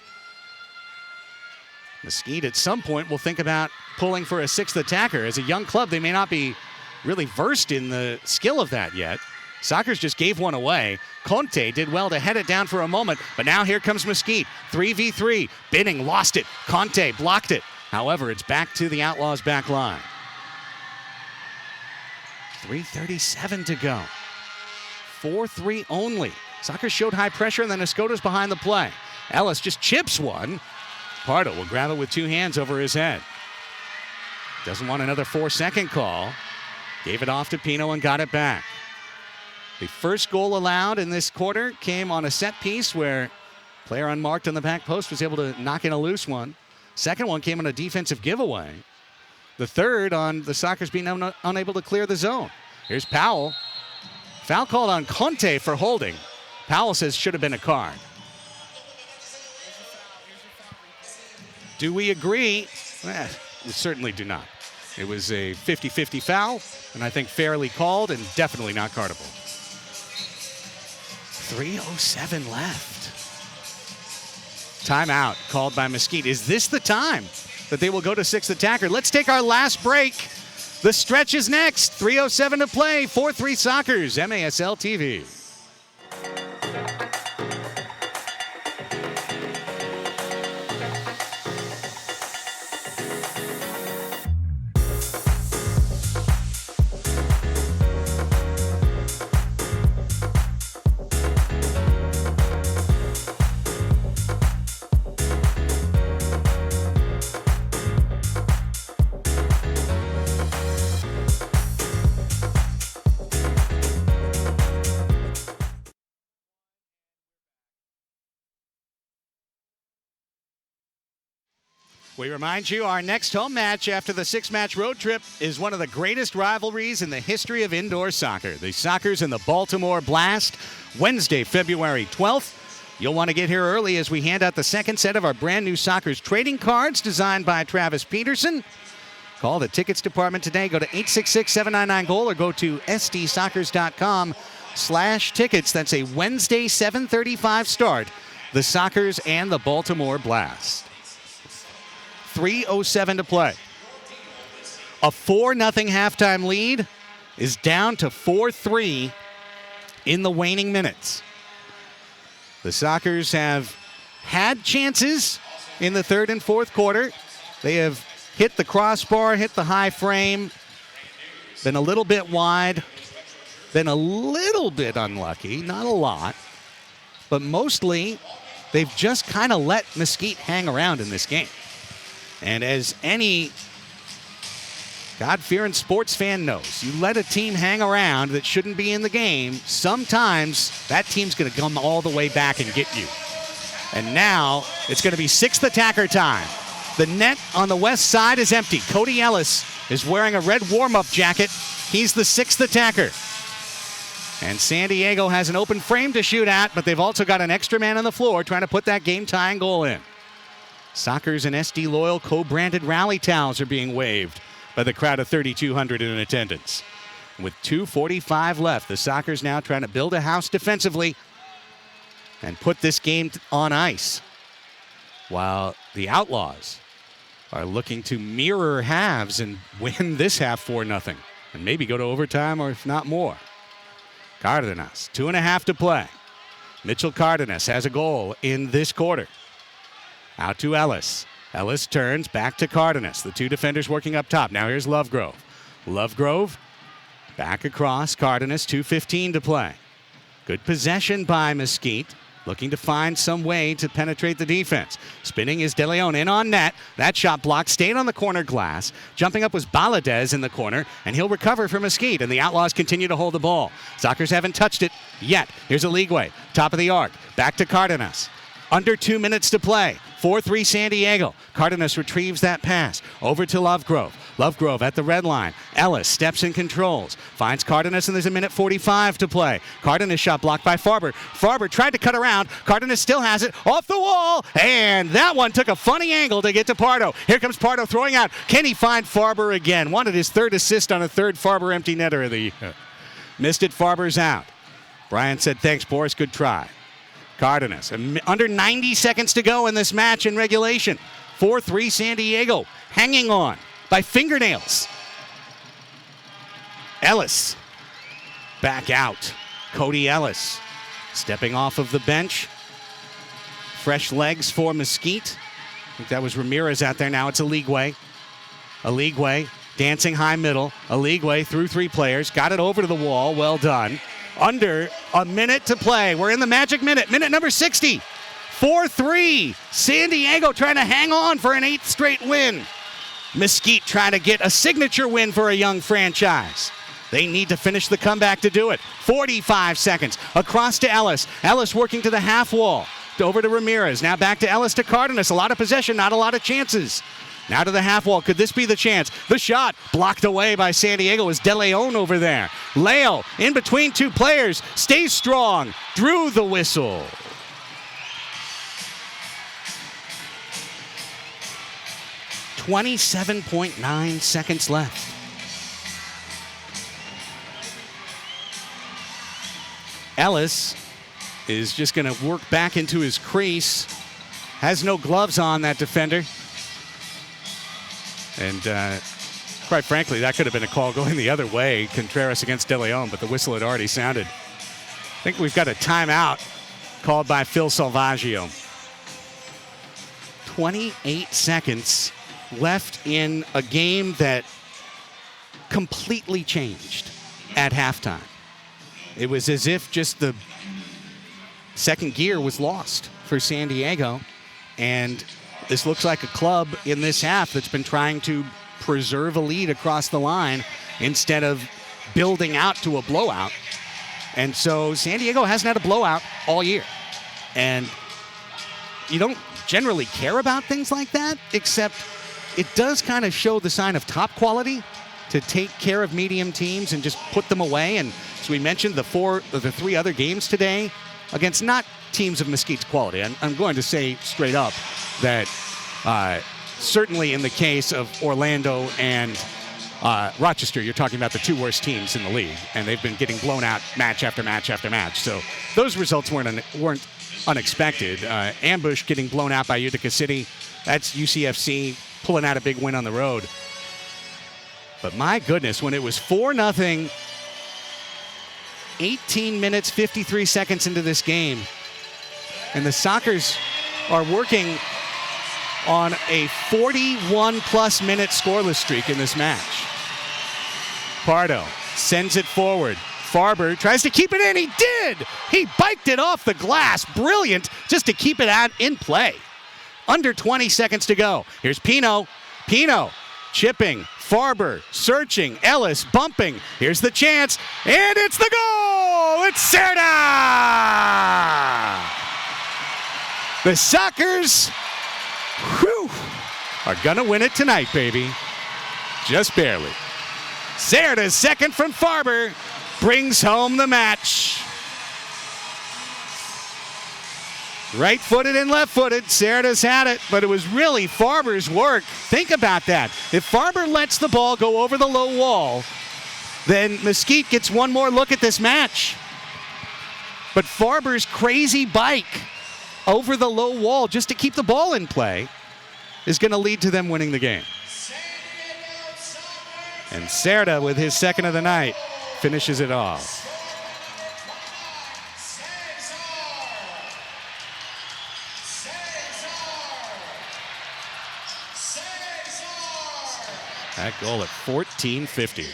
Mesquite at some point will think about pulling for a 6th attacker. As a young club, they may not be really versed in the skill of that yet. Sockers just gave one away. Conte did well to head it down for a moment, but now here comes Mesquite. 3v3. Binning lost it. Conte blocked it. However, it's back to the Outlaws' back line. 3:37 to go. 4-3 only. Sockers showed high pressure, and then Escoto's behind the play. Ellis just chips one. Pardo will grab it with 2 hands over his head. Doesn't want another 4-second call. Gave it off to Pino and got it back. The first goal allowed in this quarter came on a set piece where player unmarked on the back post was able to knock in a loose one. Second one came on a defensive giveaway. The third on the Sockers being unable to clear the zone. Here's Powell. Foul called on Conte for holding. Powell says should have been a card. Do we agree? We certainly do not. It was a 50-50 foul, and I think fairly called and definitely not cardable. 3:07 left. Timeout called by Mesquite. Is this the time that they will go to 6th attacker? Let's take our last break. The stretch is next. 3:07 to play. 4-3 Sockers, MASL TV. We remind you our next home match after the 6-match road trip is one of the greatest rivalries in the history of indoor soccer. The Sockers and the Baltimore Blast, Wednesday, February 12th. You'll want to get here early as we hand out the second set of our brand new Sockers trading cards designed by Travis Peterson. Call the tickets department today. Go to 866-799-GOAL or go to stsockers.com/tickets. That's a Wednesday 7:35 start. The Sockers and the Baltimore Blast. 3:07 to play. A 4-0 halftime lead is down to 4-3 in the waning minutes. The Sockers have had chances in the third and fourth quarter. They have hit the crossbar, hit the high frame, Been a little bit wide, been a little bit unlucky, not a lot, but mostly they've just kind of let Mesquite hang around in this game. And as any God-fearing sports fan knows, you let a team hang around that shouldn't be in the game, sometimes that team's going to come all the way back and get you. And now it's going to be sixth attacker time. The net on the west side is empty. Cody Ellis is wearing a red warm-up jacket. He's the sixth attacker. And San Diego has an open frame to shoot at, but they've also got an extra man on the floor trying to put that game-tying goal in. Sockers and SD Loyal co-branded rally towels are being waved by the crowd of 3,200 in attendance. With 2:45 left, the Sockers now trying to build a house defensively and put this game on ice, while the Outlaws are looking to mirror halves and win this half 4-0 and maybe go to overtime or if not more. Cardenas, 2.5 to play. Mitchell Cardenas has a goal in this quarter. Out to Ellis. Ellis turns back to Cardenas. The two defenders working up top. Now here's Lovegrove. Lovegrove back across. Cardenas, 2:15 to play. Good possession by Mesquite. Looking to find some way to penetrate the defense. Spinning is De Leon in on net. That shot blocked, stayed on the corner glass. Jumping up was Baladez in the corner, and he'll recover for Mesquite, and the Outlaws continue to hold the ball. Sockers haven't touched it yet. Here's Aligwe, top of the arc. Back to Cardenas. Under 2 minutes to play. 4-3 San Diego. Cardenas retrieves that pass. Over to Lovegrove. Lovegrove at the red line. Ellis steps and controls. Finds Cardenas, and there's a minute 45 to play. Cardenas shot blocked by Farber. Farber tried to cut around. Cardenas still has it. Off the wall. And that one took a funny angle to get to Pardo. Here comes Pardo throwing out. Can he find Farber again? Wanted his third assist on a third Farber empty netter of the year. Missed it. Farber's out. Brian said, thanks, Boris. Good try. Cardenas, under 90 seconds to go in this match in regulation. 4-3 San Diego, hanging on by fingernails. Ellis, back out. Cody Ellis, stepping off of the bench. Fresh legs for Mesquite. I think that was Ramirez out there. Now it's Aligwe. Aligwe, dancing high middle. Aligwe through three players. Got it over to the wall. Well done. Under a minute to play. We're in the magic minute. Minute number 60. 4-3. San Diego trying to hang on for an 8th straight win. Mesquite trying to get a signature win for a young franchise. They need to finish the comeback to do it. 45 seconds. Across to Ellis. Ellis working to the half wall. Over to Ramirez. Now back to Ellis to Cardenas. A lot of possession, not a lot of chances. Now to the half wall. Could this be the chance? The shot blocked away by San Diego is De Leon over there. Leo in between two players. Stays strong. Drew the whistle. .9 seconds left. Ellis is just going to work back into his crease. Has no gloves on, that defender. And quite frankly, that could have been a call going the other way. Contreras against De Leon, but the whistle had already sounded. I think we've got a timeout called by Phil Salvaggio. 28 seconds left in a game that completely changed at halftime. It was as if just the second gear was lost for San Diego, and this looks like a club in this half that's been trying to preserve a lead across the line instead of building out to a blowout. And so San Diego hasn't had a blowout all year. And you don't generally care about things like that, except it does kind of show the sign of top quality to take care of medium teams and just put them away. And as we mentioned, the three other games today against not teams of Mesquite's quality. I'm going to say straight up that certainly in the case of Orlando and Rochester, you're talking about the two worst teams in the league, and they've been getting blown out match after match after match. So those results weren't unexpected. Ambush getting blown out by Utica City. That's UCFC pulling out a big win on the road. But my goodness, when it was 4-0, 18 minutes, 53 seconds into this game, and the Sockers are working on a 41-plus minute scoreless streak in this match. Pardo sends it forward. Farber tries to keep it in. He did. He biked it off the glass. Brilliant, just to keep it out in play. Under 20 seconds to go. Here's Pino. Pino chipping. Farber searching. Ellis bumping. Here's the chance. And it's the goal. It's Cerda. The Sockers are going to win it tonight, baby. Just barely. Cerda's second from Farber brings home the match. Right-footed and left-footed, Cerda's had it, but it was really Farber's work. Think about that. If Farber lets the ball go over the low wall, then Mesquite gets one more look at this match. But Farber's crazy bike over the low wall just to keep the ball in play is going to lead to them winning the game. And Cerda, with his second of the night, finishes it off. That goal at 14:50.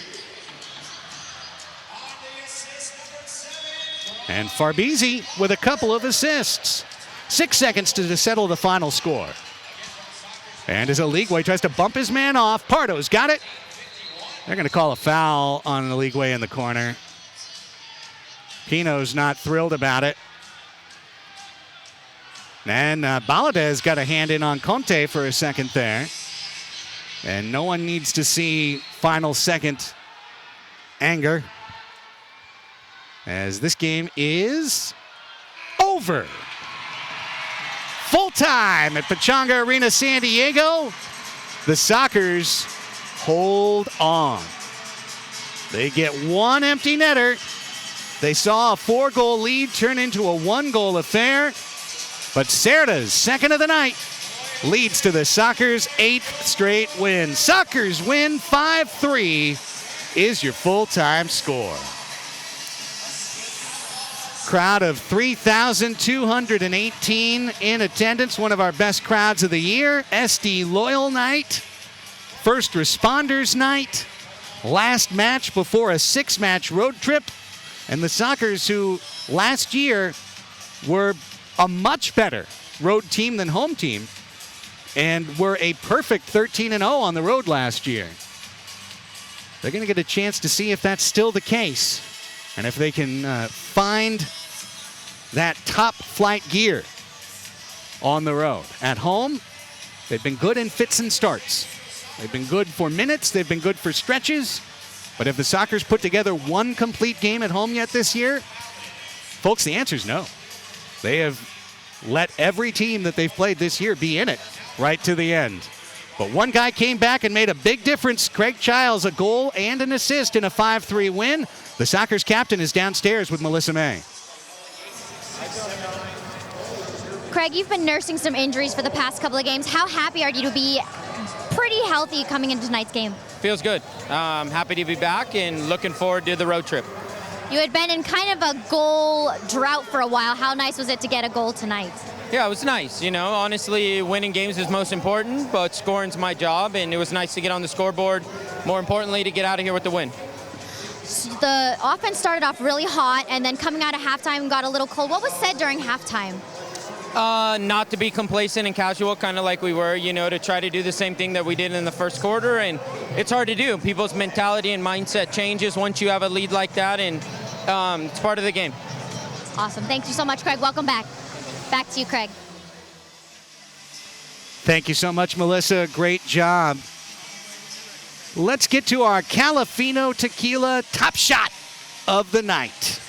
And Farbisi with a couple of assists. 6 seconds to settle the final score. And as Oligwe tries to bump his man off, Pardo's got it. They're going to call a foul on Oligwe in the corner. Pino's not thrilled about it. And Baladez got a hand in on Conte for a second there. And no one needs to see final second anger, as this game is over. Full time at Pechanga Arena, San Diego. The Sockers hold on. They get one empty netter. They saw a 4-goal lead turn into a 1-goal affair. But Cerda's second of the night leads to the Sockers' 8th straight win. Sockers win 5-3 is your full-time score. Crowd of 3,218 in attendance, one of our best crowds of the year. SD Loyal Night, First Responders Night, last match before a 6-match road trip. And the Sockers, who last year were a much better road team than home team, and were a perfect 13-0 on the road last year. They're going to get a chance to see if that's still the case, and if they can find that top flight gear on the road. At home, they've been good in fits and starts. They've been good for minutes. They've been good for stretches. But have the Sockers put together one complete game at home yet this year? Folks, the answer is no. They have let every team that they've played this year be in it right to the end. But one guy came back and made a big difference. Craig Childs, a goal and an assist in a 5-3 win. The Sockers captain is downstairs with Melissa May. Craig, you've been nursing some injuries for the past couple of games. How happy are you to be pretty healthy coming into tonight's game? Feels good. Happy to be back and looking forward to the road trip. You had been in kind of a goal drought for a while. How nice was it to get a goal tonight? Yeah, it was nice. You know, honestly, winning games is most important, but scoring's my job, and it was nice to get on the scoreboard. More importantly, to get out of here with the win. The offense started off really hot, and then coming out of halftime got a little cold. What was said during halftime? Not to be complacent and casual, kind of like we were, you know, to try to do the same thing that we did in the first quarter, and it's hard to do. People's mentality and mindset changes once you have a lead like that, and it's part of the game. Awesome. Thank you so much, Craig. Welcome back. Back to you, Craig. Thank you so much, Melissa. Great job. Let's get to our Califino Tequila top shot of the night.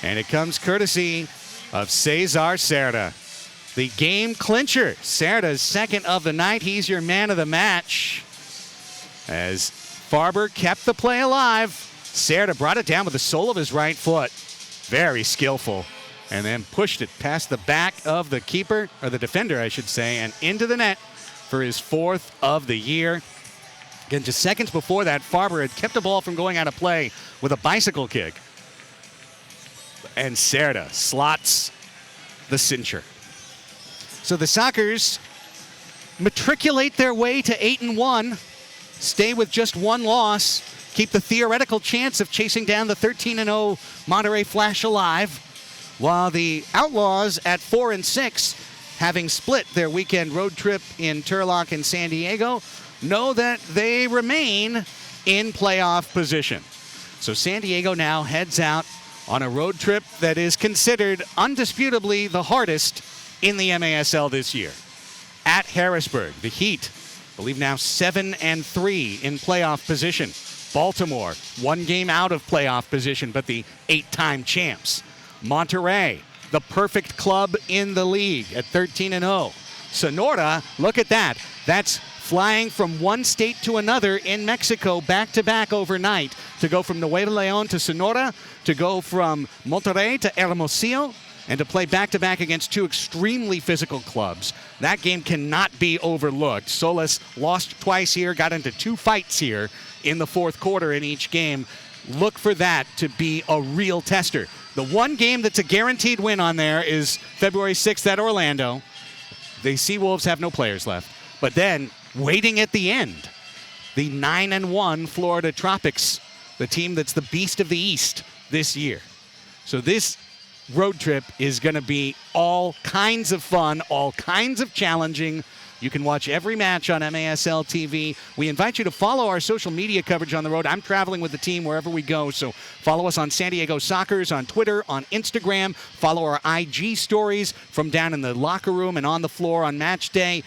And it comes courtesy of Cesar Cerda, the game clincher. Cerda's second of the night. He's your man of the match. As Farber kept the play alive, Cerda brought it down with the sole of his right foot. Very skillful. And then pushed it past the back of the keeper, or the defender, I should say, and into the net for his 4th of the year. Again, just seconds before that, Farber had kept the ball from going out of play with a bicycle kick. And Cerda slots the cincher. So the Sockers matriculate their way to 8-1. stay with just one loss, keep the theoretical chance of chasing down the 13-0 Monterey Flash alive, while the Outlaws at 4-6, having split their weekend road trip in Turlock and San Diego, know that they remain in playoff position. So San Diego now heads out on a road trip that is considered undisputably the hardest in the MASL this year. At Harrisburg, the Heat, I believe now 7-3 in playoff position. Baltimore, 1 game out of playoff position, but the 8-time champs. Monterey, the perfect club in the league at 13-0. Sonora, look at that. That's flying from one state to another in Mexico back-to-back overnight to go from Nuevo León to Sonora, to go from Monterrey to Hermosillo, and to play back-to-back against 2 extremely physical clubs. That game cannot be overlooked. Solis lost twice here, got into 2 fights here in the fourth quarter in each game. Look for that to be a real tester. The one game that's a guaranteed win on there is February 6th at Orlando. The Seawolves have no players left. But then, waiting at the end, the 9-1 Florida Tropics, the team that's the beast of the East this year. So this road trip is going to be all kinds of fun, all kinds of challenging. You can watch every match on MASL TV. We invite you to follow our social media coverage on the road. I'm traveling with the team wherever we go, so follow us on San Diego Soccers, on Twitter, on Instagram. Follow our IG stories from down in the locker room and on the floor on match day.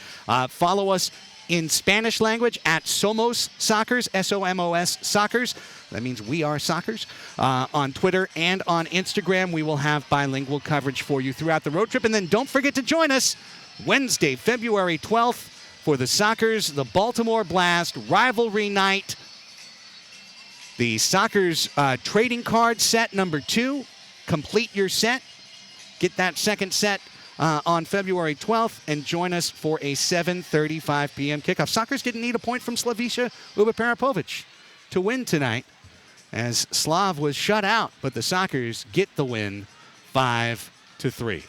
Follow us in Spanish language at Somos Soccers, S-O-M-O-S Soccers. That means we are Soccers. On Twitter and on Instagram, we will have bilingual coverage for you throughout the road trip. And then don't forget to join us Wednesday, February 12th for the Soccers, the Baltimore Blast Rivalry Night. The Soccers trading card set number 2. Complete your set. Get that second set on February 12th and join us for a 7:35 p.m. kickoff. Soccers didn't need a point from Slaviša Uba-Parapovic to win tonight, as Slav was shut out, but the Soccers get the win 5-3.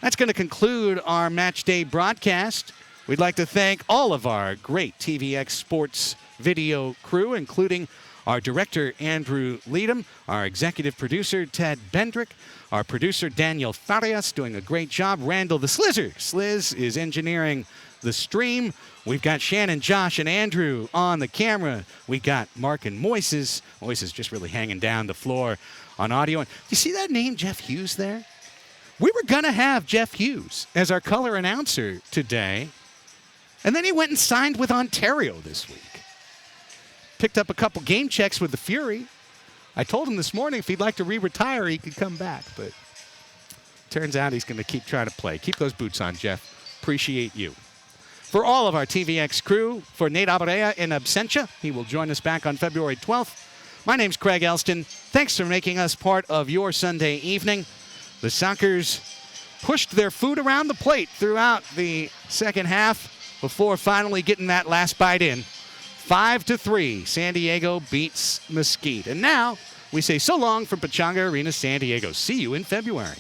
That's going to conclude our match day broadcast. We'd like to thank all of our great TVX Sports video crew, including our director, Andrew Leadham, our executive producer, Ted Bendrick, our producer, Daniel Farias, doing a great job. Randall the Slizzer. Sliz is engineering the stream. We've got Shannon, Josh, and Andrew on the camera. We got Mark and Moises. Moises just really hanging down the floor on audio. And you see that name, Jeff Hughes, there? We were going to have Jeff Hughes as our color announcer today, and then he went and signed with Ontario this week. Picked up a couple game checks with the Fury. I told him this morning if he'd like to re-retire, he could come back, but turns out he's going to keep trying to play. Keep those boots on, Jeff. Appreciate you. For all of our TVX crew, for Nate Abarea in absentia, he will join us back on February 12th. My name's Craig Elston. Thanks for making us part of your Sunday evening. The Soccers pushed their food around the plate throughout the second half before finally getting that last bite in. 5-3, San Diego beats Mesquite. And now we say so long from Pechanga Arena, San Diego. See you in February.